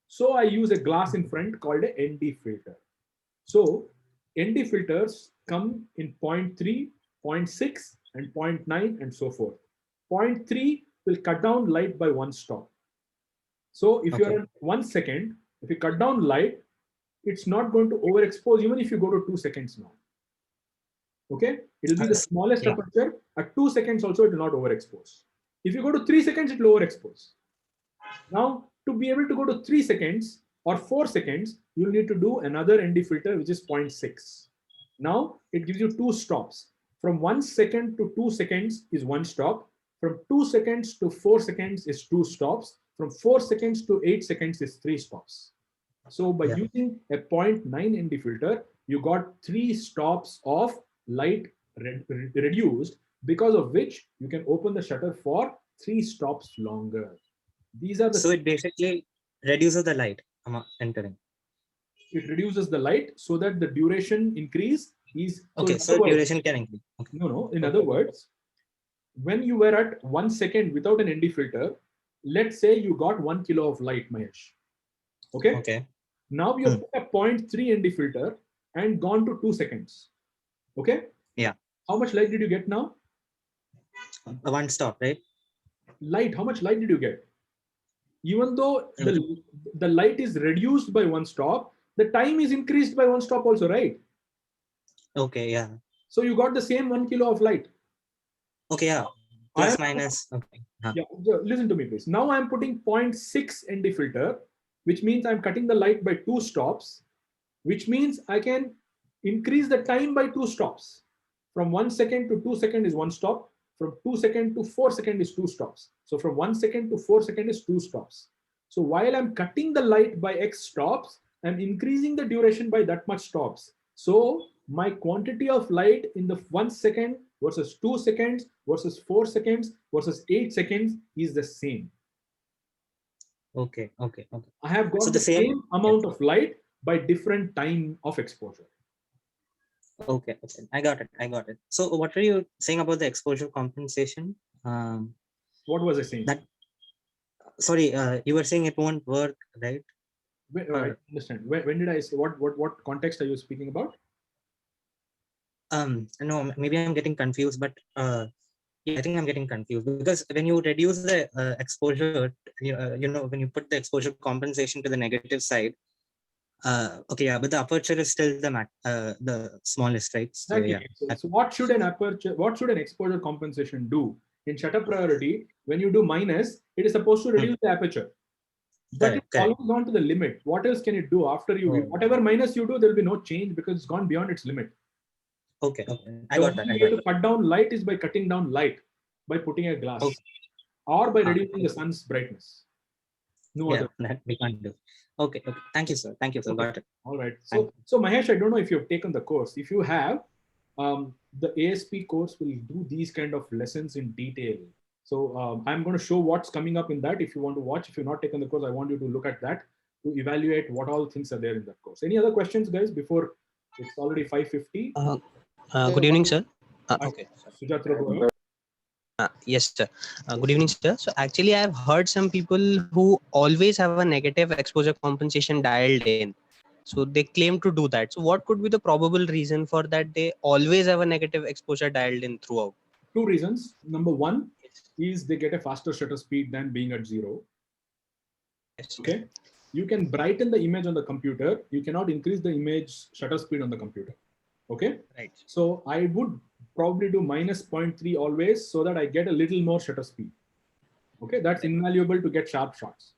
So I use a glass in front called a ND filter. So ND filters come in 0.3, 0.6 and 0.9 and so forth. 0.3 will cut down light by 1 stop. So if you're at 1 second, if you cut down light, it's not going to overexpose even if you go to 2 seconds now. Okay, it'll be the smallest aperture. At 2 seconds also, it will not overexpose. If you go to 3 seconds, it will overexpose. Now, to be able to go to 3 seconds or 4 seconds, you'll need to do another ND filter, which is 0.6. Now, it gives you 2 stops. From 1 second to 2 seconds is 1 stop. From 2 seconds to 4 seconds is 2 stops. From 4 seconds to 8 seconds is 3 stops. So by using a 0.9 ND filter, you got 3 stops of light reduced, because of which you can open the shutter for 3 stops longer. These are the.
So it basically reduces the light entering.
It reduces the light so that the duration increase is.
Okay, so duration can increase. Okay.
No. In other words, when you were at 1 second without an ND filter, let's say you got 1 kilo of light, Mahesh. Okay.
Okay.
Now you put a 0.3 ND filter and gone to 2 seconds. Okay.
Yeah.
How much light did you get now?
1 stop, right?
Light. How much light did you get? Even though the light is reduced by 1 stop, the time is increased by 1 stop also, right?
Okay, yeah.
So you got the same 1 kilo of light.
Okay, yeah. Plus minus. Okay.
Yeah, listen to me, please. Now I'm putting 0.6 ND filter, which means I'm cutting the light by 2 stops, which means I can increase the time by 2 stops. From 1 second to 2 seconds is 1 stop. From 2 seconds to 4 seconds is 2 stops. So from 1 second to 4 seconds is 2 stops. So while I'm cutting the light by X stops, I'm increasing the duration by that much stops. So my quantity of light in the 1 second versus 2 seconds versus 4 seconds versus 8 seconds is the same.
Okay.
I have got the same amount of light by different time of exposure.
Okay. I got it. So what were you saying about the exposure compensation?
What was I saying?
Sorry, you were saying it won't work, right?
I understand. When did I say what context are you speaking about?
No, maybe I'm getting confused, but yeah, I think I'm getting confused because when you reduce the exposure, when you put the exposure compensation to the negative side, okay, yeah, but the aperture is still the smallest, right? So
Exactly.
yeah.
So what should an exposure compensation do? In shutter priority, when you do minus, it is supposed to reduce the aperture. But it's always gone to the limit. What else can it do after whatever minus you do, there will be no change because it's gone beyond its limit.
Okay. I got that.
The only way to cut down light is by cutting down light by putting a glass or by reducing the sun's brightness. No other.
That we can't do. Okay. Thank you, sir. Got it.
All right. So Mahesh, I don't know if you've taken the course. If you have, the ASP course will do these kind of lessons in detail. So I'm going to show what's coming up in that. If you want to watch, if you've not taken the course, I want you to look at that to evaluate what all things are there in that course. Any other questions, guys? Before it's already 5:50.
Good evening, sir. Okay.
Sujatra, go ahead.
Yes, sir. Good evening, sir. So actually, I have heard some people who always have a negative exposure compensation dialed in. So they claim to do that. So what could be the probable reason for that? They always have a negative exposure dialed in throughout.
2 reasons. Number 1 is they get a faster shutter speed than being at 0.
Yes.
Okay. You can brighten the image on the computer. You cannot increase the image shutter speed on the computer. Okay.
Right.
So I would probably do minus 0.3 always so that I get a little more shutter speed. Okay. That's invaluable to get sharp shots.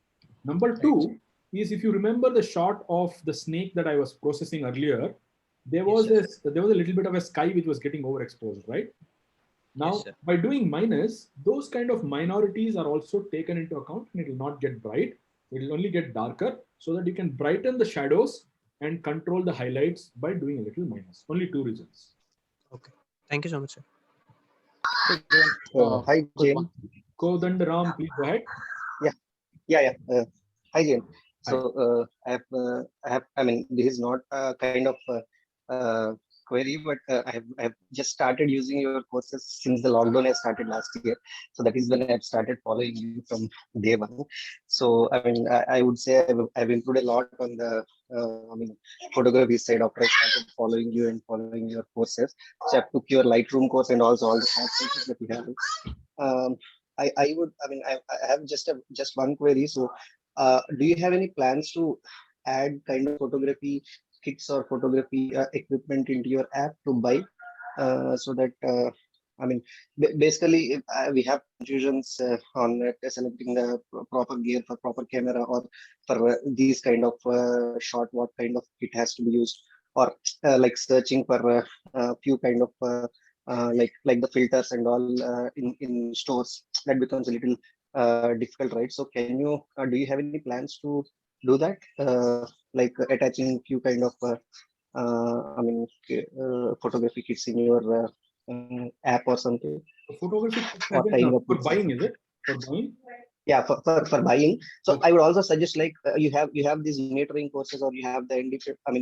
Number 2 is, if you remember the shot of the snake that I was processing earlier, there was a little bit of a sky which was getting overexposed, right? Now, by doing minus, those kind of minorities are also taken into account, and it will not get bright. It will only get darker, so that you can brighten the shadows and control the highlights by doing a little minus. Only 2 reasons.
Okay. Thank you so much, sir.
Hi, Jane.
Kodandaram, please go ahead.
Yeah. Hi, Jane. So I mean, this is not a kind of query, but I have just started using your courses since the lockdown has started last year. So that is when I have started following you from day one. So I mean, I would say I've improved a lot on the photography side after I started following you and following your courses. So I took your Lightroom course and also all the courses that you have. I have just one query. So do you have any plans to add kind of photography kits or photography equipment into your app to buy, so that I mean, basically, if, we have confusions on selecting the proper gear for proper camera, or for these kind of shot, what kind of kit has to be used, or like searching for a few kind of like the filters and all in stores. That becomes a little difficult, right? So, can you do you have any plans to do that, like attaching few kind of I mean, photography kits in your app or something,
Photography
or tying up
for
with
buying, is it? For buying?
Yeah, for buying. So I would also suggest, like, you have these metering courses, or you have the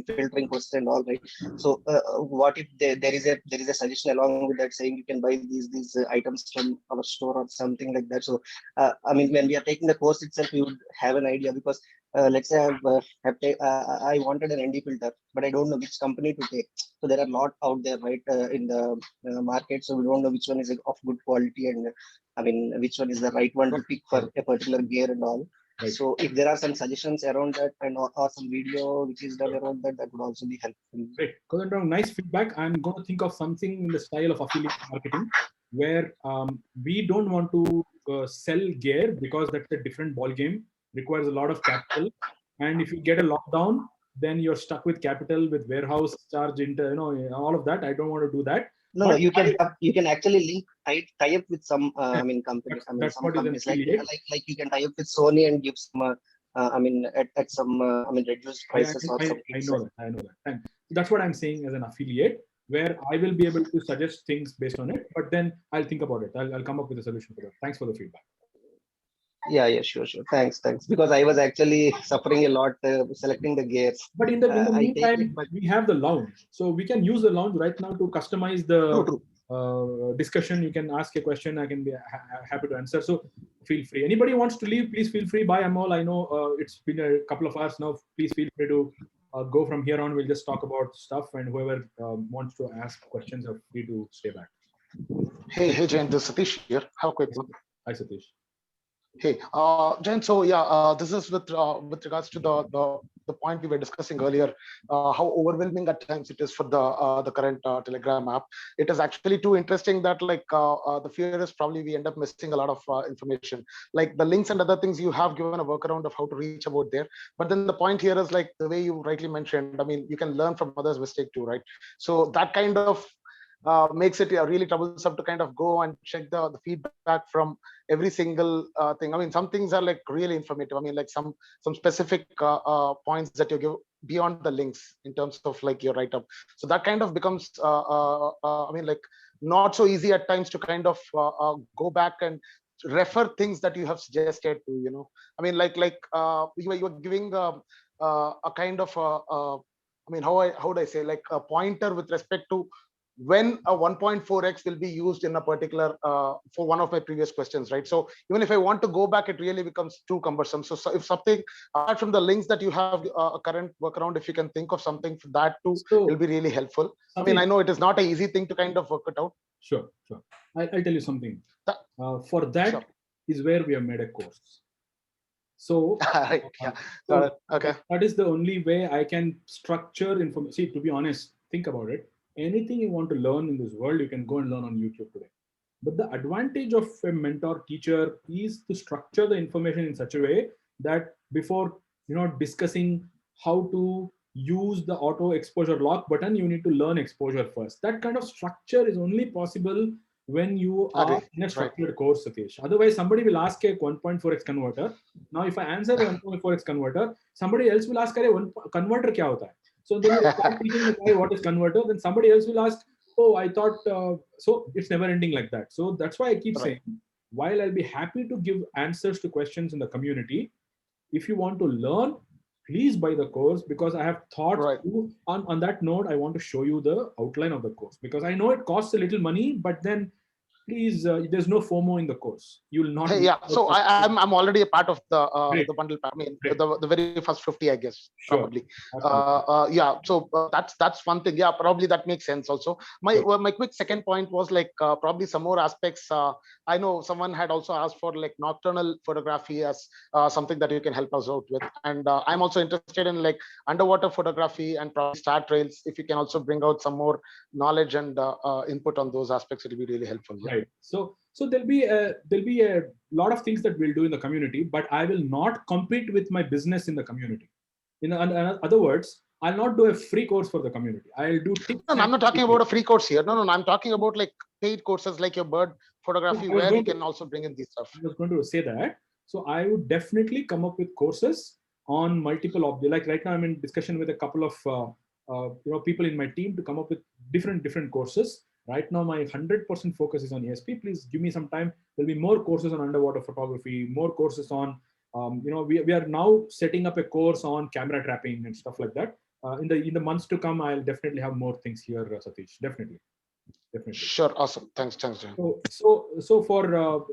filtering courses and all, right? So what if there is a suggestion along with that saying you can buy these items from our store or something like that. So I mean, when we are taking the course itself, you would have an idea, because let's say I wanted an ND filter, but I don't know which company to take. So there are a lot out there, right, in the market. So we don't know which one is of good quality, and I mean, which one is the right one to pick for a particular gear and all. Right. So if there are some suggestions around that, and or some video which is done around that, that would also be helpful.
Great. Kodandram, nice feedback. I'm going to think of something in the style of affiliate marketing, where we don't want to sell gear, because that's a different ball game, requires a lot of capital. And if you get a lockdown, then you're stuck with capital, with warehouse charge, all of that. I don't want to do that.
No, you can actually link tie up with some companies.
That's
some
what
companies
is
like you can tie up with Sony and give some at some reduced prices or something.
I know that. And that's what I'm saying as an affiliate, where I will be able to suggest things based on it, but then I'll think about it. I'll come up with a solution for that. Thanks for the feedback.
Yeah, sure. Thanks. Because I was actually suffering a lot selecting the gears.
But in the meantime, we have the lounge, so we can use the lounge right now to customize the discussion. You can ask a question. I can be happy to answer. So feel free. Anybody wants to leave, please feel free. Bye, Amol. I know it's been a couple of hours now. Please feel free to go from here on. We'll just talk about stuff, and whoever wants to ask questions are free to stay back.
Hey, Jayynn, this is Satish here. Have a quick one.
Hi, Satish.
Hey, Jayynn. So yeah, this is with regards to the point we were discussing earlier, how overwhelming at times it is for the current Telegram app. It is actually too interesting that the fear is probably we end up missing a lot of information, like the links and other things. You have given a workaround of how to reach about there, but then the point here is, like the way you rightly mentioned, I mean, you can learn from others' mistake too, right? So that kind of makes it really troublesome to kind of go and check the feedback from every single thing. I mean, some things are like really informative. I mean, like some specific points that you give beyond the links in terms of like your write-up. So that kind of becomes, I mean, like not so easy at times to kind of go back and refer things that you have suggested to, you know. I mean, you were giving a kind of, I mean, how would I say, like a pointer with respect to when a 1.4x will be used in a particular for one of my previous questions, right? So even if I want to go back, it really becomes too cumbersome. So if something apart from the links that you have a current workaround, if you can think of something for that too, will be really helpful. I mean, I know it is not an easy thing to kind of work it out.
Sure. I'll tell you something. For that is where we have made a course. So
right, yeah. Okay.
That is the only way I can structure information. See, to be honest, think about it. Anything you want to learn in this world, you can go and learn on YouTube today. But the advantage of a mentor teacher is to structure the information in such a way that before discussing how to use the auto exposure lock button, you need to learn exposure first. That kind of structure is only possible when you are in a structured course, Satish. Otherwise, somebody will ask a 1.4x converter. Now, if I answer a 1.4x converter, somebody else will ask, converter kya hota hai? So then you start teaching the guy what is converter, then somebody else will ask, oh, I thought, so it's never ending like that. So that's why I keep saying, while I'll be happy to give answers to questions in the community, if you want to learn, please buy the course, because I have thought on that note, I want to show you the outline of the course, because I know it costs a little money, but then please, there's no FOMO in the course. You will not.
Yeah, so I'm already a part of
Great.
the bundle. I mean,
Great.
the very first 50, I guess,
Sure.
probably. Yeah, so that's one thing. Yeah, probably that makes sense. Also, my quick second point was like probably some more aspects. I know someone had also asked for like nocturnal photography as something that you can help us out with, and I'm also interested in like underwater photography and probably star trails. If you can also bring out some more knowledge and input on those aspects, it'll be really helpful. Yeah.
Right. So there'll be a lot of things that we'll do in the community, but I will not compete with my business in the community. In other words, I'll not do a free course for the community. I'll do tips.
No, I'm not talking about a free course here. No, I'm talking about like paid courses like your bird photography, where you can also bring in these stuff.
I was going to say that. So I would definitely come up with courses on multiple objects. Like right now, I'm in discussion with a couple of people in my team to come up with different courses. Right now, my 100% focus is on ESP. Please give me some time. There'll be more courses on underwater photography, more courses on, we are now setting up a course on camera trapping and stuff like that. In the months to come, I'll definitely have more things here, Satish. Definitely.
Sure, awesome. Thanks, Jan.
So for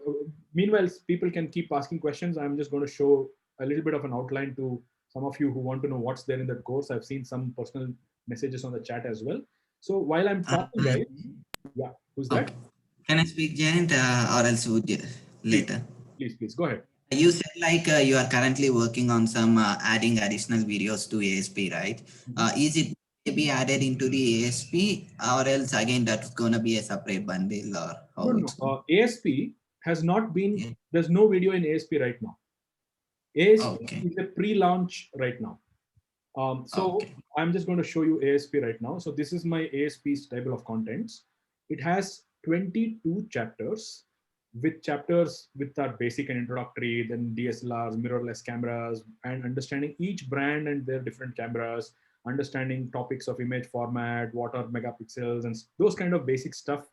meanwhile, people can keep asking questions. I'm just going to show a little bit of an outline to some of you who want to know what's there in that course. I've seen some personal messages on the chat as well. So while I'm talking, guys, yeah, who's that?
Can I speak, Jayant, or else would you later?
Please go ahead.
You said like you are currently working on some adding additional videos to ASP, right? Is it be added into the ASP, or else again that's gonna be a separate bundle, or how
No. ASP has not been. There's no video in ASP right now. ASP is a pre-launch right now. I'm just going to show you ASP right now. So this is my ASP's table of contents. It has 22 chapters, with chapters with our basic and introductory, then DSLRs, mirrorless cameras, and understanding each brand and their different cameras, understanding topics of image format, what are megapixels, and those kind of basic stuff,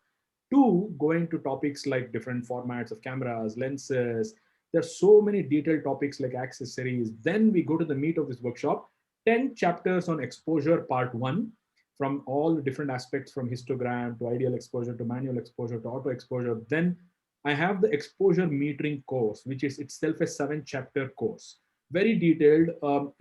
to going to topics like different formats of cameras, lenses. There's so many detailed topics like accessories. Then we go to the meat of this workshop, 10 chapters on exposure part 1, from all the different aspects, from histogram to ideal exposure to manual exposure to auto exposure. Then I have the exposure metering course, which is itself a 7-chapter course. Very detailed.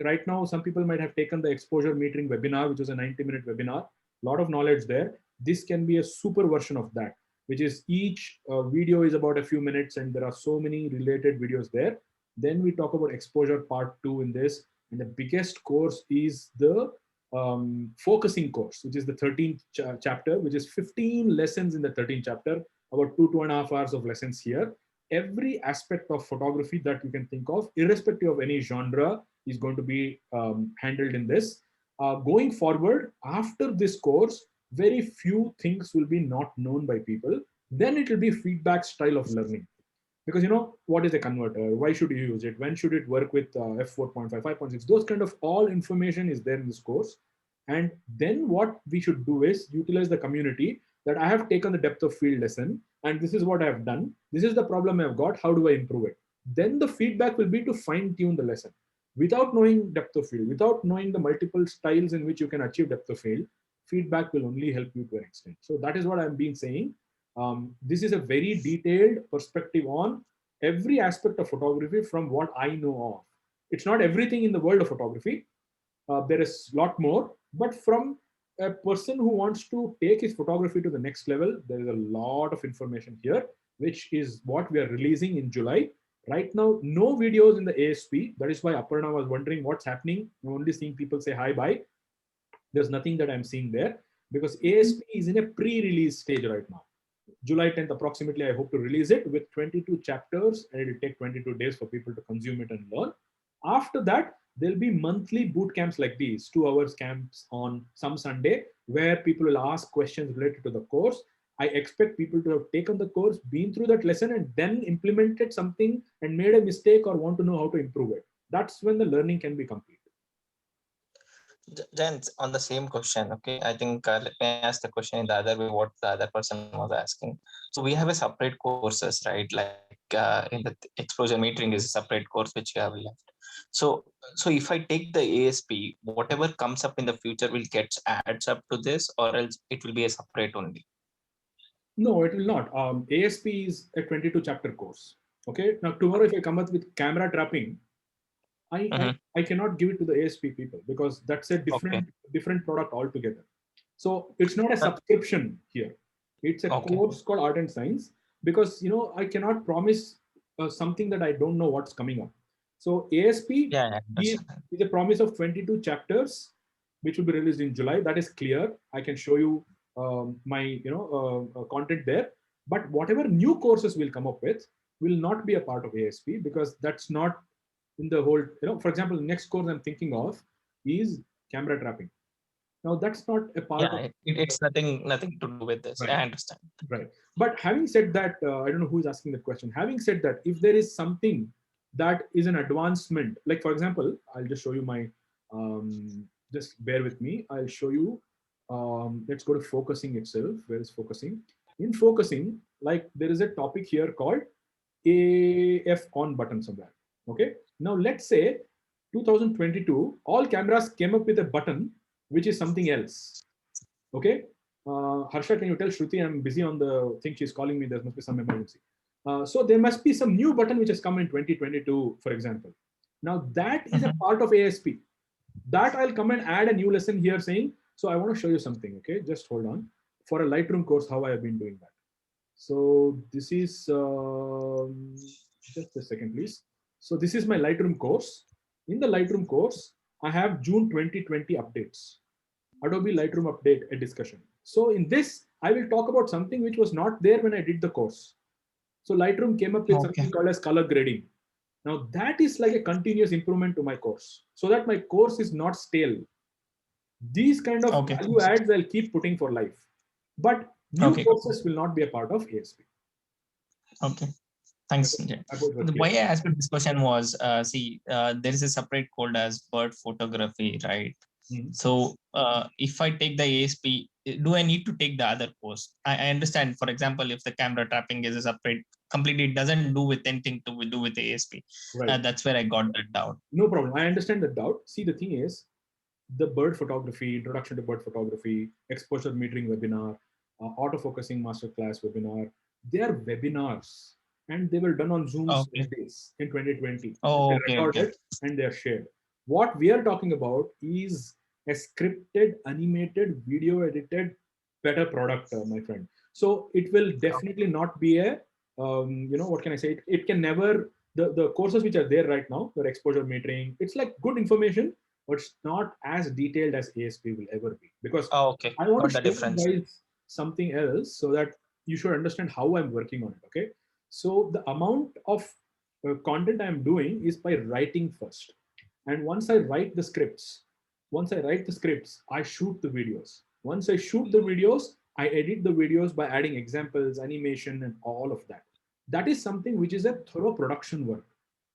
Right now, some people might have taken the exposure metering webinar, which was a 90-minute webinar. A lot of knowledge there. This can be a super version of that, which is each video is about a few minutes, and there are so many related videos there. Then we talk about exposure part 2 in this. And the biggest course is the focusing course, which is the 13th chapter, which is 15 lessons in the 13th chapter, about 2.5 hours of lessons here. Every aspect of photography that you can think of, irrespective of any genre, is going to be handled in this. Going forward, after this course, very few things will be not known by people. Then it will be feedback style of learning. Because what is a converter? Why should you use it? When should it work with f4.5, 5.6? Those kind of all information is there in this course. And then what we should do is utilize the community, that I have taken the depth of field lesson, and this is what I have done. This is the problem I've got. How do I improve it? Then the feedback will be to fine tune the lesson. Without knowing depth of field, without knowing the multiple styles in which you can achieve depth of field, feedback will only help you to an extent. So that is what I've been saying. This is a very detailed perspective on every aspect of photography from what I know of. It's not everything in the world of photography. There is a lot more, but from a person who wants to take his photography to the next level, there is a lot of information here, which is what we are releasing in July. Right now, no videos in the ASP. That is why Aparna was wondering what's happening. I'm only seeing people say hi, bye. There's nothing that I'm seeing there, because ASP is in a pre-release stage right now. July 10th, approximately, I hope to release it with 22 chapters, and it will take 22 days for people to consume it and learn. After that, there'll be monthly boot camps like these, 2 hours camps on some Sunday, where people will ask questions related to the course. I expect people to have taken the course, been through that lesson, and then implemented something and made a mistake or want to know how to improve it. That's when the learning can be complete.
Then on the same question, okay, I think let me ask the question in the other way, what the other person was asking. So we have a separate courses, right? Like in the exposure metering is a separate course which you have left. So if I take the ASP, whatever comes up in the future will get adds up to this, or else it will be a separate only.
No, it will not. ASP is a 22 chapter course. Okay. Now tomorrow, if I come up with camera trapping, I cannot give it to the ASP people because that's a different product altogether. So it's not a subscription here. It's a course called Art and Science because I cannot promise something that I don't know what's coming up. So ASP is a promise of 22 chapters, which will be released in July. That is clear. I can show you my content there. But whatever new courses will come up with will not be a part of ASP because that's not in the whole. For example, the next course I'm thinking of is camera trapping. Now that's not a part of
it's nothing to do with this.
Right.
I understand.
Right. But having said that, I don't know who is asking the question. Having said that, if there is something that is an advancement, like for example, I'll just show you my, just bear with me. I'll show you, let's go to focusing itself. Where is focusing? In focusing, like there is a topic here called AF on button somewhere. Okay. Now let's say 2022, all cameras came up with a button which is something else. Okay. Harsha, can you tell Shruti I'm busy on the thing? She's calling me. There must be some emergency. So there must be some new button which has come in 2022, for example. Now that is a part of ASP. That I'll come and add a new lesson here saying, so I want to show you something. Okay, just hold on. For a Lightroom course, how I have been doing that. So this is, just a second, please. So this is my Lightroom course. In the Lightroom course, I have June 2020 updates. Adobe Lightroom update, a discussion. So in this, I will talk about something which was not there when I did the course. So Lightroom came up with something called as color grading. Now that is like a continuous improvement to my course so that my course is not stale. These kind of value adds I'll keep putting for life. But new courses will not be a part of ASP.
Okay. Thanks. Why I asked this question was, there is a separate code as bird photography, right? So if I take the ASP, do I need to take the other course? I understand, for example, if the camera trapping is a separate, completely it doesn't do with anything to do with ASP.
Right.
That's where I got that doubt.
No problem. I understand the doubt. See, the thing is, the bird photography, introduction to bird photography, exposure metering webinar, autofocusing masterclass webinar, they are webinars and they were done on Zoom days in 2020. They're recorded and they're shared. What we are talking about is a scripted, animated, video edited, better product, my friend. So it will definitely not be a, what can I say? It can never, the courses which are there right now, the exposure metering, it's like good information, but it's not as detailed as ASP will ever be. Because I want to show you guys something else so that you should understand how I'm working on it. Okay. So the amount of content I'm doing is by writing first. And once I write the scripts, I shoot the videos. Once I shoot the videos, I edit the videos by adding examples, animation, and all of that. That is something which is a thorough production work.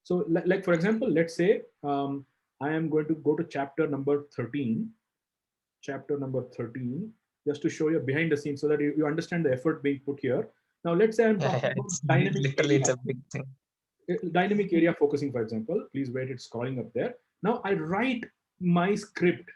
So like for example, let's say I am going to go to chapter number 13, just to show you behind the scenes so that you understand the effort being put here. Now, let's say I'm talking about dynamic
literally it's a big thing.
Dynamic area focusing, for example. Please wait, it's scrolling up there. Now I write my script.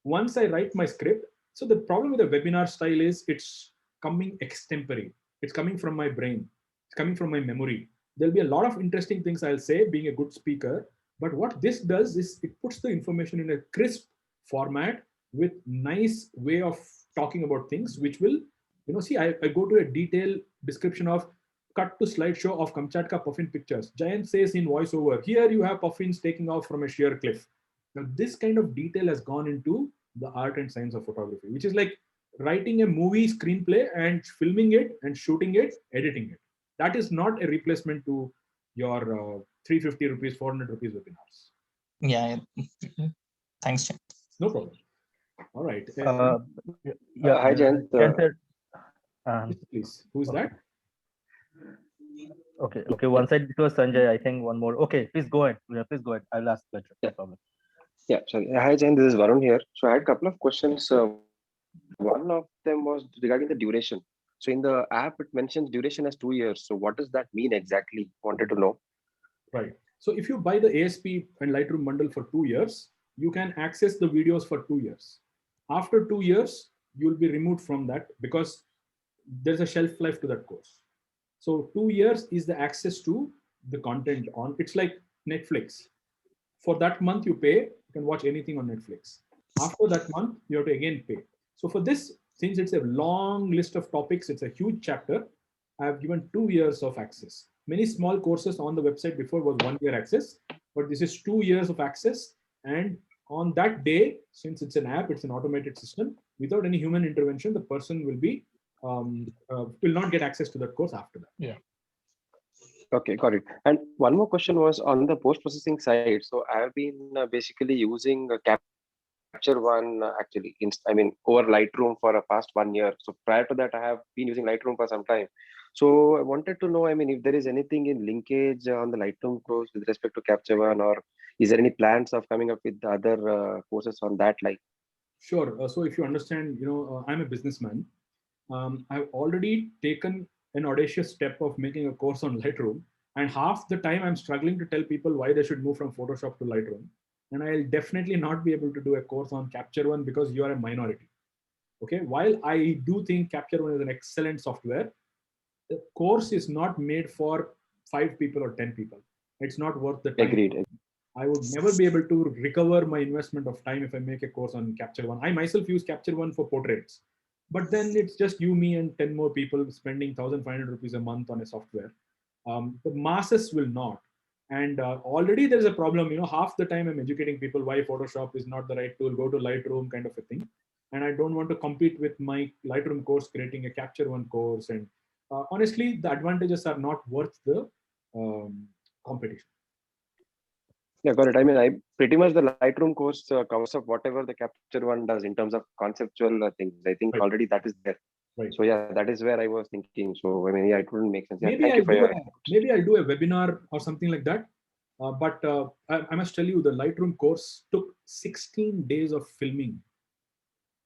Once I write my script, so the problem with the webinar style is it's coming extempore. It's coming from my brain. It's coming from my memory. There'll be a lot of interesting things I'll say being a good speaker. But what this does is it puts the information in a crisp format with nice way of talking about things, which will, see, I go to a detailed description of cut to slideshow of Kamchatka puffin pictures. Zhayynn says in voiceover, here you have puffins taking off from a sheer cliff. Now, this kind of detail has gone into the art and science of photography, which is like writing a movie screenplay and filming it and shooting it, editing it. That is not a replacement to your 350 rupees, 400 rupees webinars.
Yeah. Thanks, Chit.
No problem. All right.
Hi, Zhayynn.
Please. Who is that?
Okay. One side it was Sanjay. I think one more. Okay, please go ahead. Yeah, please go ahead. I'll ask later. No problem.
Yeah, sorry. Hi, Zhayynn. This is Varun here. So I had a couple of questions. One of them was regarding the duration. So in the app, it mentions duration as 2 years. So what does that mean exactly? Wanted to know.
Right. So if you buy the ASP and Lightroom bundle for 2 years, you can access the videos for 2 years. After 2 years, you'll be removed from that because there's a shelf life to that course. So 2 years is the access to the content on. It's like Netflix. For that month you pay, you can watch anything on Netflix. After that month, you have to again pay. So for this, since it's a long list of topics, it's a huge chapter, I have given 2 years of access. Many small courses on the website before was 1 year access, but this is 2 years of access. And on that day, since it's an app, it's an automated system, without any human intervention, the person will be will not get access to that course after that.
Yeah.
Okay, got it. And one more question was on the post-processing side. So I have been basically using Capture One actually, over Lightroom for a past 1 year. So prior to that, I have been using Lightroom for some time. So I wanted to know, if there is anything in linkage on the Lightroom course with respect to Capture One, or is there any plans of coming up with other courses on that?
Sure. So if you understand, I'm a businessman. I've already taken an audacious step of making a course on Lightroom, and half the time I'm struggling to tell people why they should move from Photoshop to Lightroom. And I'll definitely not be able to do a course on Capture One because you are a minority. Okay. While I do think Capture One is an excellent software, the course is not made for 5 people or 10 people. It's not worth the time.
Agreed.
I would never be able to recover my investment of time if I make a course on Capture One. I myself use Capture One for portraits, but then it's just you, me, and 10 more people spending 1,500 rupees a month on a software. The masses will not. And already there's a problem, half the time I'm educating people why Photoshop is not the right tool, go to Lightroom kind of a thing. And I don't want to compete with my Lightroom course, creating a Capture One course. And honestly, the advantages are not worth the competition.
Yeah, got it. I pretty much the Lightroom course covers up whatever the Capture One does in terms of conceptual things. I think already that is there.
Right.
So yeah, that is where I was thinking. So it wouldn't make sense. Yeah,
Maybe I'll do a webinar or something like that. But I must tell you, the Lightroom course took 16 days of filming,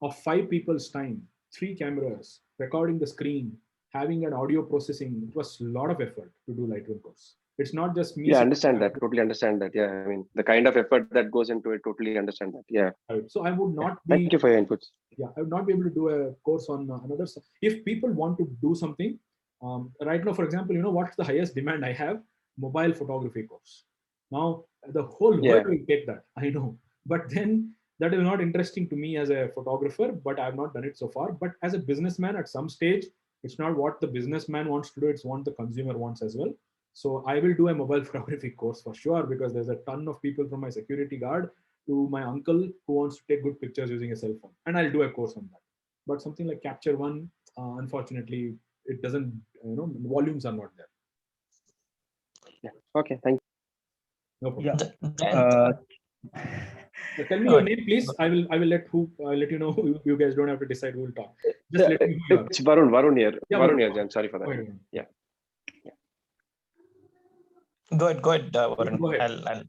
of 5 people's time, 3 cameras, recording the screen, having an audio processing. It was a lot of effort to do Lightroom course. It's not just me.
Yeah, I understand that. Totally understand that. Yeah, the kind of effort that goes into it, totally understand that. Yeah.
Right. So I would not be.
Thank you for your inputs.
Yeah, I would not be able to do a course on another. If people want to do something, right now, for example, what's the highest demand I have? Mobile photography course. Now, the whole world will take that. I know. But then that is not interesting to me as a photographer, but I have not done it so far. But as a businessman, at some stage, it's not what the businessman wants to do, it's what the consumer wants as well. So I will do a mobile photography course for sure, because there's a ton of people, from my security guard to my uncle, who wants to take good pictures using a cell phone, and I'll do a course on that. But something like Capture One, unfortunately, it doesn't, volumes are not there.
Yeah. Okay, thank you.
No problem. Tell me your name, please. I will let you know. You guys don't have to decide who will talk. Just let me know.
It's Varun here.
Yeah,
Varun here, Jan. Sorry for that. Yeah.
Go ahead, Varun.
Go ahead.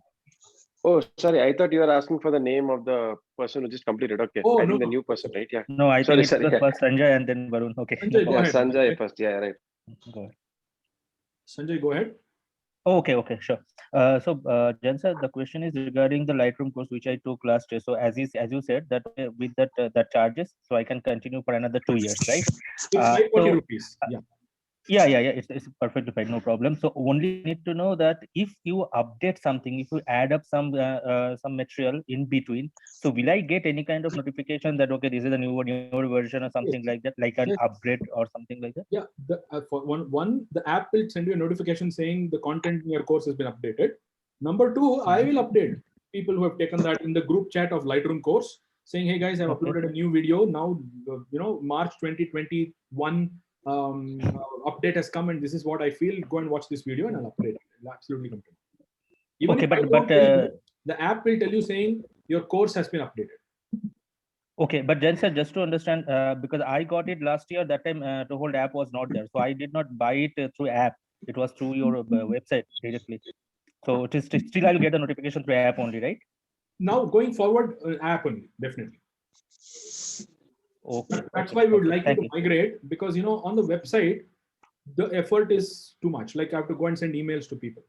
Oh, sorry. I thought you were asking for the name of the person who just completed. Okay.
Oh,
I think
no.
the new person, right? Yeah.
No, I think it's first Sanjay and then Varun. Okay.
Sanjay, go ahead.
Sanjay first. Yeah, right.
Go ahead.
Sanjay, go ahead.
Okay, sure. Jen sir, the question is regarding the Lightroom course which I took last year. So as you said that with that charges, so I can continue for another 2 years, right?
It's 540 rupees.
Yeah. It's perfectly fine, no problem. So only need to know that if you update something, if you add up some material in between, so will I get any kind of notification that okay, this is a newer version or something like that, like an upgrade or something like that?
Yeah, for one, the app will send you a notification saying the content in your course has been updated. Number 2, I will update people who have taken that in the group chat of Lightroom course, saying, hey guys, I've uploaded a new video now. March 2021 update has come, and this is what I feel. Go and watch this video, and I'll update it. It'll absolutely come to me. Even if I don't tell you, the app will tell you saying your course has been updated.
Okay, but then sir, just to understand, because I got it last year, that time Toehold app was not there, so I did not buy it through app. It was through your website directly. So it is still I'll get a notification through app only, right?
Now going forward, app only, definitely.
Okay.
That's why we would like you to migrate, because on the website the effort is too much. Like I have to go and send emails to people.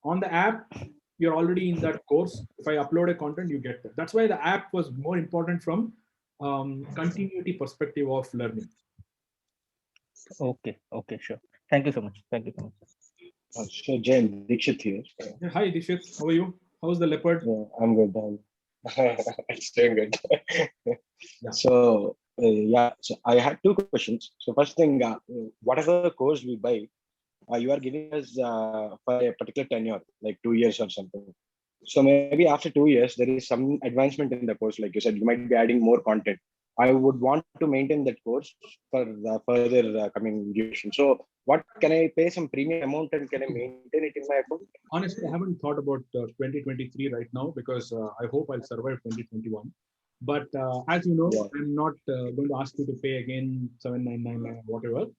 On the app, you're already in that course. If I upload a content, you get that. That's why the app was more important from continuity perspective of learning.
Okay, okay, sure. Thank you so much. Thank you so much.
So Jayynn, Dikshit here.
Yeah, hi Dikshit, how are you? How's the leopard?
Yeah, I'm good. It's doing good.
Yeah.
So so I had two questions. So first thing, whatever course we buy, you are giving us for a particular tenure, like 2 years or something. So maybe after 2 years, there is some advancement in the course. Like you said, you might be adding more content. I would want to maintain that course for the further coming duration. So what can I pay some premium amount and can I maintain it in my account?
Honestly, I haven't thought about 2023 right now because I hope I'll survive 2021. But as you know, I'm not going to ask you to pay again 7,999 or whatever.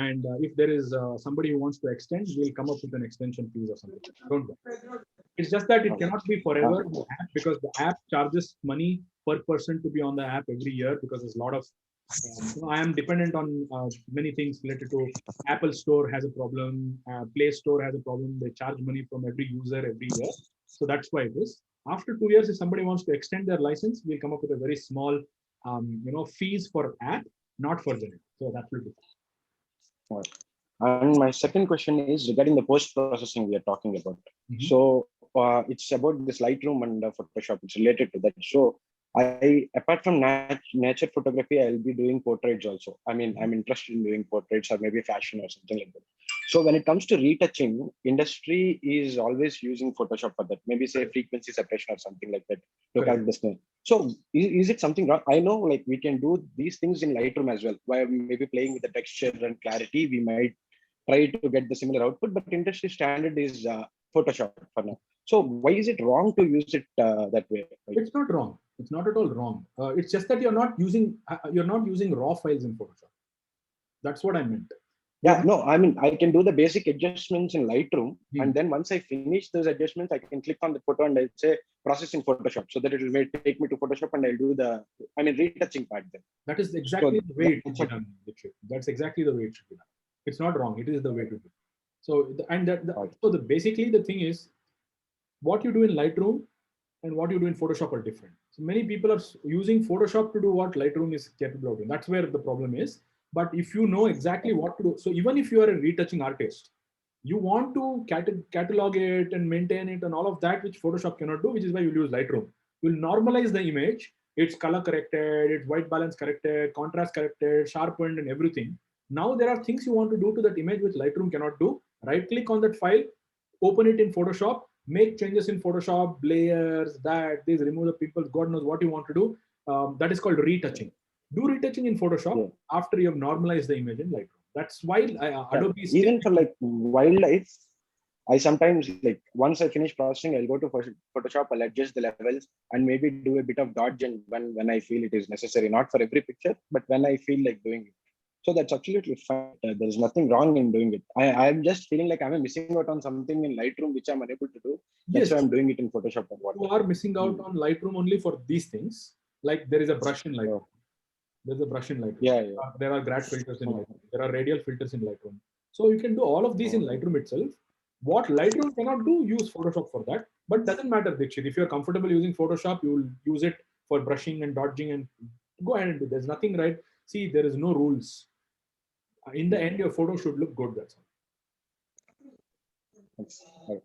And if there is somebody who wants to extend, we'll come up with an extension fees or something. Don't worry. It's just that it cannot be forever the app, because the app charges money per person to be on the app every year, because there's a lot of I am dependent on many things related to Apple Store has a problem, Play Store has a problem. They charge money from every user every year. So that's why it is. After 2 years, if somebody wants to extend their license, we'll come up with a very small, fees for app, not for the app. So that will be.
And my second question is regarding the post processing we are talking about. So it's about this Lightroom and Photoshop. It's related to that. So apart from nature photography, I'll be doing portraits also. I mean, I'm interested in doing portraits or maybe fashion or something like that. So when it comes to retouching, industry is always using Photoshop for that. Maybe say frequency separation or something like that. Look at this thing. So is it something wrong? I know like we can do these things in Lightroom as well. While maybe playing with the texture and clarity, we might try to get the similar output, but industry standard is Photoshop for now. So why is it wrong to use it that way?
It's not wrong. It's not at all wrong. It's just that you're not using raw files in Photoshop. That's what I meant.
Yeah, no, I mean, I can do the basic adjustments in Lightroom. And then once I finish those adjustments, I can click on the photo and I'll say process in Photoshop, so that it will take me to Photoshop and I'll do the, retouching part then.
That is exactly the way it should be done. That's exactly the way it should be done. It's not wrong. It is the way to do it. So, basically the thing is, what you do in Lightroom and what you do in Photoshop are different. So many people are using Photoshop to do what Lightroom is capable of doing. That's where the problem is. But if you know exactly what to do, so even if you are a retouching artist, you want to catalog it and maintain it and all of that, which Photoshop cannot do, which is why you'll use Lightroom. You'll normalize the image, it's color corrected, it's white balance corrected, contrast corrected, sharpened and everything. Now there are things you want to do to that image which Lightroom cannot do. Right click on that file, open it in Photoshop, make changes in Photoshop, layers, this, remove the people, God knows what you want to do. That is called retouching. Do retouching in Photoshop after you have normalized the image in Lightroom. That's why Adobe is
even for like wildlife, I sometimes like once I finish processing, I'll go to Photoshop, I'll adjust the levels and maybe do a bit of dodge and when I feel it is necessary, not for every picture, but when I feel like doing it. So that's absolutely fine. There's nothing wrong in doing it. I'm just feeling like I'm missing out on something in Lightroom which I'm unable to do. That's why I'm doing it in Photoshop.
You are missing out on Lightroom only for these things. Like there is a brush in Lightroom. There's a brush in Lightroom. There are grad filters in Lightroom. There are radial filters in Lightroom. So you can do all of these in Lightroom itself. What Lightroom cannot do, use Photoshop for that. But doesn't matter, Dikshit. If you're comfortable using Photoshop, you will use it for brushing and dodging and go ahead and do. There's nothing right. See, there is no rules. In the end, your photo should look good. That's all.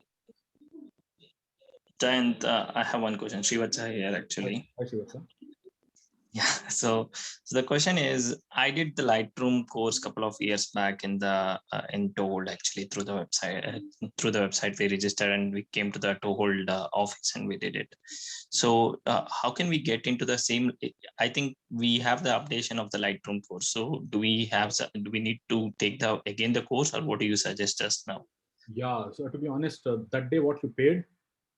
And I have one question. Shivacha here actually.
Hi, Shivacha.
Yeah. So the question is, I did the Lightroom course a couple of years back in the in Toehold actually through the website. Through the website, we registered and we came to the Toehold office and we did it. So how can we get into the same? I think we have the updation of the Lightroom course. So do we need to take again the course, or what do you suggest us now?
Yeah. So to be honest, that day what you paid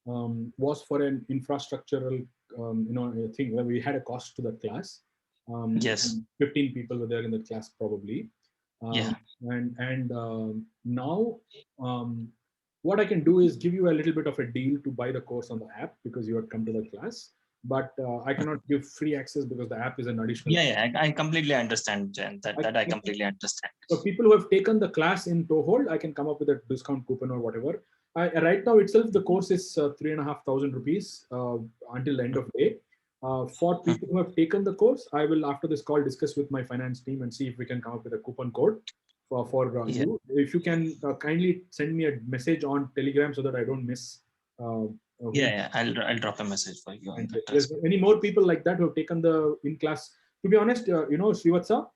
was for an infrastructural thing where we had a cost to the class.
Yes.
15 people were there in the class probably. And now what I can do is give you a little bit of a deal to buy the course on the app because you had come to the class. But I cannot give free access because the app is an additional.
Yeah, I completely understand, Jen. That I completely understand.
So people who have taken the class in Toehold, I can come up with a discount coupon or whatever. Right now itself, the course is 3,500 rupees until the end of the day. For people who have taken the course, I will after this call discuss with my finance team and see if we can come up with a coupon code for you. If you can kindly send me a message on Telegram so that I don't miss.
I'll drop a message for you.
And if there's any more people like that who have taken the in class, to be honest, Srivatsa,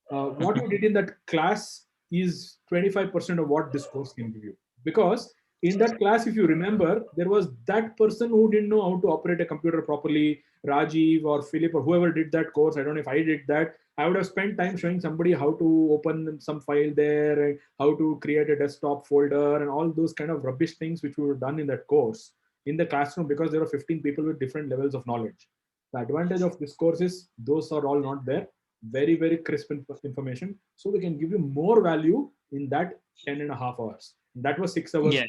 what you did in that class is 25% of what this course can give you. Because in that class, if you remember, there was that person who didn't know how to operate a computer properly, Rajiv or Philip or whoever did that course. I don't know if I did that. I would have spent time showing somebody how to open some file there and how to create a desktop folder and all those kind of rubbish things which we were done in that course in the classroom, because there are 15 people with different levels of knowledge. The advantage of this course is those are all not there. Very, very crisp information. So we can give you more value in that 10.5 hours. That was 6 hours.
Yeah,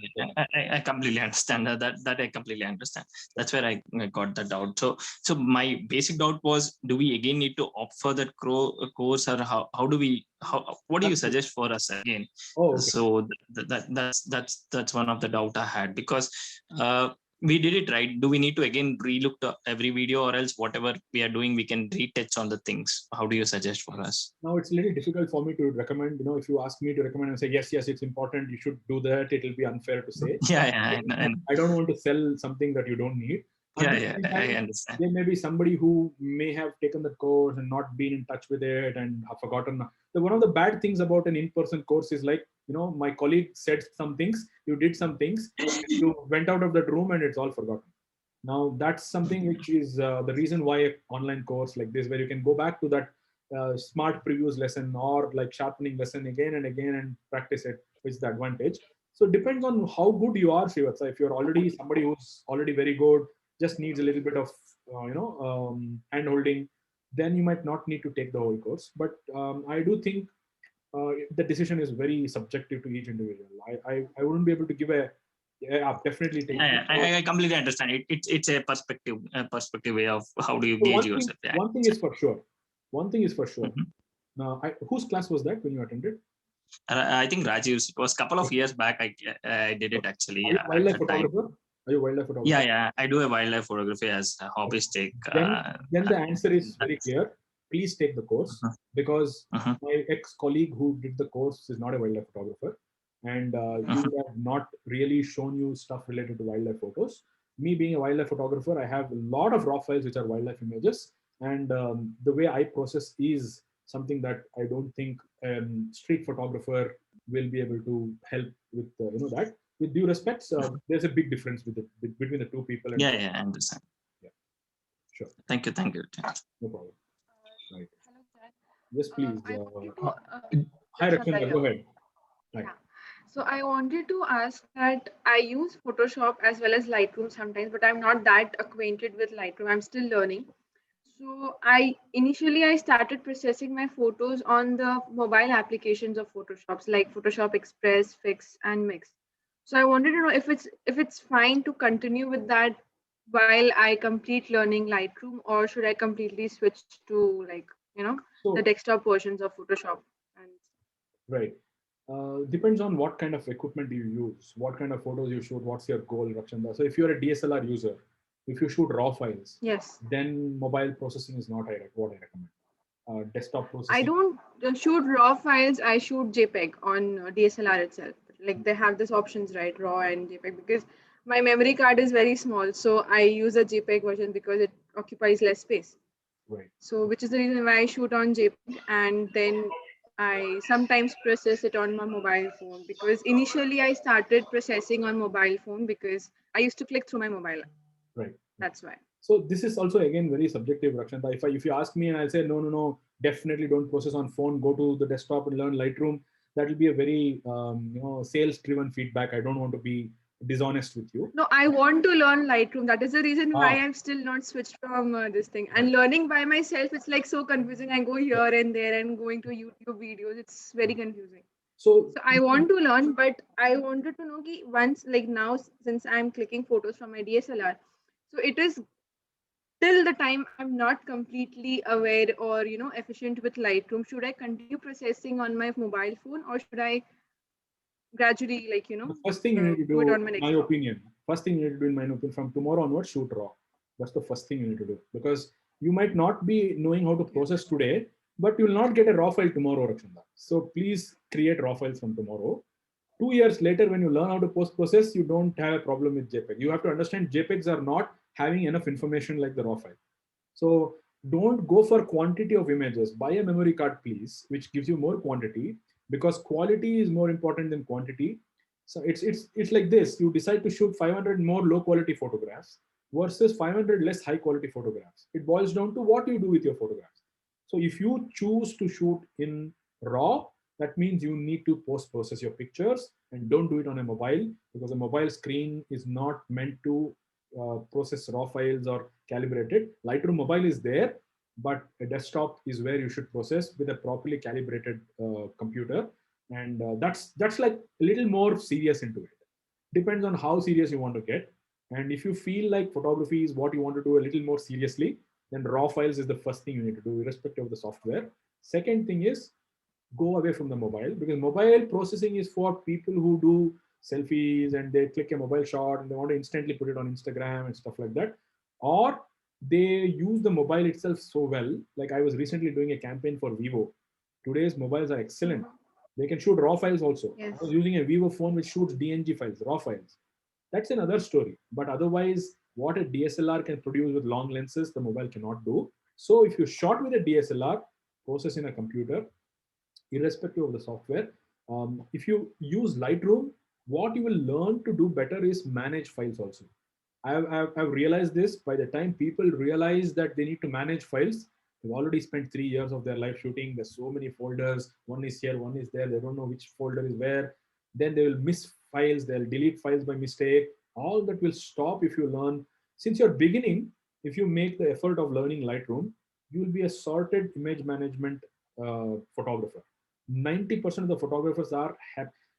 I completely understand that. I completely understand. That's where I got the doubt. So my basic doubt was, do we again need to opt for that course, or what do you suggest for us again?
Oh, okay.
So that's one of the doubt I had, because we did it right. Do we need to again relook to every video, or else whatever we are doing, we can retouch on the things? How do you suggest for us?
Now it's a little difficult for me to recommend. If you ask me to recommend and say, yes, it's important, you should do that, it will be unfair to say. I don't want to sell something that you don't need.
I understand.
There may be somebody who may have taken the course and not been in touch with it and have forgotten. One of the bad things about an in-person course is like, my colleague said some things, you did some things, you went out of that room and it's all forgotten. Now that's something which is the reason why an online course like this, where you can go back to that smart previews lesson or like sharpening lesson again and again and practice it, which is the advantage. So it depends on how good you are, Srivatsa. If you're already somebody who's already very good, just needs a little bit of hand holding, then you might not need to take the whole course. But I do think the decision is very subjective to each individual. I wouldn't be able to give definitely take.
I completely understand it. It's a perspective way of how do you gauge yourself.
One thing is for sure. Mm-hmm. Now, whose class was that when you attended?
I think Rajiv's. It was a couple of years back. I did it actually.
Are you wildlife photographer? Are you a wildlife photographer?
Yeah. I do a wildlife photography as a hobbyistic.
Then the answer is very clear. Please take the course, because my ex-colleague who did the course is not a wildlife photographer, and he would have not really shown you stuff related to wildlife photos. Me being a wildlife photographer, I have a lot of raw files which are wildlife images, and the way I process is something that I don't think street photographer will be able to help with that. With due respects, there's a big difference between the two people.
And I understand.
Yeah, sure.
Thank you.
No problem. Right. Yes, please. Hi, Rakshana, go ahead. Right.
Yeah. So I wanted to ask that I use Photoshop as well as Lightroom sometimes, but I'm not that acquainted with Lightroom. I'm still learning. So initially I started processing my photos on the mobile applications of Photoshops like Photoshop Express, Fix, and Mix. So I wanted to know if it's fine to continue with that while I complete learning Lightroom, or should I completely switch to the desktop versions of Photoshop?
Right. Depends on what kind of equipment you use, what kind of photos you shoot, what's your goal, Rakshanda. So if you're a DSLR user, if you shoot raw files,
yes,
then mobile processing is not what I recommend. Desktop processing.
I don't shoot raw files. I shoot JPEG on DSLR itself. Like they have these options, right? RAW and JPEG, because my memory card is very small. So I use a JPEG version because it occupies less space.
Right.
So which is the reason why I shoot on JPEG, and then I sometimes process it on my mobile phone, because initially I started processing on mobile phone because I used to click through my mobile.
Right.
That's why.
So this is also again very subjective, Rakshanta. If you ask me and I'll say no, definitely don't process on phone. Go to the desktop and learn Lightroom. That will be a very sales-driven feedback. I don't want to be dishonest with you.
No, I want to learn Lightroom. That is the reason why I'm still not switched from this thing. And learning by myself, it's like so confusing. I go here and there and going to YouTube videos. It's very confusing. So I want to learn, but I wanted to know once, like now, since I'm clicking photos from my DSLR, so it is till the time I'm not completely aware or efficient with Lightroom, should I continue processing on my mobile phone, or should I gradually
the first thing you need to do, in my opinion, from tomorrow onwards, shoot raw. That's the first thing you need to do, because you might not be knowing how to process today, but you will not get a raw file tomorrow, Rakshanda. So please create raw files from tomorrow. 2 years later, when you learn how to post-process, you don't have a problem with JPEG. You have to understand JPEGs are not having enough information like the raw file. So don't go for quantity of images. Buy a memory card, please, which gives you more quantity, because quality is more important than quantity. So it's like this. You decide to shoot 500 more low quality photographs versus 500 less high quality photographs. It boils down to what you do with your photographs. So if you choose to shoot in RAW, that means you need to post-process your pictures, and don't do it on a mobile, because a mobile screen is not meant to process raw files or calibrate it. Lightroom Mobile is there, but a desktop is where you should process with a properly calibrated computer. And that's like a little more serious into it. Depends on how serious you want to get. And if you feel like photography is what you want to do a little more seriously, then raw files is the first thing you need to do, irrespective of the software. Second thing is go away from the mobile, because mobile processing is for people who do selfies and they click a mobile shot and they want to instantly put it on Instagram and stuff like that. Or they use the mobile itself so well. Like I was recently doing a campaign for Vivo. Today's mobiles are excellent. They can shoot raw files also.
Yes.
I was using a Vivo phone which shoots DNG files, raw files. That's another story. But otherwise, what a DSLR can produce with long lenses, the mobile cannot do. So if you shot with a DSLR, process in a computer, irrespective of the software. If you use Lightroom, what you will learn to do better is manage files also. I've realized this. By the time people realize that they need to manage files, they've already spent 3 years of their life shooting. There's so many folders. One is here, one is there. They don't know which folder is where. Then they will miss files. They'll delete files by mistake. All that will stop if you learn. Since you're beginning, if you make the effort of learning Lightroom, you will be a sorted image management photographer. 90% of the photographers are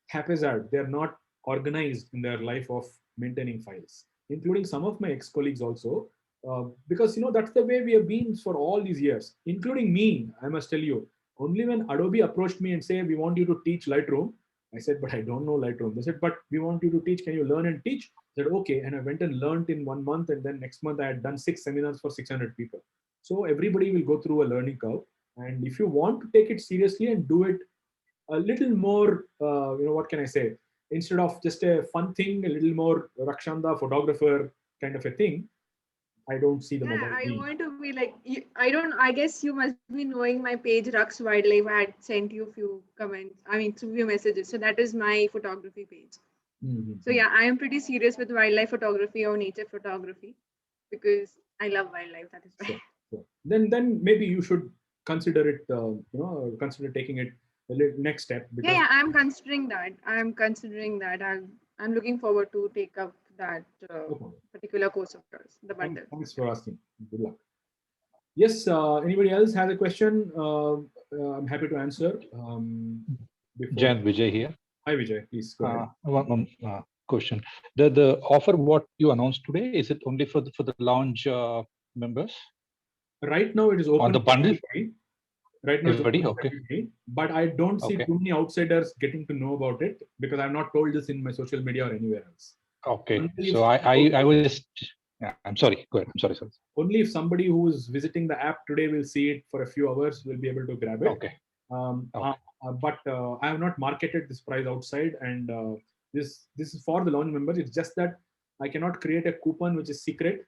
haphazard. They're not organized in their life of maintaining files, including some of my ex-colleagues also, because that's the way we have been for all these years, including me. I must tell you, only when Adobe approached me and said, we want you to teach Lightroom, I said, but I don't know Lightroom. They said, but we want you to teach. Can you learn and teach? I said, okay. And I went and learned in 1 month. And then next month I had done 6 seminars for 600 people. So everybody will go through a learning curve. And if you want to take it seriously and do it a little more, what can I say? Instead of just a fun thing, a little more Rakshanda photographer kind of a thing, I don't see the mobile.
I want to be like, I guess you must be knowing my page, Rux Wildlife. I had sent you a few comments, few messages. So that is my photography page.
Mm-hmm.
So yeah, I am pretty serious with wildlife photography or nature photography because I love wildlife. That is why.
So then maybe you should consider it, consider taking it the next step. Because
Yeah, I'm considering that. I'm looking forward to take up that particular course of yours, the bundle.
Thanks for asking. Good luck. Yes, anybody else has a question? I'm happy to answer.
Jan, Vijay here.
Hi, Vijay. Please go ahead.
One question. The offer what you announced today, is it only for the lounge members?
Right now, it is open
on the bundle.
Right now,
everybody, okay.
But I don't see too many outsiders getting to know about it because I'm not told this in my social media or anywhere else.
Okay, so I was just. Yeah, I'm sorry. Go ahead. I'm sorry.
Only if somebody who is visiting the app today will see it for a few hours, will be able to grab it.
Okay.
But I have not marketed this price outside, and this is for the lounge members. It's just that I cannot create a coupon which is secret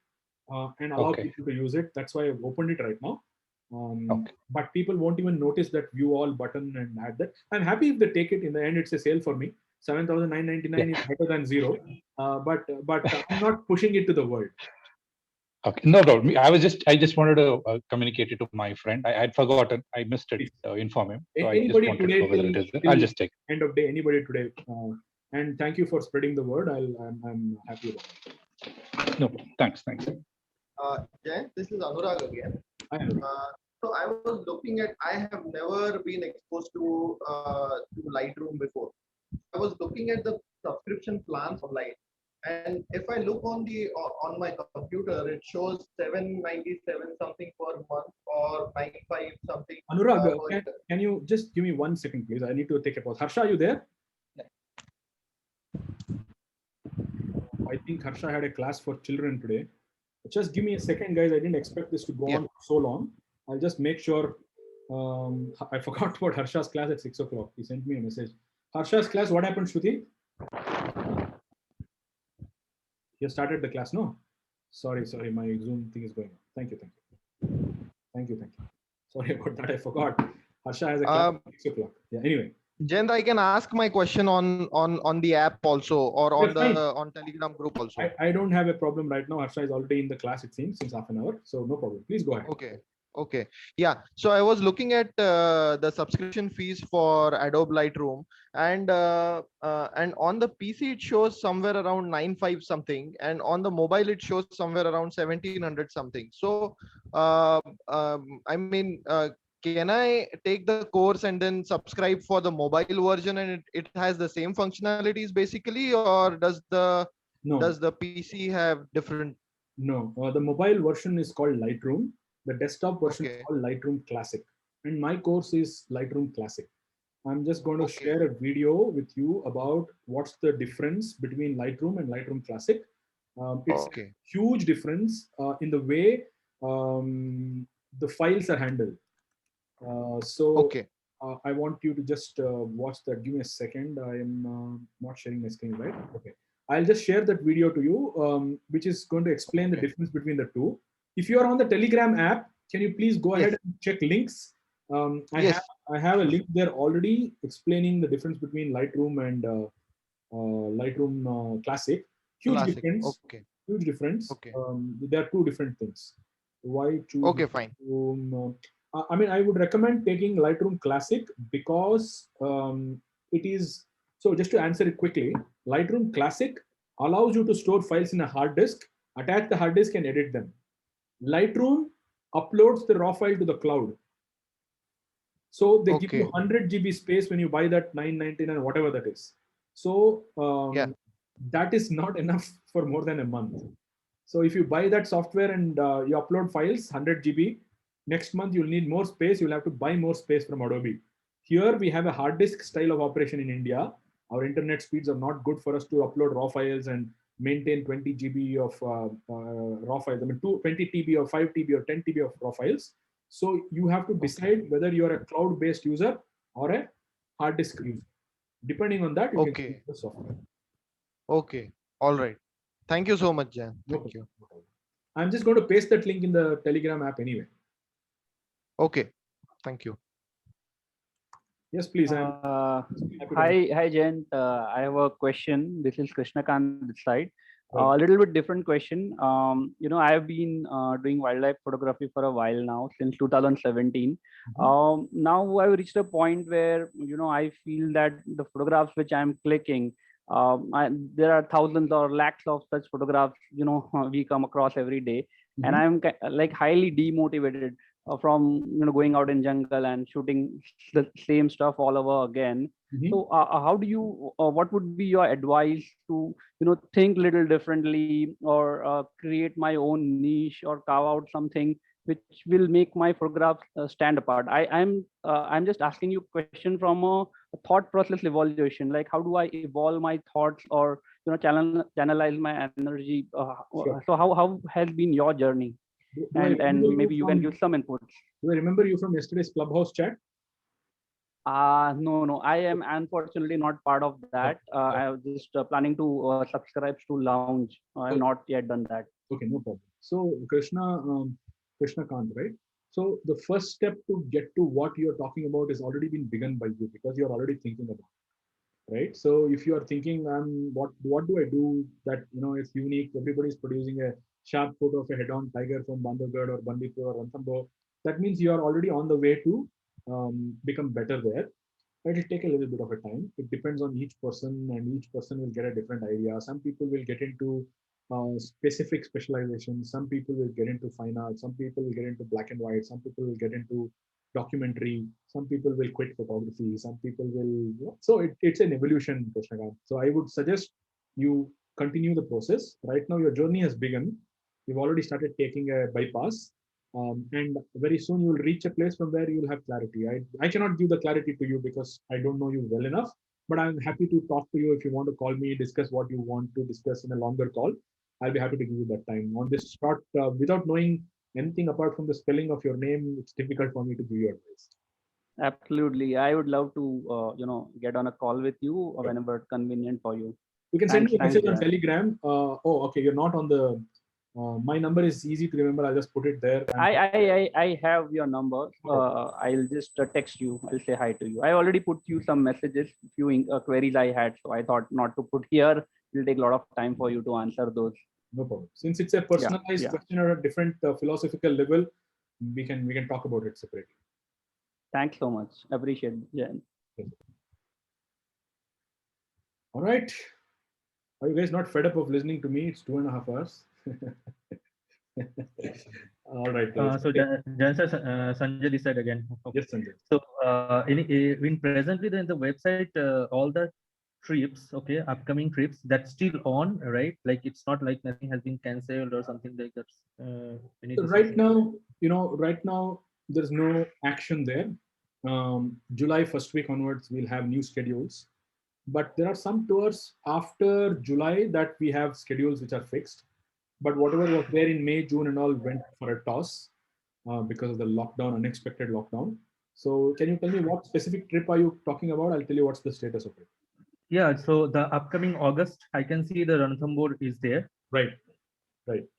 and allow people to use it. That's why I've opened it right now. But people won't even notice that view all button and add that. I'm happy if they take it. In the end, it's a sale for me. 7,999 is better than zero. But I'm not pushing it to the world.
Okay, no problem. I just wanted to communicate it to my friend. I had forgotten. I missed it. Inform him. So
Anybody
I just wanted
today,
to know whether it is there. I'll just take it.
End of day. Anybody today. And thank you for spreading the word. I'm happy about it.
No, thanks.
Jay, this is Anurag again. So I was looking at. I have never been exposed to Lightroom before. I was looking at the subscription plans online, and if I look on my computer, it shows 797 something per month or 95 something.
Anurag, can you just give me 1 second, please? I need to take a pause. Harsha, are you there? I think Harsha had a class for children today. Just give me a second, guys. I didn't expect this to go on so long. I'll just make sure. I forgot about Harsha's class at 6 o'clock. He sent me a message. Harsha's class, what happened, Shruti? You started the class, no? Sorry, my Zoom thing is going on. Thank you. Sorry about that, I forgot. Harsha has a class at 6 o'clock. Yeah, anyway.
Jayant, I can ask my question on the app also, or on on Telegram group also.
I don't have a problem right now. Harsha is already in the class, it seems, since half an hour. So no problem. Please go ahead.
Okay. Yeah. So I was looking at the subscription fees for Adobe Lightroom, and on the PC it shows somewhere around 9.5 something, and on the mobile it shows somewhere around 1700 something. So I mean, can I take the course and then subscribe for the mobile version, and it has the same functionalities basically, or does the PC have different?
No, the mobile version is called Lightroom. The desktop version is called Lightroom Classic. And my course is Lightroom Classic. I'm just going to share a video with you about what's the difference between Lightroom and Lightroom Classic. It's a huge difference in the way the files are handled. I want you to just watch that. Give me a second. I am not sharing my screen, right? Okay. I'll just share that video to you, which is going to explain the difference between the two. If you are on the Telegram app, can you please go ahead and check links? I have a link there already explaining the difference between Lightroom and Lightroom Classic. Huge difference. Huge difference. There are two different things. Why choose?
Okay, fine.
I mean, I would recommend taking Lightroom Classic because it is, so just to answer it quickly, Lightroom Classic allows you to store files in a hard disk, attach the hard disk and edit them. Lightroom uploads the raw file to the cloud. So they give you 100 GB space when you buy that $9.99, whatever that is. So that is not enough for more than a month. So if you buy that software and you upload files, 100 GB, next month you'll need more space. You'll have to buy more space from Adobe. Here we have a hard disk style of operation in India. Our internet speeds are not good for us to upload raw files and maintain 20 GB of raw files. I mean, 20 TB or 5 TB or 10 TB of raw files. So you have to decide whether you're a cloud-based user or a hard disk user. Depending on that, you can use the software.
Okay. All right. Thank you so much, Jan. Thank you.
I'm just going to paste that link in the Telegram app anyway.
Okay. Thank you.
Yes, please.
Hi, Jayant. I have a question. This is Krishnakant this side. A little bit different question. I have been doing wildlife photography for a while now, since 2017. Now I've reached a point where, I feel that the photographs which I'm clicking, there are thousands or lakhs of such photographs, we come across every day. And I'm like highly demotivated from going out in jungle and shooting the same stuff all over again. So how do you what would be your advice to think little differently, or create my own niche, or carve out something which will make my photographs stand apart? I'm just asking you a question from a thought process evaluation, like how do I evolve my thoughts, or channelize my energy? So how has been your journey? And maybe you can give some inputs.
Do I remember you from yesterday's Clubhouse chat?
No, I am unfortunately not part of that. I was just planning to subscribe to Lounge. I have not yet done that.
Okay, no problem. So Krishnakant, right? So the first step to get to what you're talking about has already been begun by you, because you're already thinking about it, right? So if you are thinking, what do I do that is unique? Everybody's producing a sharp photo of a head-on tiger from Bandhavgarh or Bandipur or Ranthambore. That means you are already on the way to become better there. It will take a little bit of a time. It depends on each person, and each person will get a different idea. Some people will get into specific specializations. Some people will get into fine art. Some people will get into black and white. Some people will get into documentary. Some people will quit photography. Some people will. So it's an evolution, Krishnakant. So I would suggest you continue the process. Right now, your journey has begun. You've already started taking a bypass. And very soon you will reach a place from where you will have clarity. I cannot give the clarity to you because I don't know you well enough, but I'm happy to talk to you if you want to call me, discuss what you want to discuss in a longer call. I'll be happy to give you that time. On this short, without knowing anything apart from the spelling of your name, it's difficult for me to give you advice.
Absolutely. I would love to, get on a call with you whenever it's convenient for you.
You can send me a
Thanks,
message on
Jayant.
Telegram. Okay, you're not on the. My number is easy to remember. I'll just put it there.
I have your number. I'll just text you. I'll say hi to you. I already put you some messages, few queries I had, so I thought not to put here. It'll take a lot of time for you to answer those.
No problem. Since it's a personalized question at a different philosophical level, we can talk about it separately.
Thanks so much. Appreciate it, Jen.
All right. Are you guys not fed up of listening to me? It's 2.5 hours. All right.
So Sanjay this side again. Okay.
Yes, Sanjay.
So in presently in the website, all the trips, okay, upcoming trips, that's still on, right? Like it's not like nothing has been cancelled or something like that.
So right now, there's no action there. July first week onwards, we'll have new schedules. But there are some tours after July that we have schedules which are fixed. But whatever was there in May, June, and all went for a toss because of the lockdown, unexpected lockdown. So can you tell me what specific trip are you talking about? I'll tell you what's the status of it.
Yeah, so the upcoming August, I can see the Ranthambore is there.
Right.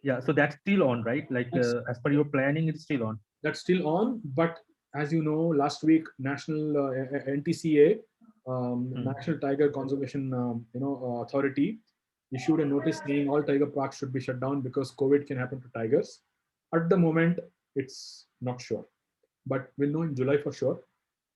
Yeah, so that's still on, right? Like as per your planning, it's still on.
That's still on, but as you know, last week, National NTCA, National Tiger Conservation Authority, issued a notice saying all tiger parks should be shut down because COVID can happen to tigers. At the moment, it's not sure, but we'll know in July for sure.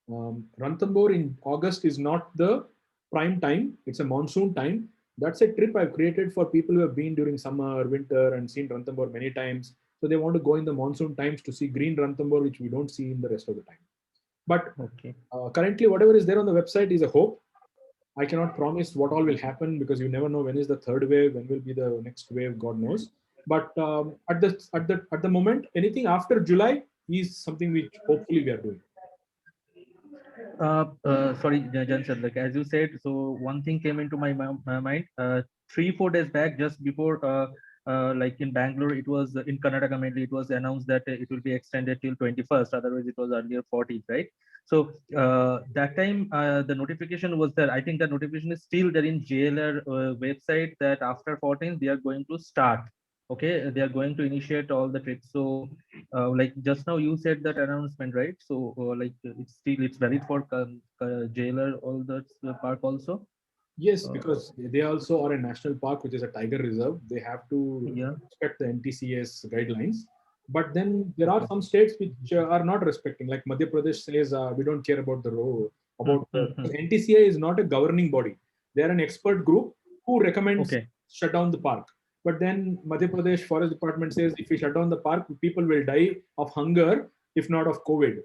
Ranthambore in August is not the prime time. It's a monsoon time. That's a trip I've created for people who have been during summer, winter, and seen Ranthambore many times. So they want to go in the monsoon times to see green Ranthambore, which we don't see in the rest of the time. But currently, whatever is there on the website is a hope. I cannot promise what all will happen because you never know when is the third wave, when will be the next wave, God knows. But at the moment, anything after July is something which hopefully we are doing.
Sorry, Jan sir, like as you said, so one thing came into my mind 3-4 days back, just before like in Bangalore, it was in Karnataka mainly, it was announced that it will be extended till 21st, otherwise it was earlier 14th, right? So that time the notification was there. I think the notification is still there in JLR website that after 14th they are going to start. Okay, they are going to initiate all the trips. So like just now you said that announcement, right? So like it's valid for jailer, all that park also.
Yes, because they also are a national park, which is a tiger reserve. They have to respect the NTCA's guidelines. But then there are some states which are not respecting. Like Madhya Pradesh says we don't care about the road. NTCA is not a governing body. They are an expert group who recommends shut down the park. But then Madhya Pradesh Forest Department says if we shut down the park, people will die of hunger, if not of COVID.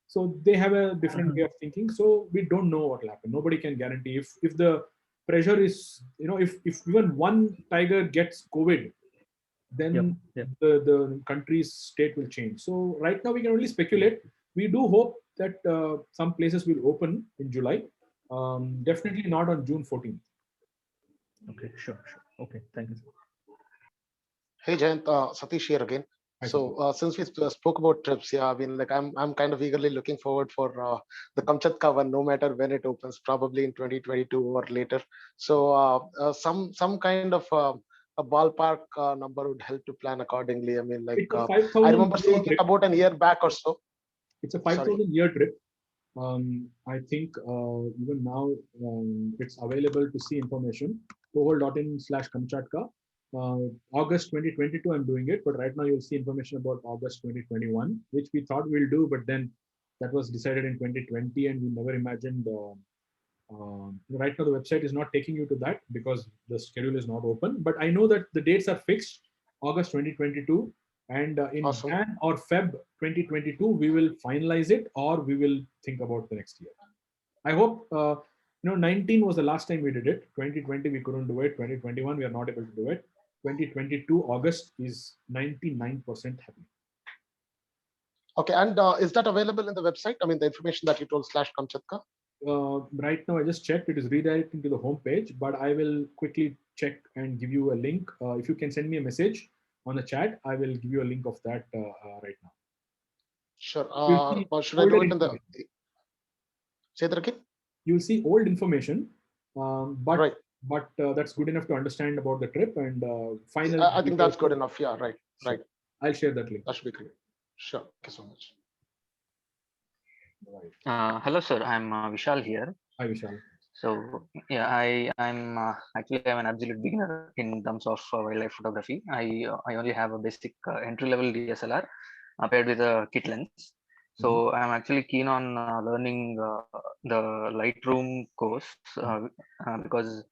So they have a different way of thinking. So we don't know what will happen. Nobody can guarantee. If the pressure is, if even one tiger gets COVID, then the country's state will change. So right now we can only speculate. We do hope that some places will open in July. Definitely not on June 14th.
Okay, sure. Okay, thank you.
Hey Jayant, Satish here again. So since we spoke about trips, I mean, like I'm kind of eagerly looking forward for the Kamchatka one, no matter when it opens, probably in 2022 or later. So some kind of a ballpark number would help to plan accordingly. I mean, like I remember seeing it about a year back or so.
It's a 5,000 year trip. I think even now it's available to see information. Toehold.in/Kamchatka. August 2022, I'm doing it, but right now you'll see information about August 2021, which we thought we'll do, but then that was decided in 2020, and we never imagined. Right now, the website is not taking you to that because the schedule is not open. But I know that the dates are fixed, August 2022, and in Jan or Feb 2022, we will finalize it, or we will think about the next year. I hope. 19 was the last time we did it. 2020 we couldn't do it. 2021 we are not able to do it. 2022 August is 99% happy.
Okay, and is that available in the website? I mean, the information that you told /Kamchatka?
right now I just checked, it is redirecting to the home page, but I will quickly check and give you a link. If you can send me a message on the chat, I will give you a link of that right now.
Sure. Should I
older
do it in the?
information.
Say that again.
You'll see old information, but
Right.
That's good enough to understand about the trip and final.
I think that's good enough. Yeah. Right.
Sure.
Right.
I'll share that link.
That should be great. Sure. Thank you so much.
Right.
Hello, sir. I'm Vishal here.
Hi, Vishal.
So yeah, I'm actually I'm an absolute beginner in terms of wildlife photography. I only have a basic entry level DSLR paired with a kit lens. So I'm actually keen on learning the Lightroom course because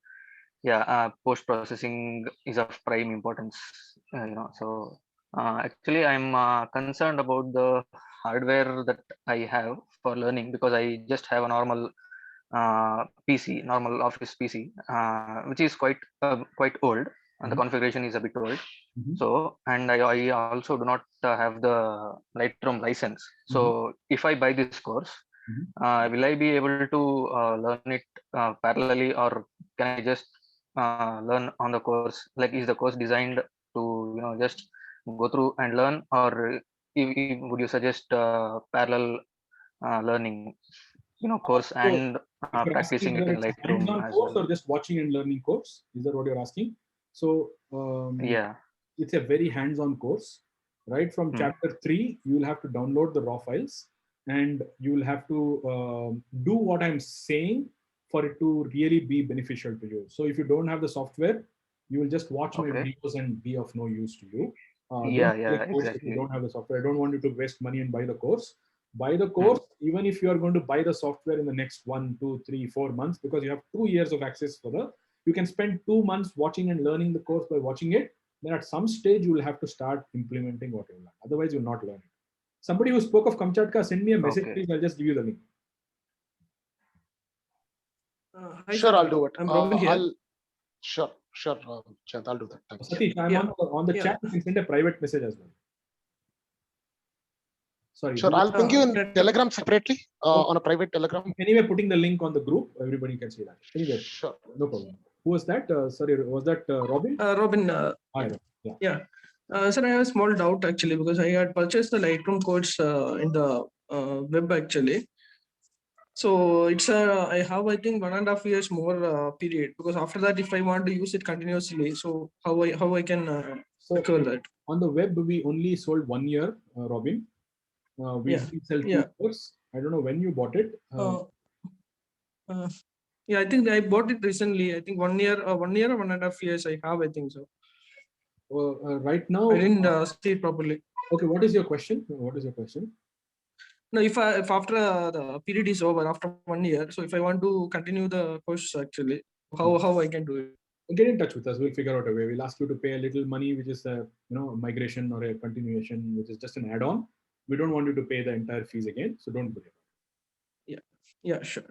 post processing is of prime importance. So actually I'm concerned about the hardware that I have for learning because I just have a normal PC, normal office PC, which is quite old, and the configuration is a bit old. So, and I also do not have the Lightroom license. So, if I buy this course, will I be able to learn it parallelly, or can I just learn on the course? Like, is the course designed to just go through and learn, or would you suggest parallel learning? Course and practicing it in Lightroom
hands-on
as
course
well.
or just watching and learning course? Is that what you're asking? So
Yeah,
it's a very hands-on course. Right from chapter 3, you will have to download the raw files and you will have to do what I'm saying for it to really be beneficial to you. So if you don't have the software, you will just watch my videos and be of no use to you. Don't buy the course if you
exactly.
don't have the software. I don't want you to waste money and buy the course. Buy the course, even if you are going to buy the software in the next 1, 2, 3, 4 months, because you have 2 years of access you can spend 2 months watching and learning the course by watching it. Then at some stage, you will have to start implementing what you learn. Otherwise, you'll not learn it. Somebody who spoke of Kamchatka, send me a message, please. I'll just give you the link.
Sure, I'll do it.
I'm Robin here.
Sure, Chad, I'll do that. Thanks.
Satish, I'm on the chat. You can send a private message as well. Sorry.
Sure, I'll ping you in Telegram separately on a private Telegram.
Anyway, putting the link on the group, everybody can see that. Anyway,
sure,
no problem. Who was that? Sorry, was that Robin?
Robin.
Hi,
yeah. Sir, I have a small doubt actually because I had purchased the Lightroom course in the web actually. So it's I have I think 1.5 years more period, because after that if I want to use it continuously, so how I can recover that?
On the web we only sold 1 year, Robin. We sell 2 years. I don't know when you bought it.
Yeah, I think I bought it recently. I think 1 year or 1.5 years I have, I think so.
Right now
I didn't see it properly.
Okay, what is your question?
No, if after the period is over after 1 year, so if I want to continue the course actually, how I can do it?
Get in touch with us. We'll figure out a way. We'll ask you to pay a little money, which is a migration or a continuation, which is just an add-on. We don't want you to pay the entire fees again, so don't worry about
it. Yeah, sure.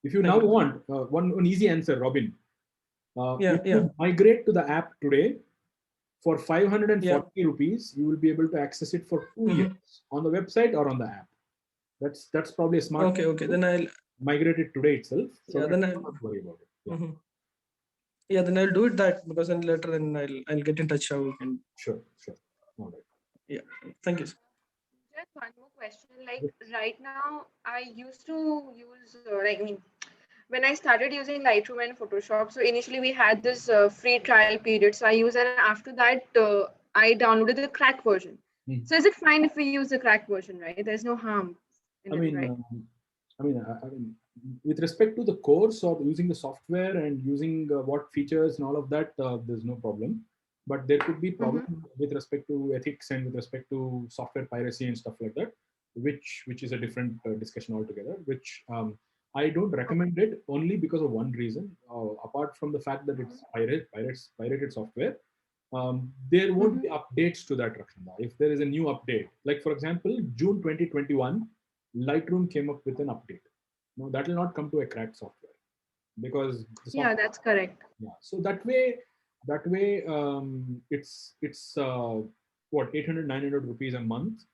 If you want one easy answer, Robin. If you migrate to the app today, for 540 rupees, you will be able to access it for 2 years on the website or on the app. That's probably a smart.
Okay. Then I'll
migrate it today itself. So
then
I'll not worry about it.
Yeah, then I'll do it that, because then later then I'll get in touch how we can.
Sure. All right.
Yeah. Thank you.
Just one more question. Like right now, I used to use when I started using Lightroom and Photoshop. So initially we had this free trial period. So I used, and after that I downloaded the crack version. So is it fine if we use the crack version, right? There's no harm in it, right?
I mean, with respect to the course or using the software and using what features and all of that, there's no problem. But there could be problems with respect to ethics and with respect to software piracy and stuff like that, which is a different discussion altogether. Which I don't recommend it only because of one reason. Apart from the fact that it's pirated software, there won't be updates to that, Rakshanda. If there is a new update, like for example, June 2021. Lightroom came up with an update. No, that will not come to a cracked software because
that's correct.
Yeah, so that way, it's 800-900 rupees a month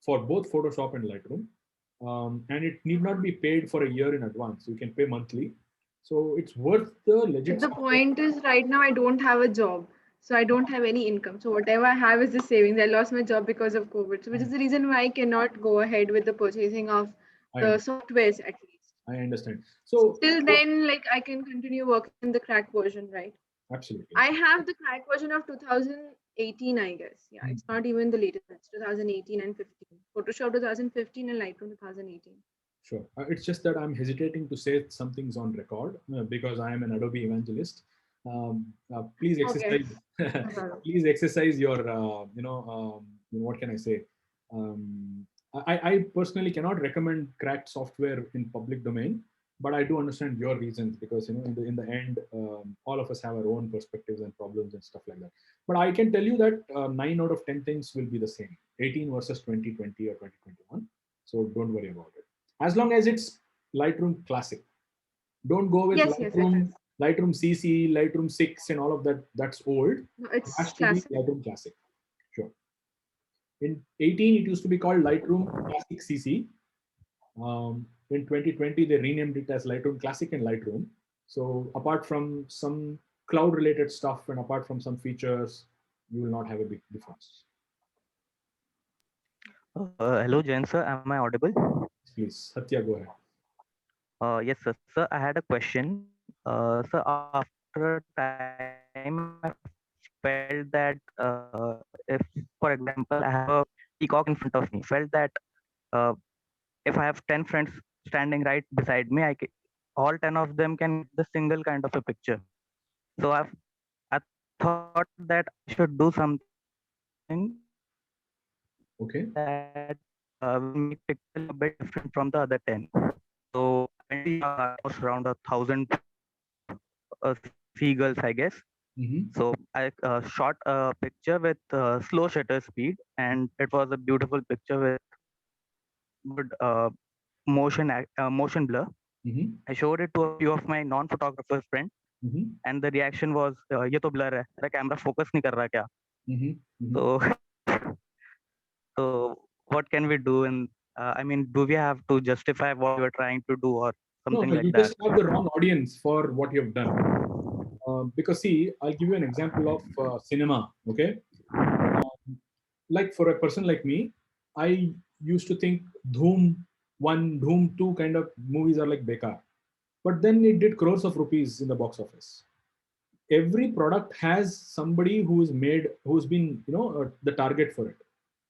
for both Photoshop and Lightroom. and it need not be paid for a year in advance. You can pay monthly. So it's worth the legit
But the
software.
point is, right now I don't have a job, so I don't have any income. So whatever I have is the savings. I lost my job because of COVID, so which is the reason why I cannot go ahead with the purchasing of the softwares at least.
I understand. So
Till then, like I can continue working in the crack version, right?
Absolutely.
I have the crack version of 2018, I guess. Yeah, it's not even the latest. It's 2018 and 15. Photoshop 2015 and Lightroom 2018.
Sure. It's just that I'm hesitating to say some things on record because I am an Adobe evangelist. Please exercise.
Okay.
Please exercise your. What can I say? I personally cannot recommend cracked software in public domain, but I do understand your reasons because in the end, all of us have our own perspectives and problems and stuff like that. But I can tell you that 9 out of 10 things will be the same. 18 versus 2020 or 2021. So don't worry about it. As long as it's Lightroom Classic. Don't go with Lightroom CC, Lightroom 6 and all of that. That's old.
No, it's
it has to
Classic.
be Lightroom Classic. Sure. In 18, it used to be called Lightroom Classic CC. In 2020, they renamed it as Lightroom Classic and Lightroom. So apart from some cloud-related stuff and apart from some features, you will not have a big difference.
Hello, Jain sir. Am I audible?
Please, Satya, go ahead.
Yes, sir. Sir, I had a question. Sir, after a time, I felt that if, for example, I have a peacock in front of me, felt that if I have 10 friends standing right beside me, all 10 of them can get the single kind of a picture. So I thought that I should do something that will make pixel a bit different from the other 10. So I was around 1,000 seagulls, I guess. So I shot a picture with slow shutter speed, and it was a beautiful picture with good motion blur. I showed it to a few of my non-photographer friends, and the reaction was, "ये तो blur है, तेरा camera focus नहीं कर रहा क्या?" So, so what can we do? And I mean, do we have to justify what we're trying to do or something
No,
like
you
that?
just have the wrong audience for what you've done. Because see, I'll give you an example of cinema. Okay, like for a person like me, I used to think Dhoom 1, Dhoom 2 kind of movies are like bekar, but then it did crores of rupees in the box office. Every product has somebody who's been the target for it.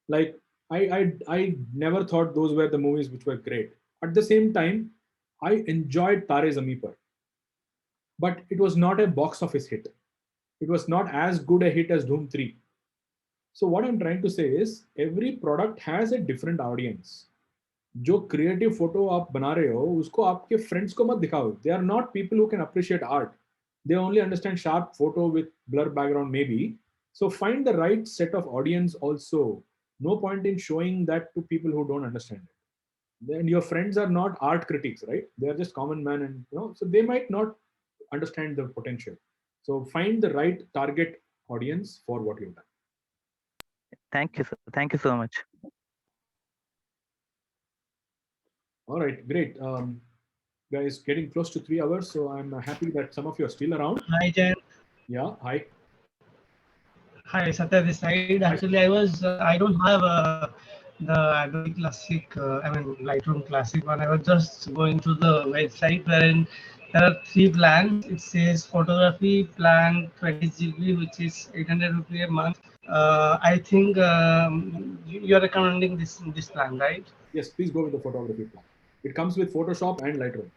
Like I never thought those were the movies which were great. At the same time, I enjoyed Tare Zameen Par, but it was not a box office hit. It was not as good a hit as Dhoom 3. So what I'm trying to say is every product has a different audience. जो creative photo आप बना रहे हो उसको आपके friends को मत दिखाओ. They are not people who can appreciate art. They only understand sharp photo with blur background maybe. So find the right set of audience also. No point in showing that to people who don't understand it. Then your friends are not art critics, right? They are just common men, and so they might not understand the potential. So find the right target audience for what you've done.
Thank you, sir. Thank you so much.
All right, great. Guys, getting close to 3 hours, so I'm happy that some of you are still around.
Hi, Jen.
Yeah, hi.
Hi, Satya this side. Actually, I don't have the Adobe Classic, Lightroom Classic one. I was just going to the website wherein there are 3 plans. It says photography plan 20 GB, which is 800 rupees a month. I think you're recommending this plan, right?
Yes, please go with the photography plan. It comes with Photoshop and Lightroom.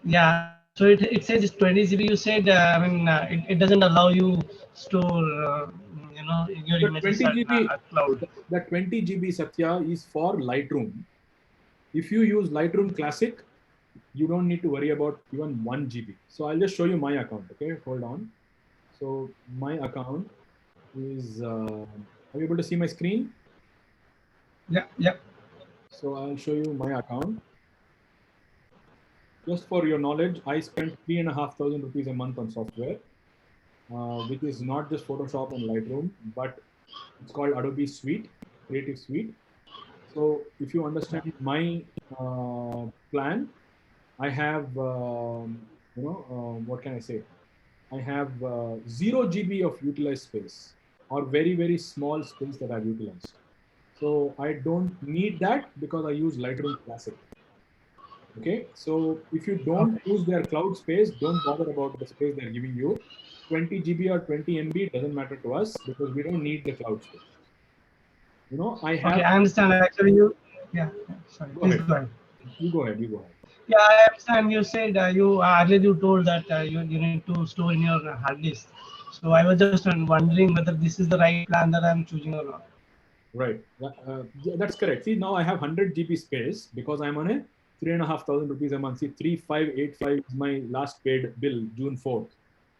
Yeah, so it says it's 20 GB. You said, it doesn't allow you store, your
The
images
20 GB,
at cloud.
the 20 GB Satya is for Lightroom. If you use Lightroom Classic, you don't need to worry about even 1 GB. So I'll just show you my account. Okay, hold on. So my account is. Are you able to see my screen?
Yeah.
So I'll show you my account. Just for your knowledge, I spent 3,500 rupees a month on software, which is not just Photoshop and Lightroom, but it's called Adobe Suite, Creative Suite. So if you understand my plan, I have, what can I say? I have 0 GB of utilized space, or very, very small space that I've utilized. So I don't need that because I use Lightroom Classic. Okay, so if you don't use their cloud space, don't bother about the space they're giving you. 20 GB or 20 MB doesn't matter to us because we don't need the cloud space. I have.
Okay, I understand. Actually, you. Yeah. Sorry.
Go
Please
ahead.
go ahead.
You go ahead. You go ahead.
Yeah, I understand. You said you earlier you told that you need to store in your hard disk. So I was just wondering whether this is the right plan that I'm choosing or not.
Right. Yeah, that's correct. See, now I have 100 GB space because I'm on a 3,500 rupees a month. See, 3,585 is my last paid bill, June 4th.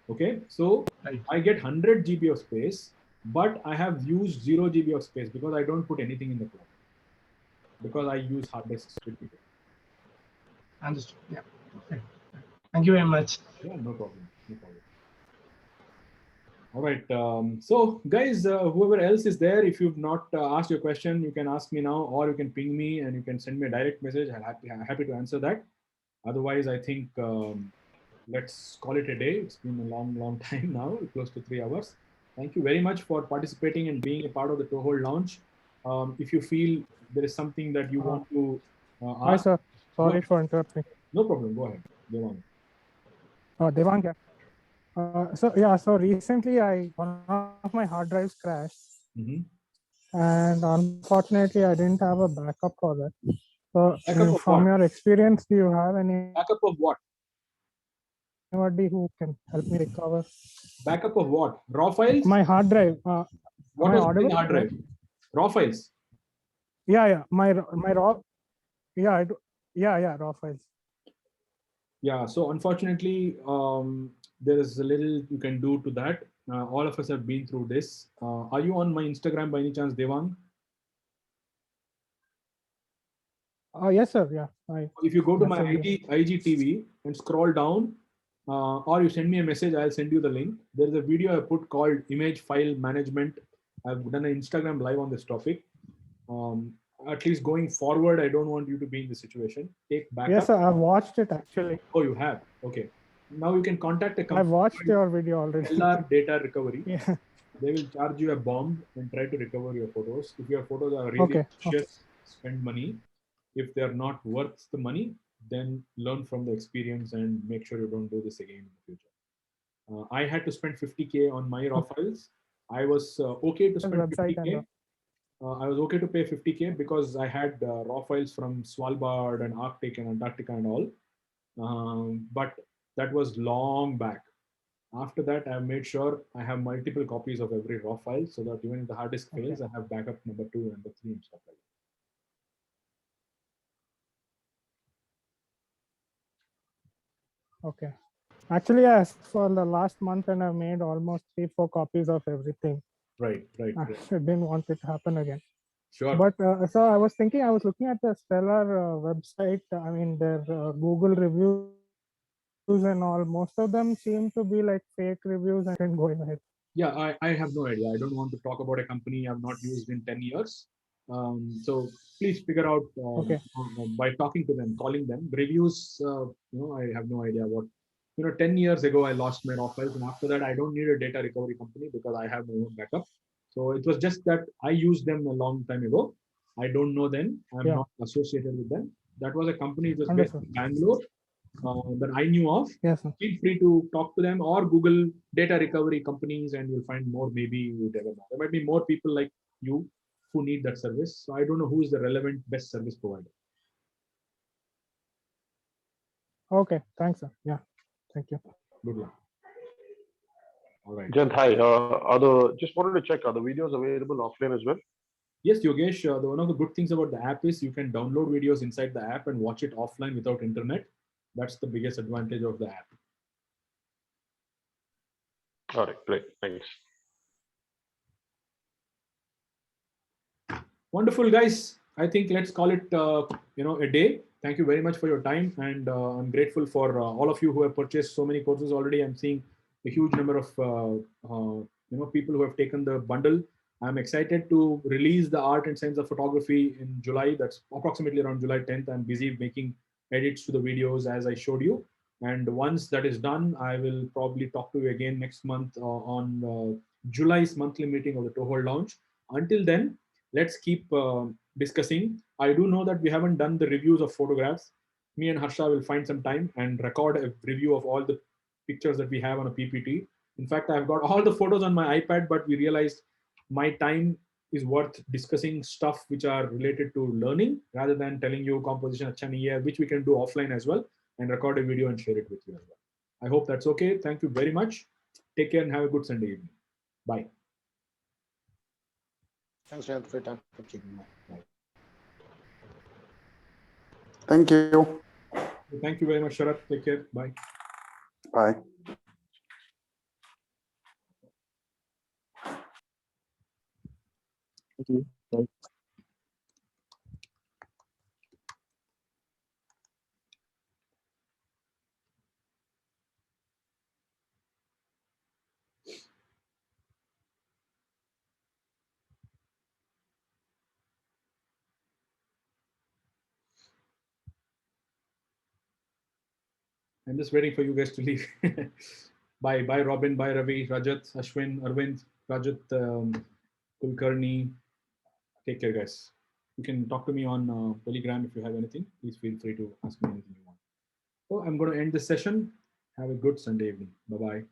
Okay, so I get 100 GB of space, but I have used 0 GB of space because I don't put anything in the cloud because I use hard disks.
Understood. Yeah. Okay. Thank you very much.
Yeah, no problem. No problem. All right. So, guys, whoever else is there, if you've not asked your question, you can ask me now, or you can ping me and you can send me a direct message. I'm happy to answer that. Otherwise, I think let's call it a day. It's been a long, long time now, close to 3 hours. Thank you very much for participating and being a part of the Toehold Lounge. If you feel there is something that you want to
Hi,
ask,
sir. Sorry for interrupting.
no problem. Go ahead, Devang.
Devang, yeah. So recently one of my hard drives crashed, and unfortunately I didn't have a backup for that. So
Backup of
from
what?
your experience, do you have any
Backup of what?
anybody who can help me recover?
Backup of what? Raw files?
My hard drive.
What was in the hard drive? Raw files?
Yeah. My raw. Yeah, raw files.
Yeah, so unfortunately, there is a little you can do to that. All of us have been through this. Are you on my Instagram by any chance, Devang?
Yes, sir. Yeah.
If you go to my IGTV and scroll down, or you send me a message, I'll send you the link. There is a video I put called Image File Management. I've done an Instagram live on this topic. At least going forward, I don't want you to be in this situation. Take backup.
Yes, sir. I've watched it actually.
Oh, you have? Okay. Now you can contact a company.
I've watched your video already.
LR data recovery.
Yeah.
They will charge you a bomb and try to recover your photos. If your photos are really precious, spend money. If they're not worth the money, then learn from the experience and make sure you don't do this again in the future. I had to spend 50K on my raw files. I was okay to spend 50K. I was okay to pay 50K because I had raw files from Svalbard and Arctic and Antarctica and all. But that was long back. After that, I have made sure I have multiple copies of every raw file so that even if the hard disk fails, I have backup number 2 and number 3 and stuff like that.
Okay. Actually, yes, for the last month, and I've made almost 3-4 copies of everything.
Right.
I didn't want it to happen again.
Sure.
But so I was looking at the Stellar website. I mean, their Google reviews and all. Most of them seem to be like fake reviews and going ahead.
Yeah, I have no idea. I don't want to talk about a company I've not used in 10 years. So please figure out by talking to them, calling them. Reviews, I have no idea what. 10 years ago, I lost my raw files, and after that, I don't need a data recovery company because I have my own backup. So it was just that I used them a long time ago. I don't know them. I'm not associated with them. That was a company just based in Bangalore that I knew of.
Yes.
Feel free to talk to them or Google data recovery companies, and you'll find more. Maybe you never know. There might be more people like you who need that service. So I don't know who is the relevant best service provider.
Okay. Thanks, sir. Yeah. Thank you.
Good luck. All right.
Jayynn, hi. Just wanted to check, are the videos available offline as well?
Yes, Yogesh. One of the good things about the app is you can download videos inside the app and watch it offline without internet. That's the biggest advantage of the app.
All right, great. Thanks.
Wonderful, guys. I think let's call it a day. Thank you very much for your time, and I'm grateful for all of you who have purchased so many courses already. I'm seeing a huge number of people who have taken the bundle. I'm excited to release the art and science of photography in July. That's approximately around July 10th. I'm busy making edits to the videos as I showed you. And once that is done, I will probably talk to you again next month on July's monthly meeting of the Toehold Lounge. Until then, let's keep discussing. I do know that we haven't done the reviews of photographs. Me and Harsha will find some time and record a review of all the pictures that we have on a PPT. In fact, I've got all the photos on my iPad, but we realized my time is worth discussing stuff which are related to learning rather than telling you composition acha nahi hai, which we can do offline as well and record a video and share it with you as well. I hope that's okay. Thank you very much. Take care and have a good Sunday evening. Bye.
Thanks, Zhayynn, for your time. Thank you.
Bye.
Thank you.
Thank you very much, Sharat. Take care. Bye.
Bye.
Thank you. Bye.
I'm just waiting for you guys to leave. Bye. Bye, Robin. Bye, Ravi, Rajat, Ashwin, Arvind, Rajat, Kulkarni. Take care, guys. You can talk to me on Telegram if you have anything. Please feel free to ask me anything you want. So I'm going to end this session. Have a good Sunday evening. Bye-bye.